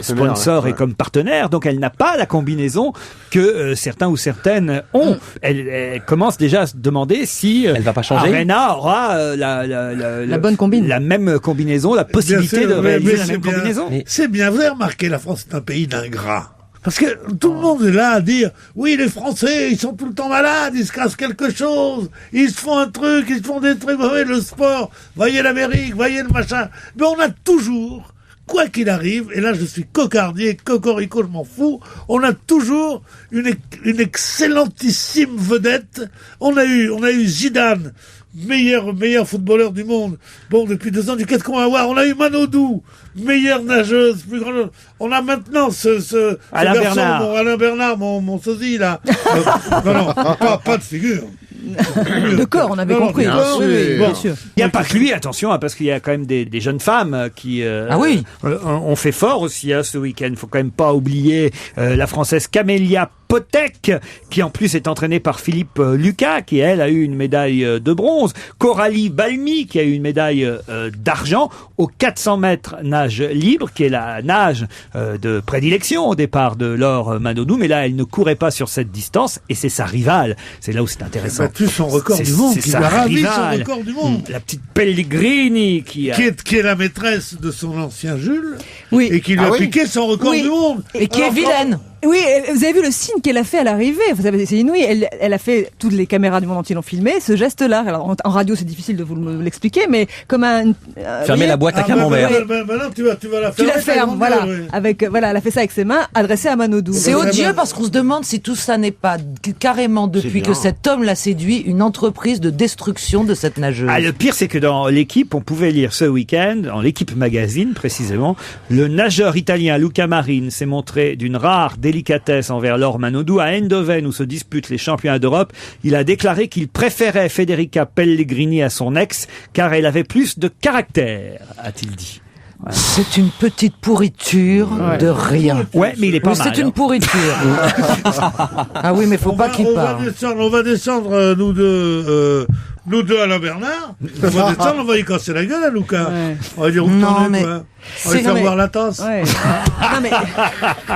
Speaker 8: sponsor et comme partenaire, donc elle n'a pas la combinaison que certains ou certaines ont. Elle commence déjà à se demander si
Speaker 7: elle va pas changer.
Speaker 8: Arena aura la
Speaker 10: bonne combine,
Speaker 8: la même combinaison, la possibilité de réaliser la même combinaison.
Speaker 9: C'est bien, vous avez remarqué, la France est un pays d'ingrats. Parce que tout le monde est là à dire oui, les Français, ils sont tout le temps malades, ils se cassent quelque chose, ils se font un truc, ils se font des trucs, voyez le sport, voyez l'Amérique, voyez le machin. Mais on a toujours, quoi qu'il arrive, et là je suis cocardier, cocorico, je m'en fous, on a toujours une excellentissime vedette. On a eu Zidane, meilleur footballeur du monde. Bon, depuis 2 ans, qu'est-ce qu'on va avoir? On a eu Manodou, meilleure nageuse, plus grande. On a maintenant ce
Speaker 8: Alain
Speaker 9: garçon,
Speaker 8: Bernard.
Speaker 9: Alain Bernard, mon sosie, là. Non, pas de figure.
Speaker 10: De corps, on avait compris.
Speaker 9: Bien
Speaker 10: sûr.
Speaker 8: Il n'y a pas que lui, attention, parce qu'il y a quand même des jeunes femmes qui ont fait fort aussi ce week-end. Il ne faut quand même pas oublier la Française Camélia Potek, qui en plus est entraînée par Philippe Lucas, qui elle a eu une médaille de bronze. Coralie Balmy, qui a eu une médaille d'argent au 400 mètres nage libre, qui est la nage de prédilection au départ de Laure Manodou. Mais là, elle ne courait pas sur cette distance et c'est sa rivale. C'est là où c'est intéressant.
Speaker 9: Elle a battu son record du monde.
Speaker 8: C'est
Speaker 9: Il a ravi son record du monde.
Speaker 8: La petite Pellegrini qui
Speaker 9: est la maîtresse de son ancien Jules.
Speaker 10: Oui.
Speaker 9: Et qui lui a piqué son record du monde.
Speaker 11: Et qui est vilaine.
Speaker 10: Oui, vous avez vu le signe qu'elle a fait à l'arrivée. Vous savez, c'est inouï. Elle a fait, toutes les caméras du monde entier l'ont filmé, ce geste-là. Alors, en radio, c'est difficile de vous l'expliquer, mais comme un...
Speaker 7: Fermer la boîte à camembert.
Speaker 9: Maintenant, tu vas la fermer.
Speaker 10: Tu la fermes, voilà. Elle a fait ça avec ses mains, adressée à Manodou.
Speaker 11: C'est odieux parce qu'on se demande si tout ça n'est pas carrément, depuis que cet homme l'a séduit, une entreprise de destruction de cette nageuse.
Speaker 8: Le pire, c'est que dans l'équipe, on pouvait lire ce week-end, dans l'équipe magazine précisément, le nageur italien Luca Marin s'est montré d'une rare délicatesse envers Laure Manodou. À Eindhoven, où se disputent les championnats d'Europe, il a déclaré qu'il préférait Federica Pellegrini à son ex, car elle avait plus de caractère, a-t-il dit.
Speaker 11: Ouais. C'est une petite pourriture de rien.
Speaker 8: Ouais, mais il est pas mal.
Speaker 11: C'est une pourriture. Ah oui, mais faut pas qu'il parle.
Speaker 9: On va descendre, nous deux Alain Bernard. On va descendre, on va y casser la gueule à Lucas. Ouais. On va dire où t'en es, quoi. On va lui faire boire la tasse.
Speaker 10: Ouais. Non, mais...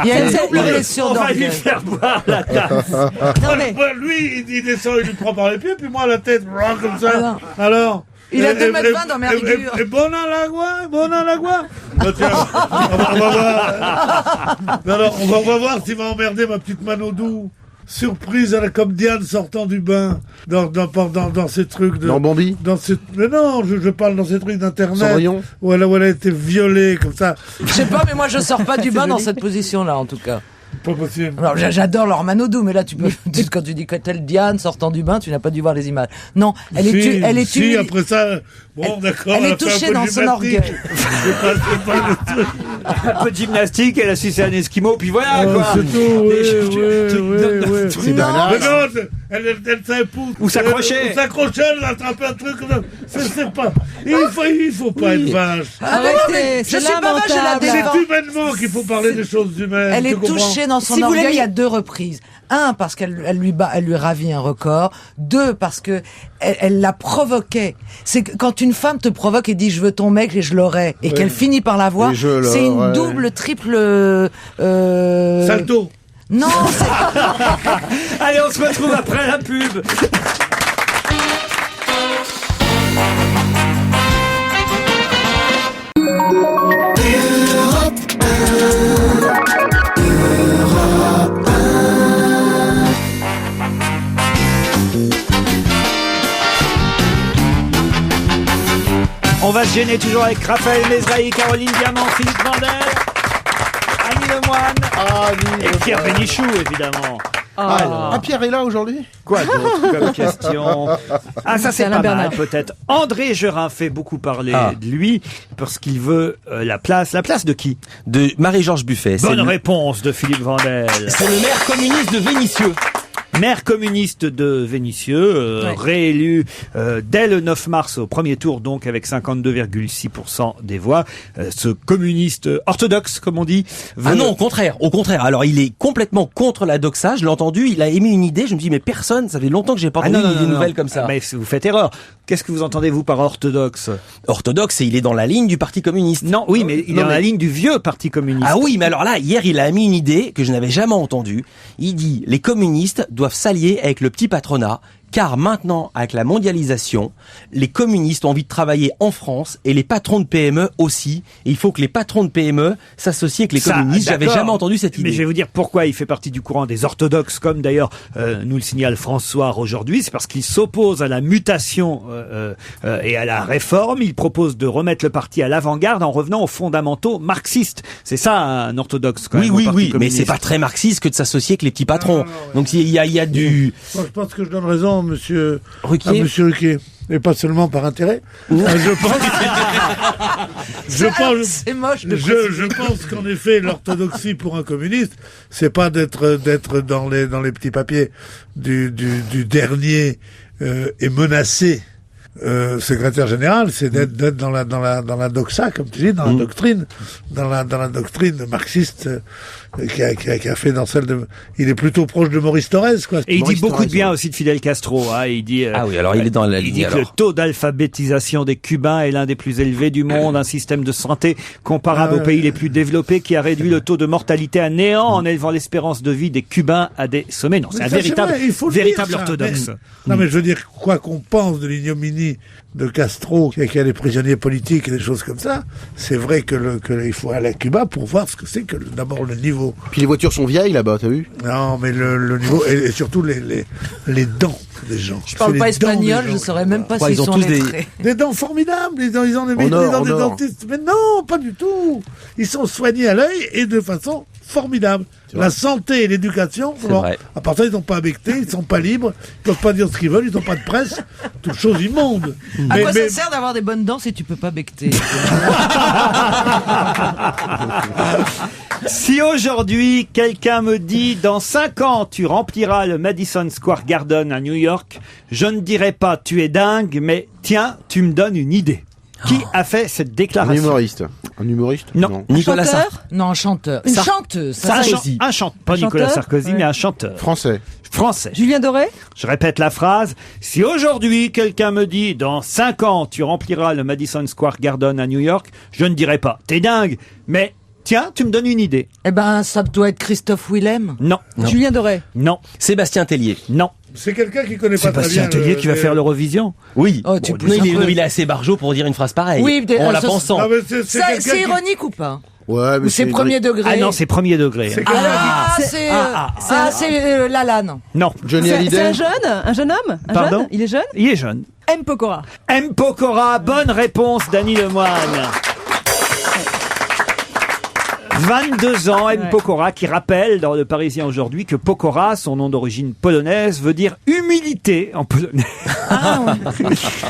Speaker 11: Il y a une double blessure
Speaker 8: On va lui faire boire la tasse.
Speaker 10: Non, mais...
Speaker 9: Lui, il descend, il lui prend par les pieds, puis moi, la tête, comme ça. Alors
Speaker 11: il a 2,20 m dans Merligure.
Speaker 9: Et bon à l'agua. Tiens, on va voir. Alors, on va voir s'il va emmerder ma petite Manodou. Surprise, elle est comme Diane sortant du bain dans ces trucs de...
Speaker 5: Dans Bambi.
Speaker 9: Mais non, je parle dans ces trucs d'internet.
Speaker 5: Cendrillon.
Speaker 9: Où elle a été violée comme ça.
Speaker 11: Je sais pas, mais moi je sors pas du bain dans cette position-là, en tout cas.
Speaker 9: Pas possible.
Speaker 11: Alors j'adore Laure Manodou, mais là tu peux quand tu dis que telle Diane sortant du bain, tu n'as pas dû voir les images. Non, elle est
Speaker 9: si, après ça, bon d'accord.
Speaker 11: Elle est touchée dans son orgueil.
Speaker 8: Un peu de gymnastique, elle a sucé un esquimau, puis voilà quoi.
Speaker 9: C'est tout. Oui.
Speaker 5: C'est banal.
Speaker 9: Mais non, elle s'épouse.
Speaker 8: Ou s'accrocher.
Speaker 9: Elle attrape un truc. C'est pas. Il faut pas être vache.
Speaker 10: Arrêtez,
Speaker 11: je suis pas vache, je la défends.
Speaker 9: C'est humainement qu'il faut parler des choses humaines.
Speaker 11: Elle est touchée dans son orgueil à 2 reprises. 1, parce qu'elle lui ravit un record. 2, parce que elle l'a provoqué. C'est que quand une femme te provoque et dit je veux ton mec et je l'aurai, et qu'elle finit par l'avoir, c'est une double, triple...
Speaker 9: Salto.
Speaker 11: Non,
Speaker 8: Allez, on se retrouve après la pub. On va se gêner toujours avec Raphaël Mesrahi, Caroline Diamant, Philippe Vandel, Annie Lemoine. Et Pierre Bénichou, évidemment.
Speaker 5: Ah, Pierre est là aujourd'hui?
Speaker 8: Quoi d'autre comme question? Ah, ça c'est
Speaker 10: Alain
Speaker 8: pas mal,
Speaker 10: Bernard.
Speaker 8: peut-être. André Gerin fait beaucoup parler de lui parce qu'il veut la place. La place de qui?
Speaker 7: De Marie-Georges Buffet.
Speaker 8: Bonne réponse de Philippe Vandel.
Speaker 7: C'est le maire communiste de Vénissieux.
Speaker 8: Maire communiste de Vénissieux, réélu dès le 9 mars au premier tour, donc avec 52,6% des voix. Ce communiste orthodoxe, comme on dit.
Speaker 7: Ah non, au contraire. Alors, il est complètement contre la doxa. Je l'ai entendu. Il a émis une idée. Je me dis, mais personne, ça fait longtemps que j'ai pas entendu une idée nouvelle comme ça.
Speaker 8: Mais vous faites erreur. Qu'est-ce que vous entendez, vous, par orthodoxe?
Speaker 7: Orthodoxe, c'est il est dans la ligne du Parti communiste.
Speaker 8: Non, oui, mais il est dans la ligne du vieux Parti communiste.
Speaker 7: Ah oui, mais alors là, hier, il a émis une idée que je n'avais jamais entendue. Il dit, les communistes doivent s'allier avec le petit patronat, car maintenant, avec la mondialisation, les communistes ont envie de travailler en France et les patrons de PME aussi. Et il faut que les patrons de PME s'associent avec les communistes. J'avais
Speaker 8: d'accord.
Speaker 7: jamais entendu cette idée.
Speaker 8: Mais je vais vous dire pourquoi il fait partie du courant des orthodoxes, comme d'ailleurs nous le signale François aujourd'hui. C'est parce qu'il s'oppose à la mutation et à la réforme. Il propose de remettre le parti à l'avant-garde en revenant aux fondamentaux marxistes. C'est ça un orthodoxe, quand même.
Speaker 7: Oui,
Speaker 8: au Parti
Speaker 7: mais
Speaker 8: communiste.
Speaker 7: c'est pas très marxiste que de s'associer avec les petits patrons. Donc il y a du...
Speaker 9: Moi, je pense que je donne raison à monsieur
Speaker 7: Ruquier.
Speaker 9: Ruquier. Et pas seulement par intérêt.
Speaker 11: C'est moche de
Speaker 9: Je pense qu'en effet, l'orthodoxie pour un communiste, c'est pas d'être dans les petits papiers du dernier et menacé secrétaire général, c'est d'être dans la doxa, comme tu dis, dans la doctrine, dans la doctrine marxiste qui a fait dans celle de. Il est plutôt proche de Maurice Thorez, quoi.
Speaker 8: Et il
Speaker 9: Maurice
Speaker 8: dit beaucoup
Speaker 9: Thorez,
Speaker 8: de bien aussi de Fidel Castro. Hein. Il dit.
Speaker 7: Ah oui, alors il est dans la ligne.
Speaker 8: Il dit que le taux d'alphabétisation des Cubains est l'un des plus élevés du monde, un système de santé comparable aux pays les plus développés qui a réduit le taux de mortalité à néant en élevant l'espérance de vie des Cubains à des sommets. Non, c'est
Speaker 9: Mais
Speaker 8: un
Speaker 9: ça,
Speaker 8: véritable,
Speaker 9: vrai, il faut le
Speaker 8: véritable
Speaker 9: dire, ça.
Speaker 8: orthodoxe.
Speaker 9: Non, mais je veux dire, quoi qu'on pense de l'ignominie de Castro, qui a des prisonniers politiques et des choses comme ça, c'est vrai que il faut aller à Cuba pour voir ce que c'est que d'abord le niveau.
Speaker 5: Puis les voitures sont vieilles là-bas, t'as vu?
Speaker 9: Non, mais le niveau et surtout les dents des gens.
Speaker 11: Je parle
Speaker 9: C'est
Speaker 11: pas
Speaker 9: les dents des
Speaker 11: espagnol,
Speaker 9: gens.
Speaker 11: je saurais même pas
Speaker 7: Ouais,
Speaker 11: s'ils
Speaker 7: ils ont
Speaker 11: sont
Speaker 7: tous des-
Speaker 11: lettrés.
Speaker 9: Des dents formidables, ils ont des
Speaker 5: En or,
Speaker 9: dents
Speaker 5: en
Speaker 9: des
Speaker 5: or.
Speaker 9: dentistes. Mais non, pas du tout. Ils sont soignés à l'œil et de façon formidable. La santé et l'éducation,
Speaker 7: C'est
Speaker 9: bon,
Speaker 7: vrai.
Speaker 9: à part ça, ils n'ont pas becté, ils sont pas libres, ils peuvent pas dire ce qu'ils veulent, ils n'ont pas de presse, toutes choses immondes.
Speaker 11: À quoi ça sert d'avoir des bonnes dents si tu peux pas becter?
Speaker 8: Si aujourd'hui, quelqu'un me dit, dans 5 ans, tu rempliras le Madison Square Garden à New York, je ne dirai pas, tu es dingue, mais tiens, tu me donnes une idée. Qui a fait cette
Speaker 5: Un
Speaker 8: déclaration?
Speaker 5: humoriste. Un humoriste?
Speaker 8: Non.
Speaker 7: Nicolas
Speaker 10: Chanteur
Speaker 7: Sarkozy.
Speaker 11: Non, un chanteur. Une chanteuse.
Speaker 8: C'est un
Speaker 7: Sarkozy.
Speaker 8: un chanteur. Pas
Speaker 10: Un
Speaker 8: Nicolas
Speaker 10: chanteur
Speaker 8: Sarkozy,
Speaker 10: Ouais.
Speaker 8: mais un chanteur.
Speaker 5: Français.
Speaker 8: Français.
Speaker 10: Julien Doré?
Speaker 8: Je répète la phrase. Si aujourd'hui, quelqu'un me dit, dans 5 ans, tu rempliras le Madison Square Garden à New York, je ne dirai pas, t'es dingue, mais tiens, tu me donnes une idée.
Speaker 11: Eh ben, ça doit être Christophe Willem.
Speaker 8: Non.
Speaker 10: Julien Doré?
Speaker 8: Non.
Speaker 7: Sébastien Tellier.
Speaker 8: Non.
Speaker 9: C'est quelqu'un qui connaît pas très
Speaker 8: Sébastien
Speaker 9: bien.
Speaker 8: Tellier qui va faire l'Eurovision.
Speaker 7: Oui.
Speaker 11: Oh, tu
Speaker 7: Bon,
Speaker 11: pousses un peu.
Speaker 7: il est assez barjot pour dire une phrase pareille.
Speaker 11: Oui,
Speaker 7: en la
Speaker 11: ça-
Speaker 7: pensant.
Speaker 9: Non, mais c'est
Speaker 11: C'est
Speaker 9: quelqu'un
Speaker 11: c'est
Speaker 9: qui-
Speaker 11: ironique ou pas?
Speaker 5: Ouais, mais
Speaker 11: Ou c'est premier degré?
Speaker 8: Ah non, c'est premier degré.
Speaker 9: C'est quelqu'un
Speaker 11: c'est Lalanne.
Speaker 8: Non.
Speaker 5: Johnny
Speaker 10: C'est
Speaker 5: Hallyday.
Speaker 10: un jeune homme? Un
Speaker 8: Pardon
Speaker 10: jeune? Il est jeune?
Speaker 8: Il est jeune.
Speaker 10: M. Pokora.
Speaker 8: M. Pokora, bonne réponse, Dany Lemoine. 22 ans, M.
Speaker 10: Ouais.
Speaker 8: Pokora, qui rappelle dans Le Parisien aujourd'hui que Pokora, son nom d'origine polonaise, veut dire humilité en polonais.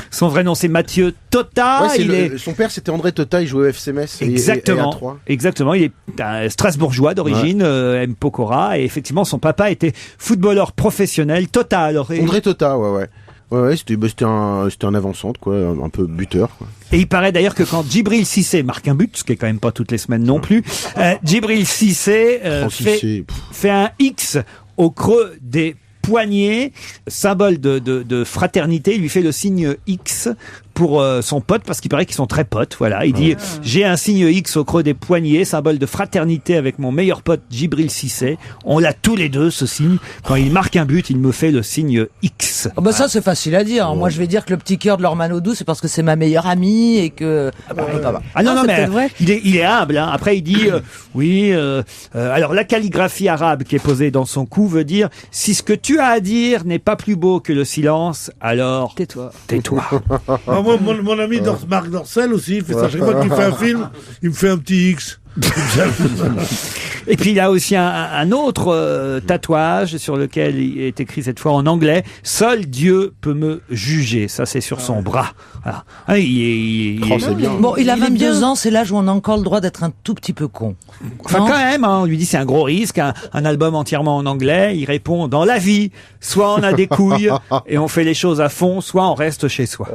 Speaker 8: Son vrai nom, c'est Mathieu Tota.
Speaker 5: Ouais, c'est
Speaker 8: il est...
Speaker 5: Son père, c'était André Tota, il jouait au FC Metz. et
Speaker 8: Exactement,
Speaker 5: A3.
Speaker 8: exactement. Il est un Strasbourgeois d'origine, M. Pokora, et effectivement, son papa était footballeur professionnel total.
Speaker 5: André Tota, ouais. Ouais, c'était un avant-centre, quoi, un peu buteur, quoi.
Speaker 8: Et il paraît d'ailleurs que quand Djibril Cissé marque un but, ce qui est quand même pas toutes les semaines non plus, Djibril Cissé fait un X au creux des poignets, symbole de fraternité. Il lui fait le signe X pour son pote, parce qu'il paraît qu'ils sont très potes. Voilà, il dit j'ai un signe X au creux des poignets, symbole de fraternité avec mon meilleur pote Djibril Cissé. On l'a tous les deux, ce signe. Quand il marque un but, il me fait le signe X.
Speaker 11: Ah bah ça c'est facile à dire. Moi je vais dire que le petit cœur de Lorman Odou c'est parce que c'est ma meilleure amie et que.
Speaker 8: Ah non,
Speaker 10: Non,
Speaker 8: non,
Speaker 10: c'est
Speaker 8: mais
Speaker 10: peut-être vrai.
Speaker 8: il est humble. Hein. Après, il dit oui. Alors, la calligraphie arabe qui est posée dans son cou veut dire si ce que tu as à dire n'est pas plus beau que le silence, alors
Speaker 10: Tais-toi.
Speaker 8: tais-toi.
Speaker 9: Ah, moi, mon ami Marc Dorcel aussi, il fait ça. Chaque fois qu'il fait un film, il me fait un petit X.
Speaker 8: Et puis il y a aussi un autre tatouage sur lequel il est écrit cette fois en anglais « Seul Dieu peut me juger ». Ça, c'est sur son bras. Voilà. Ah,
Speaker 5: c'est bien.
Speaker 11: Bon, il a 22 ans, c'est l'âge où on a encore le droit d'être un tout petit peu con.
Speaker 8: Enfin,
Speaker 11: Non
Speaker 8: quand même, hein, on lui dit c'est un gros risque, un album entièrement en anglais. Il répond, dans la vie, soit on a des couilles et on fait les choses à fond, soit on reste chez soi.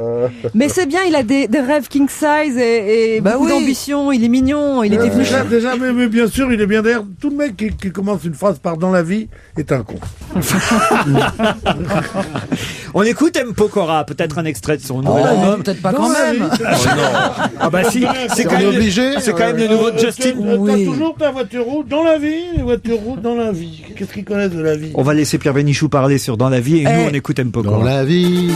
Speaker 10: Mais c'est bien, il a des rêves king size et
Speaker 11: Bah
Speaker 10: beaucoup
Speaker 11: oui.
Speaker 10: d'ambition. Il est mignon. Il était venu
Speaker 9: Déjà, mais bien sûr, il est bien derrière. Tout le mec qui commence une phrase par dans la vie est un con.
Speaker 8: On écoute M. Pokora, peut-être un extrait de son nouvel
Speaker 11: Oh,
Speaker 8: album.
Speaker 11: peut-être pas
Speaker 9: Dans
Speaker 11: quand
Speaker 9: la
Speaker 11: même.
Speaker 9: vie.
Speaker 8: Ah bah si, c'est quand
Speaker 5: On est
Speaker 8: même
Speaker 5: obligé.
Speaker 8: c'est quand même le nouveau de Justin.
Speaker 9: T'as toujours ta voiture roule dans la vie, les voitures roulent dans la vie. Qu'est-ce qu'ils connaissent de la vie?
Speaker 8: On va laisser Pierre Bénichou parler sur Dans la vie et nous
Speaker 11: Eh.
Speaker 8: on écoute M.
Speaker 5: Dans
Speaker 8: Pokora.
Speaker 5: la vie.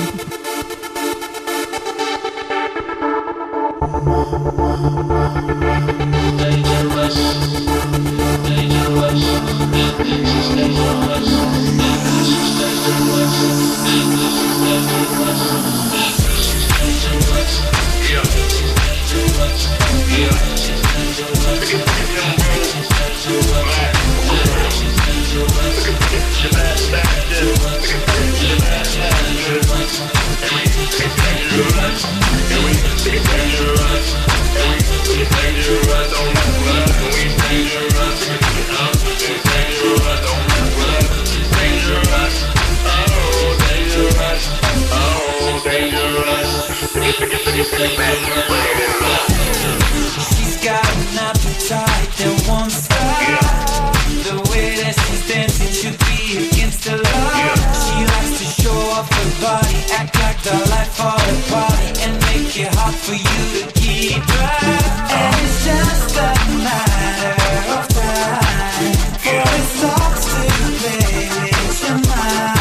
Speaker 12: She's got an appetite that won't stop. The way that she's dancing should be against the law. She likes to show off her body, act like the life of the party, and make it hard for you to keep right. And it's just a matter of time for it starts to play with your mind.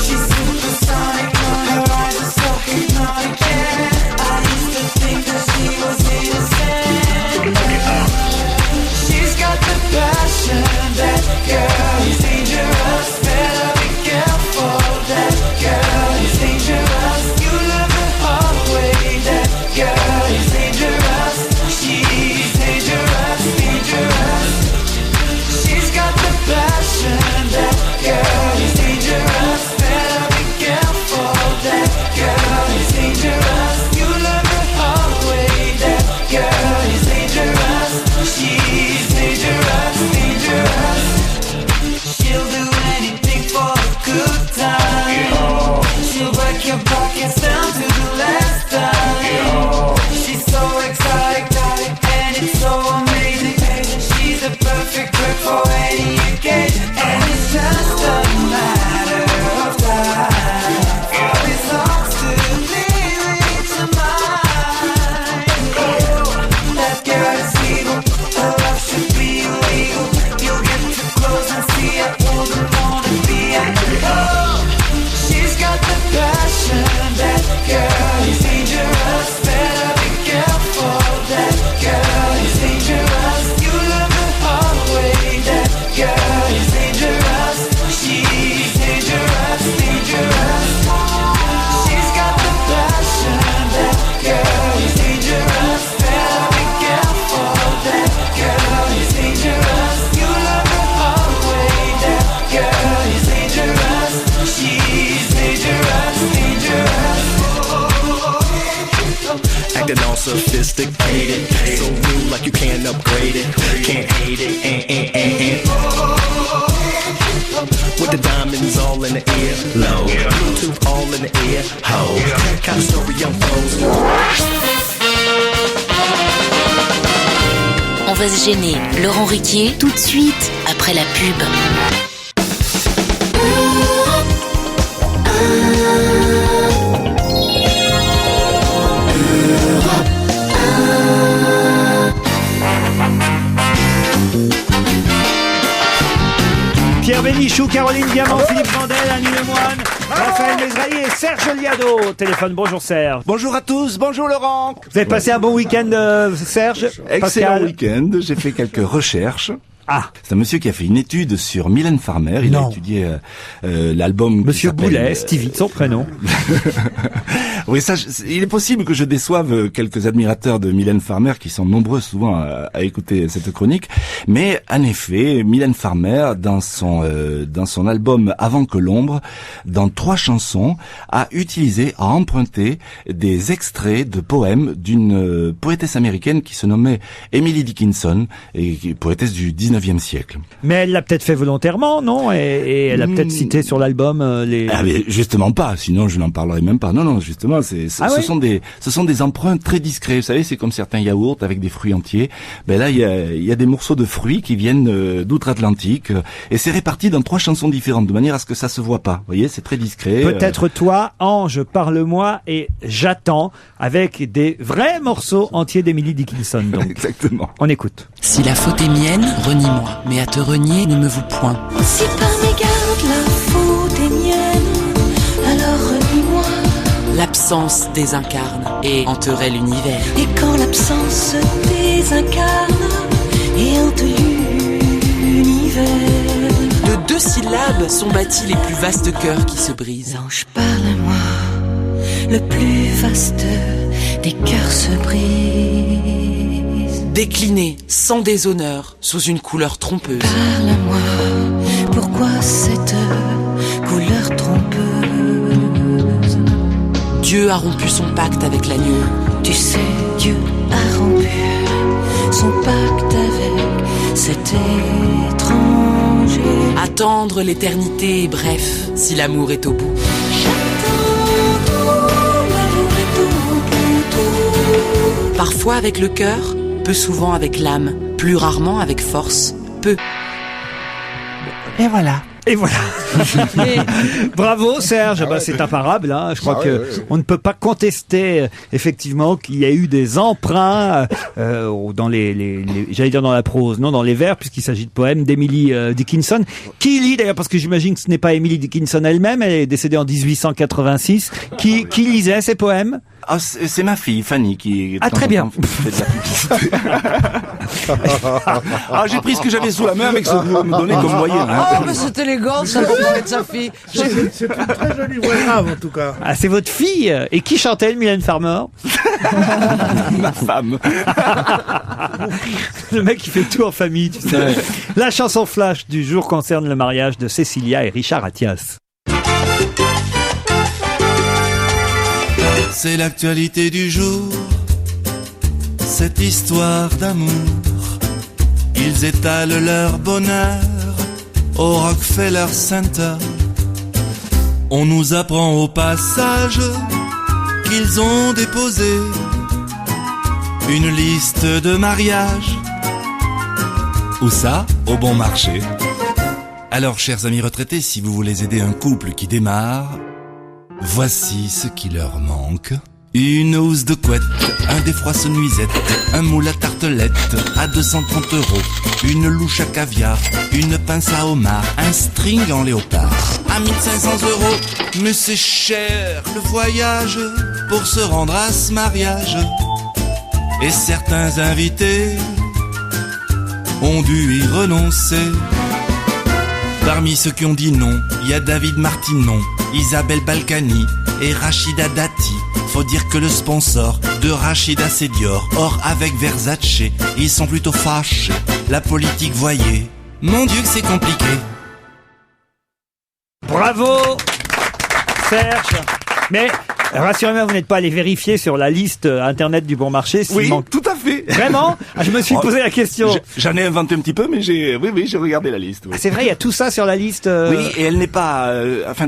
Speaker 12: She's supersonic, her eyes are so hypnotic, yeah. I used to think that she was innocent. She's got the passion, that girl is dangerous. Better be careful, that girl is dangerous. You love her hard way, that girl is dangerous. She's dangerous, dangerous. She's got the passion, that girl is dangerous. Better be careful, that girl is dangerous. You love her hard way, that girl is dangerous. She's dangerous, dangerous. She'll do anything for a good time. She'll break your pockets down to the last dime. She's so exotic, and it's so amazing. She's a perfect girl for any occasion, and it's just a matter of time for this heart to live with your mind. That girl is evil, her love should be illegal. You'll get too close and see I wouldn't wanna be at home. She's got the passion, that girl is dangerous. Better be careful, that girl is dangerous. You love her hard way, that girl is dangerous. She's dangerous, dangerous. She's got the passion, that girl is dangerous. Better be careful, that girl is dangerous. You love her hard way, that girl is dangerous. She's dangerous, dangerous.
Speaker 15: Acting all sophisticated, so new like you can't upgrade it, can't hate it, with the diamonds all in the ear, low, Bluetooth all in the ear, ho, that kind of story unfolds.
Speaker 13: On va se gêner. Laurent Ruquier, tout de suite, après la pub.
Speaker 8: Pierre Bénichou, Caroline Diamant, Philippe Vandel, Annie Lemoine, Raphaël Mesrahi et Serge Liado au téléphone. Bonjour Serge.
Speaker 16: Bonjour à tous, bonjour Laurent.
Speaker 8: Vous avez passé un bon week-end, Serge?
Speaker 16: Excellent
Speaker 8: Pascal
Speaker 16: week-end, j'ai fait quelques recherches. C'est un monsieur qui a fait une étude sur Mylène Farmer. Il a étudié l'album.
Speaker 8: Monsieur Boulet, Stevie, son prénom.
Speaker 16: Oui, il est possible que je déçoive quelques admirateurs de Mylène Farmer qui sont nombreux souvent à écouter cette chronique. Mais en effet, Mylène Farmer, dans son album Avant que l'ombre, dans 3 chansons, a emprunté des extraits de poèmes d'une poétesse américaine qui se nommait Emily Dickinson, et qui est poétesse du 19e siècle.
Speaker 8: Mais elle l'a peut-être fait volontairement, non? Et elle a peut-être cité sur l'album les...
Speaker 16: Ah mais justement pas, sinon je n'en parlerai même pas. Non, justement, ce sont des emprunts très discrets. Vous savez, c'est comme certains yaourts avec des fruits entiers. Ben là, il y a des morceaux de fruits qui viennent d'outre-Atlantique, et c'est réparti dans 3 chansons différentes, de manière à ce que ça se voit pas. Vous voyez, c'est très discret.
Speaker 8: Peut-être toi, Ange, parle-moi, et j'attends, avec des vrais morceaux entiers d'Emily Dickinson. Donc.
Speaker 16: Exactement.
Speaker 8: On écoute.
Speaker 17: Si la faute est mienne, renie-moi. Mais à te renier, ne me voue point.
Speaker 14: Si par mégarde la faute est mienne, alors renie-moi.
Speaker 17: L'absence désincarne et enterrait l'univers.
Speaker 14: Et quand l'absence se désincarne et hante l'univers,
Speaker 17: de 2 syllabes sont bâtis les plus vastes cœurs qui se brisent.
Speaker 14: Ange, parle-moi, le plus vaste des cœurs se brise.
Speaker 17: Décliné, sans déshonneur, sous une couleur trompeuse.
Speaker 14: Parle-moi, pourquoi cette couleur trompeuse?
Speaker 17: Dieu a rompu son pacte avec l'agneau.
Speaker 14: Tu sais, Dieu a rompu son pacte avec cet étranger.
Speaker 17: Attendre l'éternité est bref, si l'amour est au bout. Parfois avec le cœur, peu souvent avec l'âme, plus rarement avec force, peu.
Speaker 8: Et voilà. Bravo Serge, c'est imparable. Hein. Je crois on ne peut pas contester effectivement qu'il y a eu des emprunts dans j'allais dire dans la prose, non, dans les vers, puisqu'il s'agit de poèmes d'Emily Dickinson. Qui lit d'ailleurs, parce que j'imagine que ce n'est pas Emily Dickinson elle-même, elle est décédée en 1886. Qui lisait ces poèmes?
Speaker 16: C'est ma fille Fanny qui.
Speaker 8: Très bien.
Speaker 16: J'ai pris ce que j'avais sous la main avec ce que vous me donnez comme moyen.
Speaker 11: Mais c'est élégant, ça pour parler de sa fille.
Speaker 9: C'est une très jolie voix grave, en tout cas.
Speaker 8: Ah, c'est votre fille. Et qui chantait Mylène Farmer?
Speaker 16: Ma femme.
Speaker 8: Le mec qui fait tout en famille, tu sais. La chanson flash du jour concerne le mariage de Cécilia et Richard Attias.
Speaker 15: C'est l'actualité du jour, cette histoire d'amour. Ils étalent leur bonheur au Rockefeller Center. On nous apprend au passage qu'ils ont déposé une liste de mariage. Où ça? Au bon marché. Alors, chers amis retraités, si vous voulez aider un couple qui démarre, voici ce qui leur manque. Une housse de couette, un défroisse nuisette, un moule à tartelette à 230 €, une louche à caviar, une pince à homard, un string en léopard à 1500 €. Mais c'est cher le voyage pour se rendre à ce mariage. Et certains invités ont dû y renoncer. Parmi ceux qui ont dit non, il y a David Martinon, Isabelle Balkany et Rachida Dati. Faut dire que le sponsor de Rachida c'est Dior. Or avec Versace, ils sont plutôt fâchés. La politique, voyez, mon Dieu que c'est compliqué.
Speaker 8: Bravo Serge. Mais rassurez-moi, vous n'êtes pas allé vérifier sur la liste internet du Bon Marché s'il manque...
Speaker 16: tout à fait.
Speaker 8: Vraiment? Je me suis posé la question.
Speaker 16: J'en ai inventé un petit peu, mais j'ai regardé la liste. Oui.
Speaker 8: C'est vrai, il y a tout ça sur la liste.
Speaker 16: Oui, et elle n'est pas,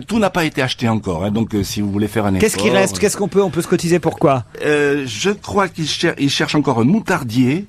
Speaker 16: tout n'a pas été acheté encore. Hein, donc, si vous voulez faire un effort.
Speaker 8: Qu'est-ce qui reste? Qu'est-ce qu'on peut se cotiser pour quoi?
Speaker 16: Je crois qu'il cherche encore un moutardier.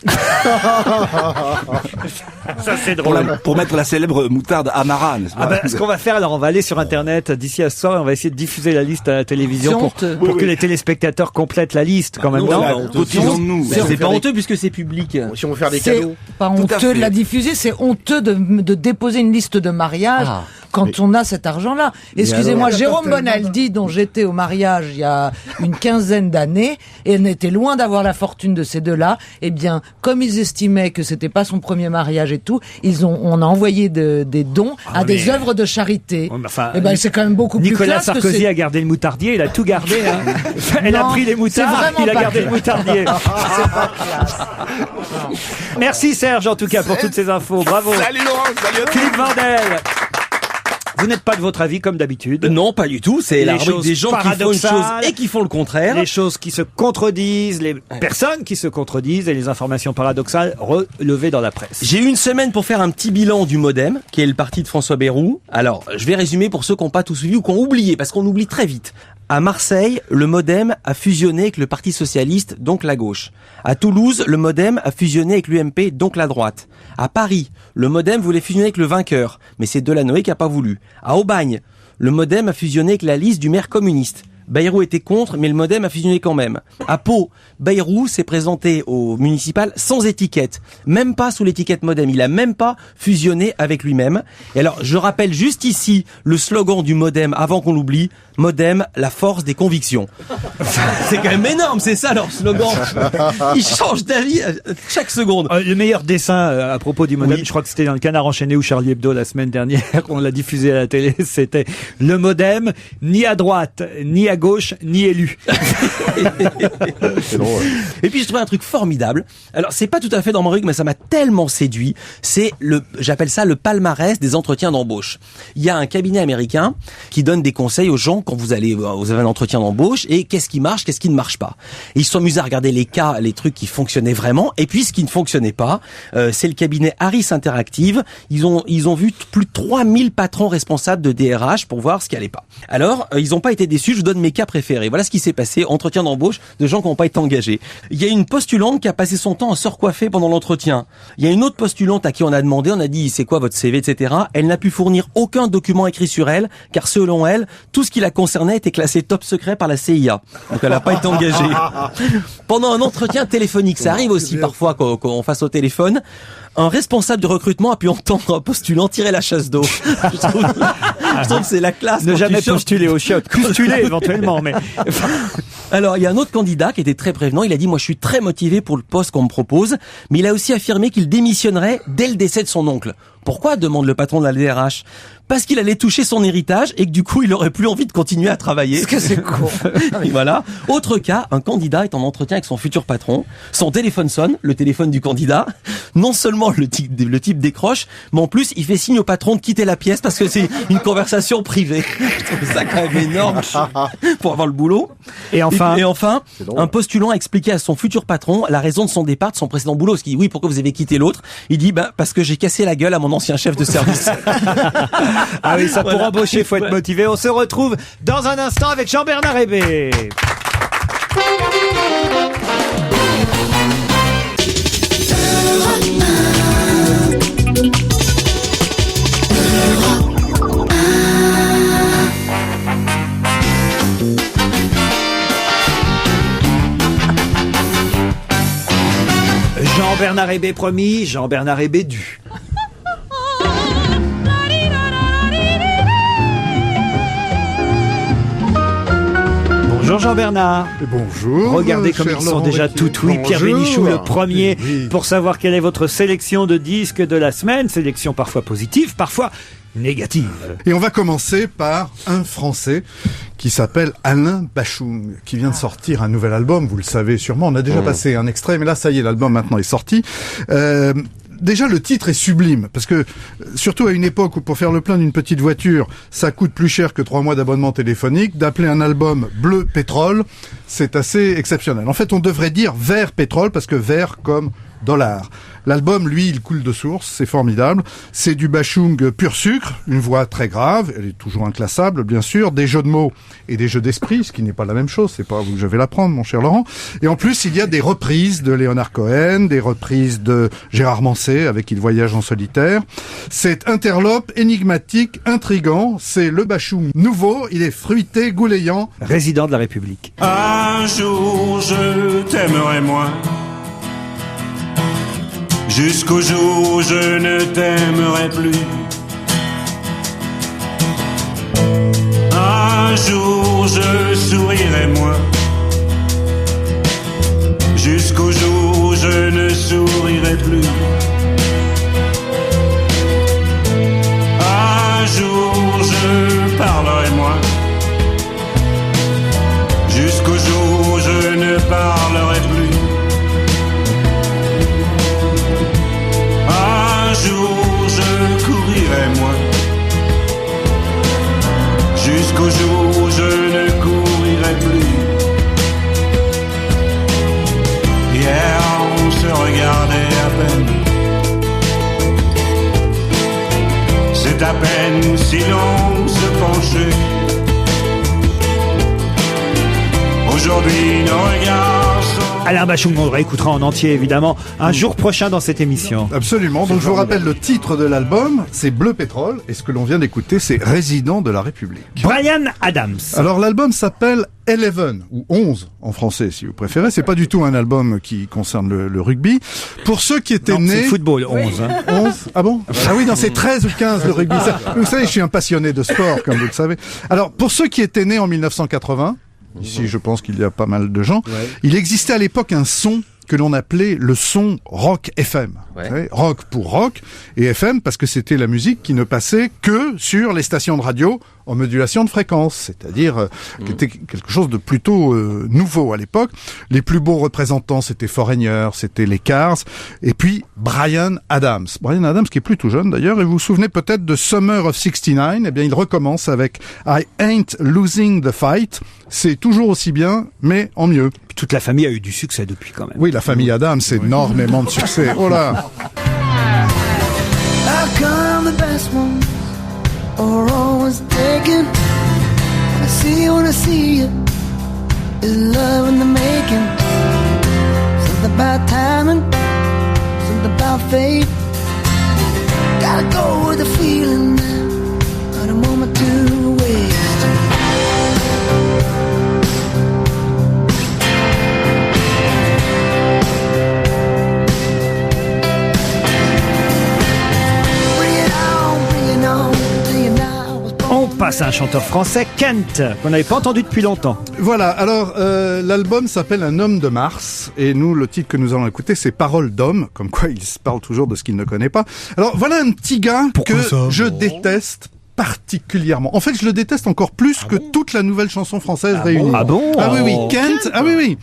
Speaker 8: Ça c'est drôle.
Speaker 16: Pour mettre la célèbre moutarde Amara, n'est-ce pas?
Speaker 8: Ce qu'on va faire, alors on va aller sur internet d'ici à ce soir et on va essayer de diffuser la liste à la télévision pour que les téléspectateurs complètent la liste quand même.
Speaker 16: Cotisons-nous.
Speaker 7: C'est pas honteux puisque c'est public.
Speaker 5: Si on veut faire des cadeaux.
Speaker 11: Pas honteux de la diffuser, c'est honteux de déposer une liste de mariage quand on a cet argent-là. Excusez-moi, Jérôme Bonaldi, dont j'étais au mariage il y a une quinzaine d'années, et elle n'était loin d'avoir la fortune de ces deux-là, eh bien, comme ils estimaient que c'était pas son premier mariage et tout, on a envoyé des dons à des œuvres de charité.
Speaker 8: Enfin,
Speaker 11: eh ben, c'est quand même beaucoup plus
Speaker 8: Nicolas
Speaker 11: classe
Speaker 8: Sarkozy
Speaker 11: que c'est...
Speaker 8: a gardé le moutardier, il a tout gardé. Hein. Elle a
Speaker 11: Non,
Speaker 8: pris les moutards, il a gardé le moutardier.
Speaker 11: C'est pas classe.
Speaker 8: Merci Serge en tout cas pour toutes ces infos. Bravo.
Speaker 16: Salut Laurent, salut.
Speaker 8: Philippe Vandel. Vous n'êtes pas de votre avis comme d'habitude.
Speaker 7: Non, pas du tout. C'est la
Speaker 8: Les
Speaker 7: rubrique
Speaker 8: choses
Speaker 7: des gens qui font une chose
Speaker 8: paradoxales,
Speaker 7: et qui font le contraire.
Speaker 8: Les choses qui se contredisent, les personnes qui se contredisent et les informations paradoxales relevées dans la presse.
Speaker 7: J'ai eu une semaine pour faire un petit bilan du MoDem, qui est le parti de François Bayrou. Alors, je vais résumer pour ceux qui n'ont pas tout suivi ou qui ont oublié, parce qu'on oublie très vite. À Marseille, le MoDem a fusionné avec le Parti Socialiste, donc la gauche. À Toulouse, le MoDem a fusionné avec l'UMP, donc la droite. À Paris, le MoDem voulait fusionner avec le vainqueur, mais c'est Delanoë qui n'a pas voulu. À Aubagne, le MoDem a fusionné avec la liste du maire communiste. Bayrou était contre, mais le MoDem a fusionné quand même. À Pau, Bayrou s'est présenté au municipal sans étiquette, même pas sous l'étiquette MoDem. Il a même pas fusionné avec lui-même. Et alors, je rappelle juste ici le slogan du MoDem avant qu'on l'oublie. MoDem, la force des convictions. C'est quand même énorme, c'est ça leur slogan. Ils changent d'avis chaque seconde.
Speaker 8: Le meilleur dessin à propos du MoDem, je crois que c'était dans le Canard enchaîné ou Charlie Hebdo la semaine dernière, on l'a diffusé à la télé, c'était le MoDem, ni à droite, ni à gauche, ni élu.
Speaker 7: C'est drôle. Et puis je trouvais un truc formidable. Alors c'est pas tout à fait dans mon rubrique, mais ça m'a tellement séduit. C'est j'appelle ça le palmarès des entretiens d'embauche. Il y a un cabinet américain qui donne des conseils aux gens quand vous avez un entretien d'embauche et qu'est-ce qui marche, qu'est-ce qui ne marche pas. Et ils se sont amusés à regarder les cas, les trucs qui fonctionnaient vraiment et puis ce qui ne fonctionnait pas. C'est le cabinet Harris Interactive. Ils ont vu plus de 3000 patrons responsables de DRH pour voir ce qui allait pas. Alors ils n'ont pas été déçus. Je vous donne mes cas préférés. Voilà ce qui s'est passé. Entretien d'embauche de gens qui n'ont pas été engagés. Il y a une postulante qui a passé son temps à se recoiffer pendant l'entretien. Il y a une autre postulante à qui on a demandé, on a dit c'est quoi votre CV, etc. Elle n'a pu fournir aucun document écrit sur elle, car selon elle, tout ce qui la concernait était classé top secret par la CIA. Donc elle n'a pas été engagée. Pendant un entretien téléphonique, ça arrive aussi parfois qu'on fasse au téléphone, un responsable de recrutement a pu entendre un postulant tirer la chasse d'eau. Je trouve que c'est la classe.
Speaker 8: Ne jamais postuler au chiottes, postuler éventuellement, mais...
Speaker 7: Alors, il y a un autre candidat qui était très prévenant. Il a dit, moi, je suis très motivé pour le poste qu'on me propose. Mais il a aussi affirmé qu'il démissionnerait dès le décès de son oncle. Pourquoi? Demande le patron de la DRH. Parce qu'il allait toucher son héritage et que du coup, il aurait plus envie de continuer à travailler.
Speaker 11: Parce que c'est con.
Speaker 7: Et voilà. Autre cas, un candidat est en entretien avec son futur patron. Son téléphone sonne, le téléphone du candidat. Non seulement le type décroche, mais en plus, il fait signe au patron de quitter la pièce parce que c'est une conversation privée. Je trouve ça quand même énorme pour avoir le boulot. Et enfin, un postulant a expliqué à son futur patron la raison de son départ de son précédent boulot. Parce qu'il dit, oui, pourquoi vous avez quitté l'autre? Il dit, parce que j'ai cassé la gueule à mon ancien chef de service.
Speaker 8: Ah oui, ça pour embaucher, faut être motivé. On se retrouve dans un instant avec Jean-Bernard Hébé. Jean-Bernard Hébé promis, Jean-Bernard Hébé dû. Bonjour Jean-Bernard.
Speaker 9: Bonjour.
Speaker 8: Regardez comme ils sont déjà tout oui. Pierre Bénichou le premier pour savoir quelle est votre sélection de disques de la semaine. Sélection parfois positive, parfois négative.
Speaker 9: Et on va commencer par un Français qui s'appelle Alain Bashung, qui vient de sortir un nouvel album, vous le savez sûrement, on a déjà passé un extrait, mais là ça y est, l'album maintenant est sorti. Déjà, le titre est sublime, parce que, surtout à une époque où pour faire le plein d'une petite voiture, ça coûte plus cher que 3 mois d'abonnement téléphonique, d'appeler un album Bleu Pétrole, c'est assez exceptionnel. En fait, on devrait dire Vert Pétrole, parce que vert comme dollar. L'album, lui, il coule de source, c'est formidable. C'est du Bashung pur sucre, une voix très grave, elle est toujours inclassable, bien sûr, des jeux de mots et des jeux d'esprit, ce qui n'est pas la même chose, c'est pas vous que je vais l'apprendre, mon cher Laurent. Et en plus, il y a des reprises de Léonard Cohen, des reprises de Gérard Manset, avec qui il voyage en solitaire. C'est interlope, énigmatique, intrigant, c'est le Bashung nouveau, il est fruité, goulayant.
Speaker 8: Résident de la République.
Speaker 18: Un jour, je t'aimerai moins. Jusqu'au jour où je ne t'aimerai plus. Un jour je sourirai moins, jusqu'au jour où je ne sourirai plus. Un jour je parlerai moins, jusqu'au jour où je ne parlerai plus. Un jour je courirai moins, jusqu'au jour où je ne courirai plus. Hier on se regardait à peine, c'est à peine si l'on se penchait. Aujourd'hui nos regards sont...
Speaker 8: Alain Bachung, on le réécoutera en entier évidemment un jour prochain dans cette émission.
Speaker 19: Absolument, donc je vous rappelle le titre de l'album, c'est Bleu Pétrole, et ce que l'on vient d'écouter, c'est Résident de la République.
Speaker 8: Bryan Adams.
Speaker 19: Alors l'album s'appelle 11, ou 11 en français si vous préférez, c'est pas du tout un album qui concerne le rugby. Pour ceux qui étaient nés...
Speaker 8: c'est football, 11. Hein.
Speaker 19: 11 Ah bon? Ah oui, non, c'est 13 ou 15 le rugby. Ça, vous savez, je suis un passionné de sport, comme vous le savez. Alors, pour ceux qui étaient nés en 1980, ici je pense qu'il y a pas mal de gens, il existait à l'époque un son que l'on appelait le son rock FM. Vous savez, rock pour rock et FM parce que c'était la musique qui ne passait que sur les stations de radio en modulation de fréquence, c'est-à-dire qui était quelque chose de plutôt nouveau à l'époque. Les plus beaux représentants, c'était Foreigner, c'était les Cars, et puis Bryan Adams. Bryan Adams qui est plutôt jeune d'ailleurs, et vous vous souvenez peut-être de Summer of '69, eh bien il recommence avec I Ain't Losing the Fight. C'est toujours aussi bien, mais en mieux.
Speaker 8: Puis toute la famille a eu du succès depuis quand même.
Speaker 19: Oui, la famille Adams, c'est énormément de succès. Oh là!
Speaker 12: How come the best ones are always taken? When I see you, is love in the making. Something about timing, something about fate. Gotta go with the feeling, not a moment to waste.
Speaker 8: On passe à un chanteur français, Kent, qu'on n'avait pas entendu depuis longtemps.
Speaker 19: Voilà, alors l'album s'appelle Un homme de Mars, et nous, le titre que nous allons écouter, c'est Paroles d'homme, comme quoi il se parle toujours de ce qu'il ne connaît pas. Alors voilà un petit gars je déteste particulièrement. En fait, je le déteste encore plus que toute la nouvelle chanson française réunie.
Speaker 8: Ah bon?
Speaker 19: Ah oui, oui, Kent, ah oui, oui.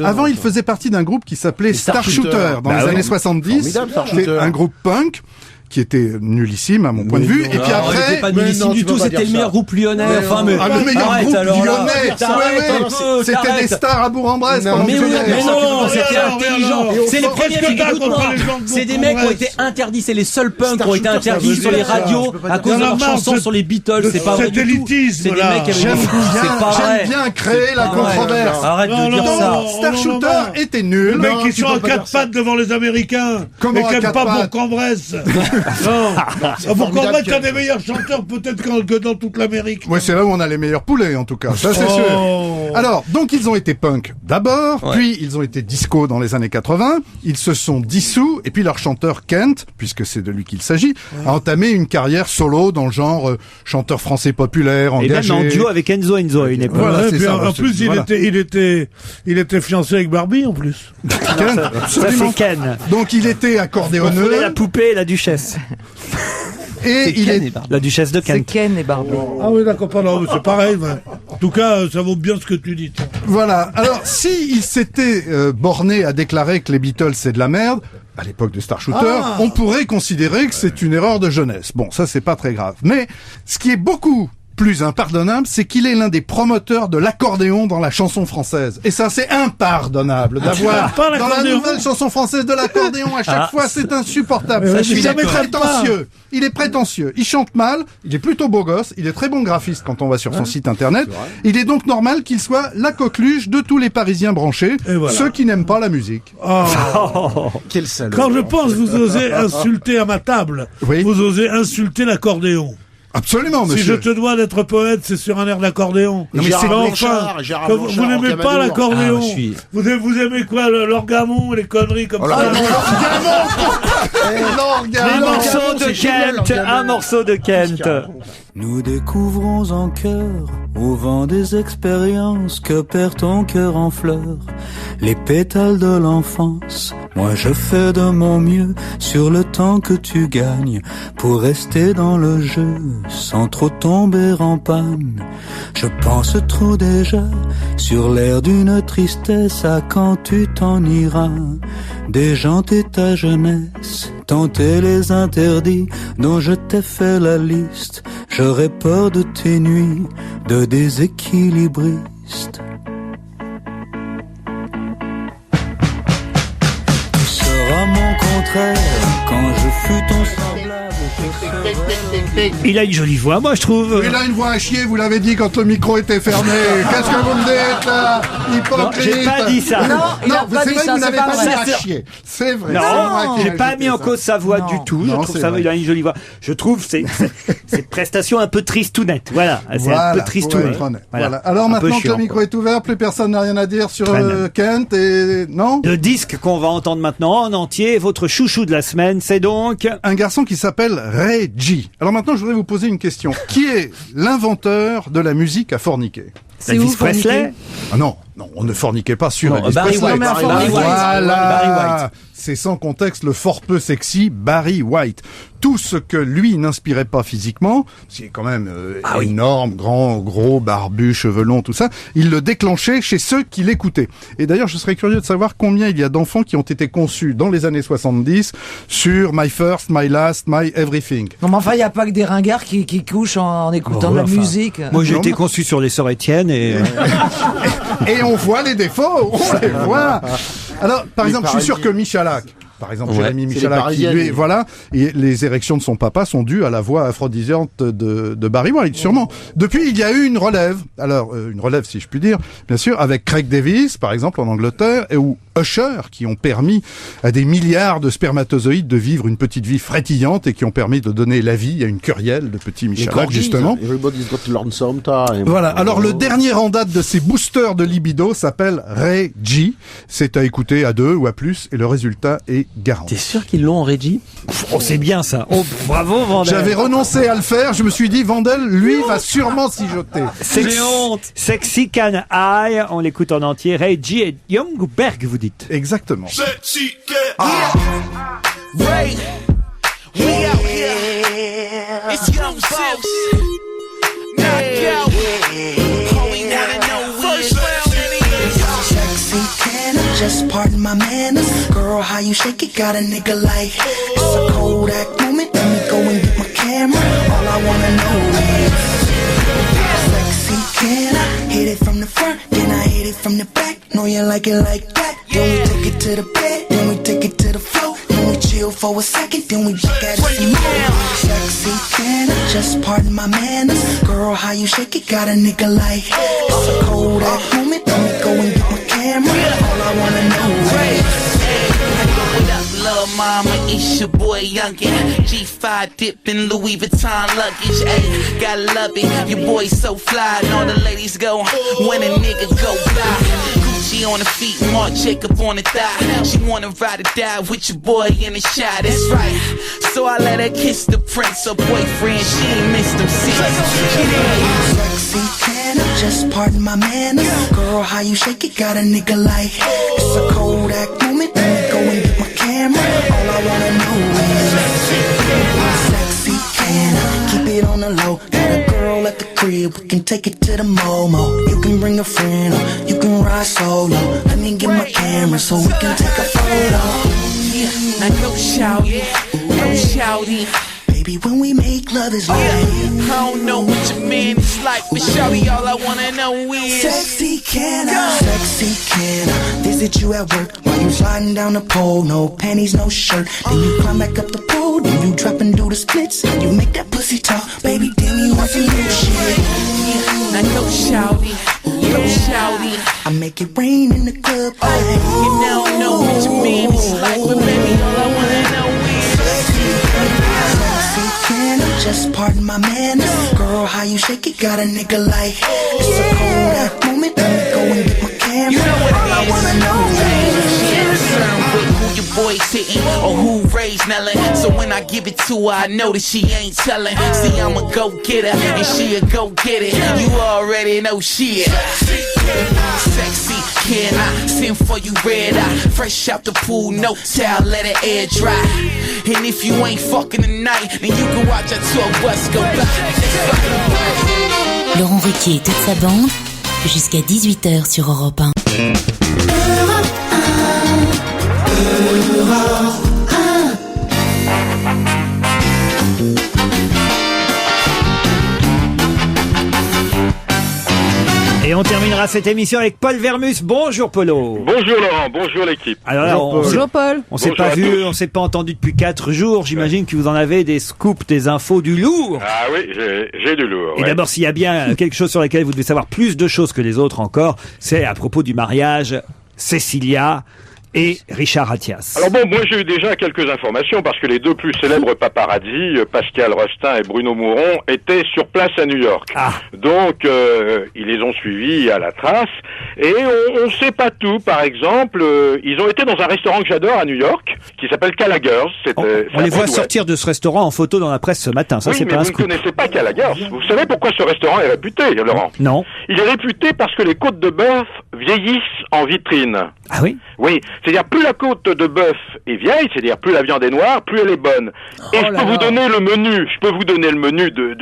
Speaker 19: Avant, il faisait partie d'un groupe qui s'appelait Star Shooter dans les années 70. C'était un groupe punk qui était nullissime à mon point de vue. Et puis après,
Speaker 7: c'était pas nullissime du tout, c'était le meilleur groupe lyonnais. Enfin, mais
Speaker 19: le meilleur groupe lyonnais. C'était des stars à Bourg-en-Bresse.
Speaker 7: Mais non, c'était intelligent. C'est les premiers qui écoutent. C'est des mecs qui ont été interdits. C'est les seuls punks qui ont été interdits sur les radios à cause de leurs chansons sur les Beatles. C'est pas vrai du tout. C'est des mecs qui avaient des goûts. C'est pas vrai.
Speaker 19: J'aime bien créer la controverse.
Speaker 7: Arrête de dire ça.
Speaker 19: Star Shooter était nul.
Speaker 9: Les mecs qui sont à quatre pattes devant les Américains. Et qui n'aiment pas Bourg-en-Bresse. Non, Bourg-en-Bresse a des meilleurs chanteurs peut-être que dans toute l'Amérique.
Speaker 19: Ouais, c'est là où on a les meilleurs poulets en tout cas, ça c'est sûr. Alors, donc ils ont été punk d'abord, puis ils ont été disco dans les années 80, ils se sont dissous, et puis leur chanteur Kent, puisque c'est de lui qu'il s'agit, a entamé une carrière solo dans le genre chanteur français populaire, engagé.
Speaker 8: Et même en duo avec Enzo à une époque.
Speaker 9: Voilà, puis en plus, il était fiancé avec Barbie en plus.
Speaker 19: Ken,
Speaker 8: ça c'est Ken.
Speaker 19: Donc il était accordéonneux.
Speaker 8: La poupée et la duchesse.
Speaker 19: Et il est
Speaker 8: la duchesse de Kent.
Speaker 11: C'est Ken et Barbie.
Speaker 9: Ah oui, d'accord, pardon, c'est pareil. Mais... En tout cas, ça vaut bien ce que tu dis.
Speaker 19: Voilà. Alors, si il s'était borné à déclarer que les Beatles c'est de la merde, à l'époque de Star Shooter, on pourrait considérer que c'est une erreur de jeunesse. Bon, ça c'est pas très grave. Mais ce qui est beaucoup plus impardonnable, c'est qu'il est l'un des promoteurs de l'accordéon dans la chanson française. Et ça, c'est impardonnable d'avoir dans la nouvelle chanson française de l'accordéon à chaque fois, c'est insupportable. Il est prétentieux, il chante mal, il est plutôt beau gosse, il est très bon graphiste quand on va sur son site internet. Il est donc normal qu'il soit la coqueluche de tous les Parisiens branchés, ceux qui n'aiment pas la musique.
Speaker 9: Quel salaud. Quand je pense vous osez insulter à ma table, vous osez insulter l'accordéon.
Speaker 19: Absolument, monsieur.
Speaker 9: Si je te dois d'être poète, c'est sur un air d'accordéon.
Speaker 5: Non, mais c'est
Speaker 9: vous n'aimez pas l'accordéon. Vous aimez quoi, l'orgamon, les conneries comme ça?
Speaker 19: L'orgamon!
Speaker 8: Les morceaux de Kent, un morceau de Kent.
Speaker 15: Nous découvrons en cœur, au vent des expériences, que perd ton cœur en fleurs, les pétales de l'enfance. Moi je fais de mon mieux sur le temps que tu gagnes, pour rester dans le jeu, sans trop tomber en panne. Je pense trop déjà, sur l'air d'une tristesse, à quand tu t'en iras, déjanter ta jeunesse, tenter les interdits dont je t'ai fait la liste. J'aurais peur de tes nuits de déséquilibriste. Tu seras mon contraire quand je fus ton semblable.
Speaker 8: Il a une jolie voix, moi je trouve.
Speaker 19: Il a une voix à chier, vous l'avez dit quand le micro était fermé. Qu'est-ce que vous me dites là, hypocrite?
Speaker 8: Non, j'ai pas dit ça.
Speaker 19: Non,
Speaker 11: pas
Speaker 19: c'est
Speaker 11: dit
Speaker 19: vrai,
Speaker 11: ça,
Speaker 19: vous n'avez
Speaker 11: c'est
Speaker 19: pas
Speaker 11: pas
Speaker 19: dit
Speaker 11: vrai.
Speaker 19: à chier. C'est vrai.
Speaker 8: Non, j'ai pas mis en cause sa voix du tout. Je trouve ça, il a une jolie voix. Je trouve c'est prestation un peu tristounette. Voilà, c'est un peu tristounette.
Speaker 19: Voilà. Alors maintenant que le micro est ouvert, plus personne n'a rien à dire sur Kent et non.
Speaker 8: Le disque qu'on va entendre maintenant en entier, votre chouchou de la semaine, c'est donc
Speaker 19: un garçon qui s'appelle Ray G. Alors maintenant, je voudrais vous poser une question. Qui est l'inventeur de la musique à forniquer?
Speaker 8: Elvis Presley?
Speaker 19: Ah non, on ne forniquait pas sur Elvis
Speaker 7: Barry
Speaker 19: Presley.
Speaker 7: White.
Speaker 19: Voilà. C'est sans contexte le fort peu sexy Barry White. Tout ce que lui n'inspirait pas physiquement, c'est quand même énorme, grand, gros, barbu, cheveux longs, tout ça, il le déclenchait chez ceux qui l'écoutaient. Et d'ailleurs, je serais curieux de savoir combien il y a d'enfants qui ont été conçus dans les années 70 sur My First, My Last, My Everything.
Speaker 11: Non, mais enfin, il n'y a pas que des ringards qui couchent en écoutant de la musique.
Speaker 8: Moi, j'ai été conçu sur les Sœurs Étienne et...
Speaker 19: Et on voit les défauts, on les voit. Alors, par exemple, je suis sûr que Michalak, par exemple, Jérémy Michalak, qui lui, voilà, et les érections de son papa sont dues à la voix aphrodisiante de Barry White, sûrement. Depuis, il y a eu une relève. Alors, une relève, si je puis dire, bien sûr, avec Craig Davis, par exemple, en Angleterre, et ou Usher, qui ont permis à des milliards de spermatozoïdes de vivre une petite vie frétillante et qui ont permis de donner la vie à une kyrielle de petits Michalak, justement.
Speaker 5: Everybody's got to learn sometime.
Speaker 19: Voilà. Alors, le dernier en date de ces boosters de libido s'appelle Ray G. C'est à écouter à 2 ou à plus et le résultat est garanti.
Speaker 7: T'es sûr qu'ils l'ont en régie?
Speaker 8: Oh, c'est bien ça. Oh, bravo Vandel.
Speaker 19: J'avais renoncé à le faire. Je me suis dit, Vandel, lui, va sûrement s'y jeter.
Speaker 8: J'ai honte. Sexy Can I, on l'écoute en entier. Ray G et Youngberg, vous dites.
Speaker 19: Exactement.
Speaker 12: Sexy Can I. Ray, we out here. It's Young Sips. Knockout. All we wanna know is sexy can I just pardon my manners? Girl, how you shake it got a nigga like it's a Kodak moment. Let me go and get my camera. All I wanna know is sexy can I hit it from the front, then I hit it from the back. Know you like it like that. Then we take it to the bed, then we take it to the floor. Then we chill for a second, then we back at it some more. Sexy can I just pardon my manners? Girl, how you shake it got a nigga like it's a Kodak moment. Let me go and get my camera. All I wanna know is
Speaker 20: Lil' mama, it's your boy Youngin. G5 dip in Louis Vuitton luggage. Ayy, gotta love it. Your boy so fly, and all the ladies go when a nigga go fly. Gucci on the feet, Marc Jacob on the thigh. She wanna ride or die with your boy in the shot. That's right. So I let her kiss the prince, her boyfriend. She ain't missed him since.
Speaker 12: sexy can I just pardon my manners? Girl, how you shake it got a nigga like it's a Kodak moment. Let me go and get my camera. All I wanna know is sexy can I keep it on the low? Got a girl at the crib, we can take it to the Momo. You can bring a friend or you can ride solo. Let me get my camera so we can take a photo.
Speaker 20: Now go shouty, go shouty.
Speaker 12: Baby, when we make love is like
Speaker 20: I don't know what your man is like, but shawty, all I wanna know is
Speaker 12: sexy can I, sexy can I visit you at work while you sliding down the pole, no panties, no shirt. Then you climb back up the pole, then you drop and do the splits. You make that pussy talk, baby, damn you want some new shit.
Speaker 20: Now go shawty, go shawty.
Speaker 12: I make it rain in the club.
Speaker 20: You don't know what your man is like, but baby, all I wanna know is
Speaker 12: sexy can I just pardon my manners? Girl, how you shake it got a nigga like it's a Kodak moment. Let me go and get my camera.
Speaker 20: You know what
Speaker 12: all I wanna know is
Speaker 20: who you voice hitting or who raised Nellin. So when I give it to her, I know that she ain't telling. See, I'm a go-getter and she a go-get it. You already know shit. Sexy, can I send for you red eye? Fresh out the pool, no towel, let it air dry. And if you ain't fucking tonight, then you can watch our tour bus go by.
Speaker 13: Laurent Ruquier et toute sa bande, jusqu'à 18h sur Europe 1.
Speaker 8: Et on terminera cette émission avec Paul Vermus. Bonjour Polo.
Speaker 6: Bonjour Laurent, bonjour l'équipe.
Speaker 8: Alors,
Speaker 10: Bonjour Paul.
Speaker 8: On s'est
Speaker 6: Bonjour
Speaker 8: pas
Speaker 6: à
Speaker 8: vu,
Speaker 6: tous.
Speaker 8: on s'est pas entendu depuis 4 jours. J'imagine que vous en avez des scoops, des infos, du lourd.
Speaker 6: Ah oui, j'ai du lourd.
Speaker 8: Et
Speaker 6: ouais.
Speaker 8: d'abord, s'il y a bien quelque chose sur lequel vous devez savoir plus de choses que les autres encore, c'est à propos du mariage Cécilia et Richard Attias.
Speaker 6: Alors bon, moi j'ai eu déjà quelques informations parce que les deux plus célèbres paparazzi, Pascal Rostin et Bruno Mouron, étaient sur place à New York. Donc ils les ont suivis à la trace et on sait pas tout. Par exemple, ils ont été dans un restaurant que j'adore à New York qui s'appelle Gallagher's.
Speaker 8: On les voit sortir de ce restaurant en photo dans la presse ce matin. Ça,
Speaker 6: oui,
Speaker 8: c'est
Speaker 6: mais
Speaker 8: pas un
Speaker 6: vous ne
Speaker 8: scoop.
Speaker 6: connaissez pas Gallagher's. Vous savez pourquoi ce restaurant est réputé, Laurent?
Speaker 8: Non.
Speaker 6: Il est réputé parce que les côtes de bœuf vieillissent en vitrine.
Speaker 8: Ah oui?
Speaker 6: Oui, c'est-à-dire plus la côte de bœuf est vieille, c'est-à-dire plus la viande est noire, plus elle est bonne. Et je peux vous donner le menu, de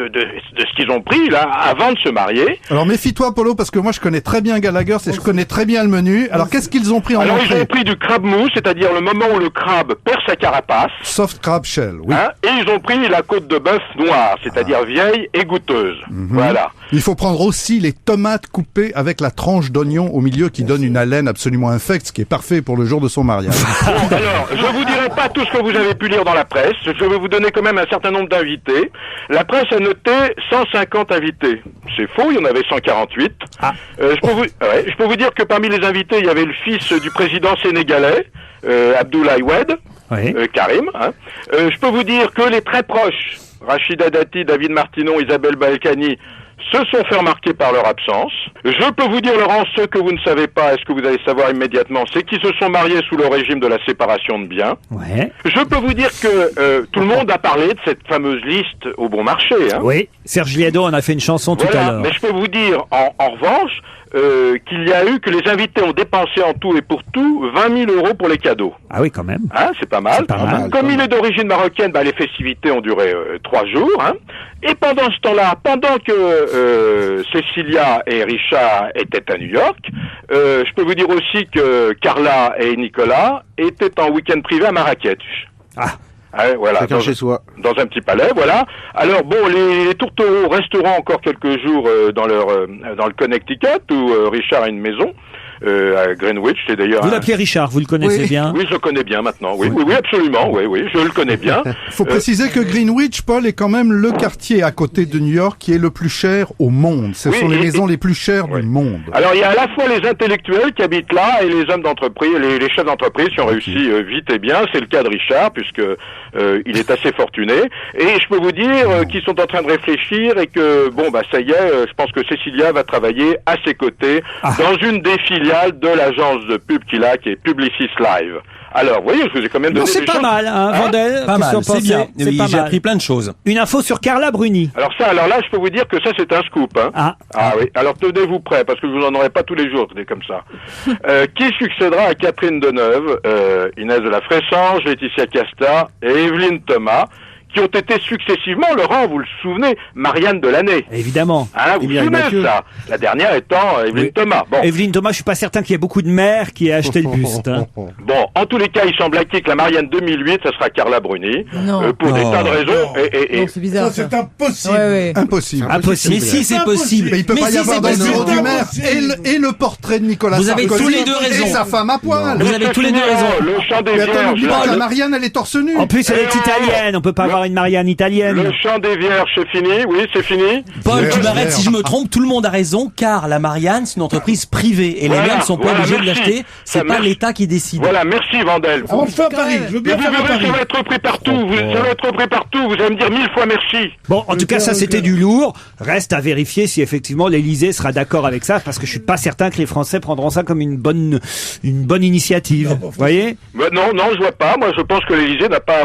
Speaker 6: ce qu'ils ont pris là avant de se marier.
Speaker 19: Alors méfie-toi Polo, parce que moi je connais très bien Gallagher et je connais très bien le menu. Alors qu'est-ce qu'ils ont pris en
Speaker 6: Alors
Speaker 19: entrée?
Speaker 6: ils ont pris du crabe mou, c'est-à-dire le moment où le crabe perd sa carapace.
Speaker 19: Soft crab shell, oui.
Speaker 6: Hein, et ils ont pris la côte de bœuf noire, c'est-à-dire vieille et goûteuse. Voilà.
Speaker 19: Il faut prendre aussi les tomates coupées avec la tranche d'oignon au milieu qui donne une haleine absolument infecte, ce qui est parfait pour le jour de son mariage.
Speaker 6: Bon, alors, je vous dirai pas tout ce que vous avez pu lire dans la presse. Je vais vous donner quand même un certain nombre d'invités. La presse a noté 150 invités. C'est faux, il y en avait 148. Je peux vous dire que parmi les invités, il y avait le fils du président sénégalais, Abdoulaye Wade, Karim. Hein. Je peux vous dire que les très proches, Rachida Dati, David Martinon, Isabelle Balkany, se sont fait remarquer par leur absence. Je peux vous dire, Laurent, ce que vous ne savez pas et ce que vous allez savoir immédiatement, c'est qu'ils se sont mariés sous le régime de la séparation de biens.
Speaker 8: Ouais.
Speaker 6: Je peux vous dire que tout le monde a parlé de cette fameuse liste au bon marché. Hein.
Speaker 8: Oui, Serge Liado en a fait une chanson tout à
Speaker 6: Voilà,
Speaker 8: l'heure.
Speaker 6: mais je peux vous dire, en revanche, qu'il y a eu, que les invités ont dépensé en tout et pour tout 20 000 euros pour les cadeaux.
Speaker 8: Ah oui, quand même.
Speaker 6: Hein, c'est pas mal.
Speaker 8: C'est pas mal.
Speaker 6: Comme il est d'origine marocaine, les festivités ont duré 3 jours. Hein. Et pendant ce temps-là, pendant que Cécilia et Richard étaient à New York, je peux vous dire aussi que Carla et Nicolas étaient en week-end privé à Marrakech.
Speaker 5: Ah.
Speaker 6: Ouais, voilà,
Speaker 5: Chacun chez soi.
Speaker 6: Dans un petit palais, voilà. Alors bon, les tourtereaux resteront encore quelques jours dans le Connecticut où Richard a une maison. À Greenwich, c'est d'ailleurs...
Speaker 8: Vous l'appelez Richard, vous le connaissez bien?
Speaker 6: Oui, je le connais bien maintenant, oui, absolument, oui, je le connais bien.
Speaker 19: Faut préciser que Greenwich, Paul, est quand même le quartier à côté de New York qui est le plus cher au monde. Ce sont les maisons les plus chères du monde.
Speaker 6: Alors, il y a à la fois les intellectuels qui habitent là et les hommes d'entreprise, les chefs d'entreprise qui ont réussi vite et bien. C'est le cas de Richard, puisque il est assez fortuné. Et je peux vous dire qu'ils sont en train de réfléchir et que, ça y est, je pense que Cécilia va travailler à ses côtés dans une des filiales de l'agence de pub qu'il a, qui est Publicis Live. Alors, vous voyez, je vous ai quand même donné
Speaker 8: c'est
Speaker 6: des
Speaker 8: pas
Speaker 6: choses.
Speaker 8: mal, hein, Vandel.
Speaker 7: Pas mal, c'est bien.
Speaker 8: C'est
Speaker 7: Oui,
Speaker 8: pas
Speaker 7: j'ai
Speaker 8: mal.
Speaker 7: appris plein de choses.
Speaker 8: Une info sur Carla Bruni.
Speaker 6: Alors là, je peux vous dire que ça, c'est un scoop. Hein. Oui. Alors tenez-vous prêts, parce que vous en aurez pas tous les jours, des comme ça. Qui succédera à Catherine Deneuve, Inès de la Fressange, Laetitia Casta et Evelyne Thomas, qui ont été successivement, Laurent, vous le souvenez, Marianne de l'année.
Speaker 8: Évidemment.
Speaker 6: Hein, vous vous souvenez de ça? La dernière étant Evelyne Thomas. Bon.
Speaker 8: Evelyne Thomas, je suis pas certain qu'il y ait beaucoup de mères qui aient acheté le buste. Hein.
Speaker 6: Bon, en tous les cas, il semble acquis que la Marianne 2008, ça sera Carla Bruni. Pour des tas de raisons.
Speaker 10: Non, c'est bizarre.
Speaker 9: Ça, c'est impossible.
Speaker 19: Impossible.
Speaker 8: Impossible.
Speaker 7: Mais si, c'est possible.
Speaker 19: Mais il peut
Speaker 7: Mais
Speaker 19: pas y
Speaker 7: si,
Speaker 19: avoir
Speaker 7: c'est
Speaker 19: dans le bureau
Speaker 7: possible.
Speaker 19: du maire et le portrait de Nicolas
Speaker 7: Vous avez
Speaker 19: Sarkozy
Speaker 7: tous les deux raisons.
Speaker 19: et sa femme à poil.
Speaker 7: Vous avez tous les deux raisons.
Speaker 6: Le chant des
Speaker 19: Mais attends,
Speaker 6: vierges.
Speaker 19: n'oublie pas
Speaker 6: là.
Speaker 19: que la Marianne, elle est torse nu.
Speaker 8: En plus, elle est italienne, on peut pas avoir avoir une Marianne italienne.
Speaker 6: Le chant des vierges, c'est fini. Oui, c'est fini.
Speaker 7: Paul, tu m'arrêtes si je me trompe, tout le monde a raison, car la Marianne, c'est une entreprise privée et les
Speaker 6: Voilà,
Speaker 7: maires ne sont pas
Speaker 6: voilà,
Speaker 7: obligés de
Speaker 6: merci.
Speaker 7: l'acheter, c'est
Speaker 6: Ça,
Speaker 7: pas
Speaker 6: merci.
Speaker 7: l'État qui décide.
Speaker 6: Voilà, merci Vandel.
Speaker 9: On le fait à Paris. Je veux bien
Speaker 6: Mais
Speaker 9: faire
Speaker 6: vous
Speaker 9: à
Speaker 6: verrez,
Speaker 9: Paris.
Speaker 6: ça va être repris partout. Ça va être repris partout. Vous allez me dire 1000 fois merci.
Speaker 8: Bon, en tout cas, ça c'était du lourd. Reste à vérifier si effectivement l'Élysée sera d'accord avec ça, parce que je suis pas certain que les Français prendront ça comme une bonne initiative. Vous voyez?
Speaker 6: Non, je vois pas. Moi, je pense que l'Élysée n'a pas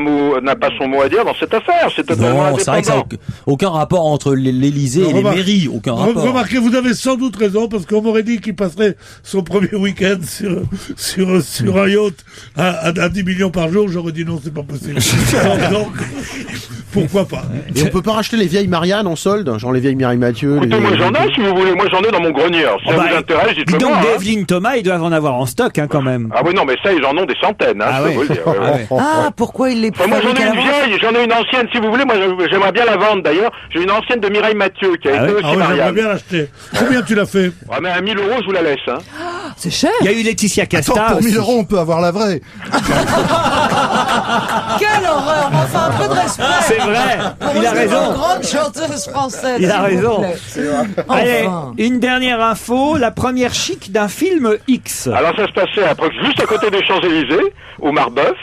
Speaker 6: son mot à dire dans cette affaire. C'est totalement
Speaker 7: Non, c'est vrai que ça n'a
Speaker 6: indépendant.
Speaker 7: aucun rapport entre l'Élysée et les mairies, aucun rapport.
Speaker 9: Remarquez, vous avez sans doute raison, parce qu'on m'aurait dit qu'il passerait son premier week-end sur un yacht à 10 millions par jour. J'aurais dit non, c'est pas possible. donc, pourquoi pas?
Speaker 5: Et on peut pas racheter les vieilles Marianne en solde, genre les vieilles Mireille Mathieu.
Speaker 6: Écoutez, moi j'en ai si vous voulez. Moi j'en ai dans mon grenier. Alors, si ça vous intéresse,
Speaker 8: Dis
Speaker 6: dites-le
Speaker 8: donc,
Speaker 6: moi.
Speaker 8: Evelyne Thomas, ils doivent en avoir en stock, hein, quand même.
Speaker 6: Ah oui, non, mais ça, ils en ont des centaines. Hein,
Speaker 8: Ah
Speaker 6: je peux
Speaker 8: ouais.
Speaker 6: vous le dire. Ouais, ouais.
Speaker 11: Ah, pourquoi il les
Speaker 6: Enfin, moi j'en ai une vieille, j'en ai une ancienne. Si vous voulez, moi j'aimerais bien la vendre d'ailleurs. J'ai une ancienne de Mireille Mathieu qui a été aussi
Speaker 9: Ah ouais, j'aimerais
Speaker 6: Marianne.
Speaker 9: bien l'acheter. Combien tu l'as fait?
Speaker 6: Ah, mais à 1000 euros, je vous la laisse. Hein.
Speaker 10: C'est cher.
Speaker 8: Il y a eu Laetitia Casta.
Speaker 19: Attends, pour 1000
Speaker 8: aussi.
Speaker 19: euros, on peut avoir la vraie.
Speaker 11: Quelle horreur! Enfin, un peu de respect!
Speaker 8: C'est vrai, il a raison.
Speaker 11: Une grande chanteuse française.
Speaker 8: Il a
Speaker 11: s'il vous
Speaker 8: raison.
Speaker 11: plaît.
Speaker 8: Allez,
Speaker 11: Enfin.
Speaker 8: une dernière info, la première chic d'un film X.
Speaker 6: Alors ça se passait juste à côté des Champs-Élysées, au Marbeuf.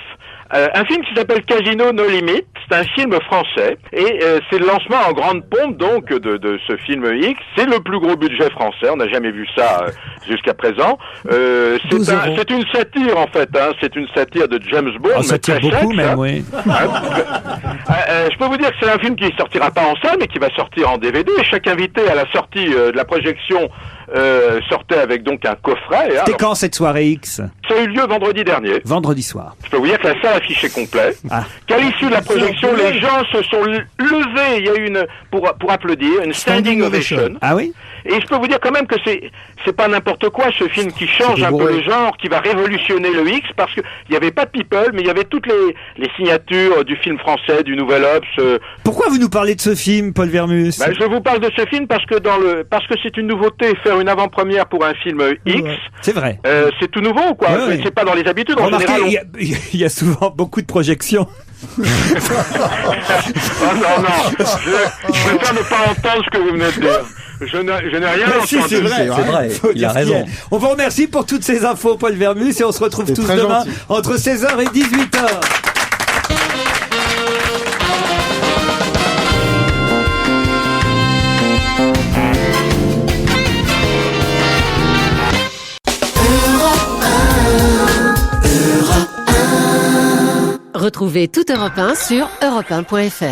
Speaker 6: Un film qui s'appelle Casino No Limit, c'est un film français et c'est le lancement en grande pompe donc de ce film X. C'est le plus gros budget français, on n'a jamais vu ça jusqu'à présent. C'est une satire en fait, hein. C'est une satire de James Bond.
Speaker 8: Oh,
Speaker 6: mais
Speaker 8: ça tire
Speaker 6: très
Speaker 8: beaucoup
Speaker 6: sexe,
Speaker 8: même,
Speaker 6: hein.
Speaker 8: oui.
Speaker 6: Je peux vous dire que c'est un film qui sortira pas en salle mais qui va sortir en DVD. Et chaque invité à la sortie de la projection sortait avec donc un coffret.
Speaker 8: C'était quand cette soirée X?
Speaker 6: Ça a eu lieu vendredi dernier.
Speaker 8: Vendredi soir.
Speaker 6: Je peux vous dire que la salle affichait complet. Qu'à l'issue de la projection, les gens se sont levés. Il y a eu pour applaudir, une standing ovation.
Speaker 8: Ah oui?
Speaker 6: Et je peux vous dire quand même que c'est pas n'importe quoi ce film qui change un peu le genre, qui va révolutionner le X, parce que il y avait pas de people, mais il y avait toutes les signatures du film français, du Nouvel Obs.
Speaker 8: Pourquoi vous nous parlez de ce film, Paul Vermus?
Speaker 6: Ben, je vous parle de ce film parce que c'est une nouveauté, faire une avant-première pour un film X.
Speaker 8: C'est vrai.
Speaker 6: C'est tout nouveau, quoi.
Speaker 8: Ouais, ouais.
Speaker 6: C'est pas dans les habitudes. En
Speaker 8: Remarquez,
Speaker 6: général,
Speaker 8: il y a souvent beaucoup de projections.
Speaker 6: Oh non, je préfère ne pas entendre ce que vous venez de dire. Je n'ai rien
Speaker 8: Mais
Speaker 6: entendu.
Speaker 8: si, c'est vrai. Faut
Speaker 7: il a
Speaker 8: dire ce qu'il y
Speaker 7: raison.
Speaker 8: On vous remercie pour toutes ces infos, Paul Vermus, et on se retrouve tous
Speaker 5: très
Speaker 8: demain
Speaker 5: gentil.
Speaker 8: entre 16h et 18h.
Speaker 1: Retrouvez tout Europe 1 sur europe1.fr.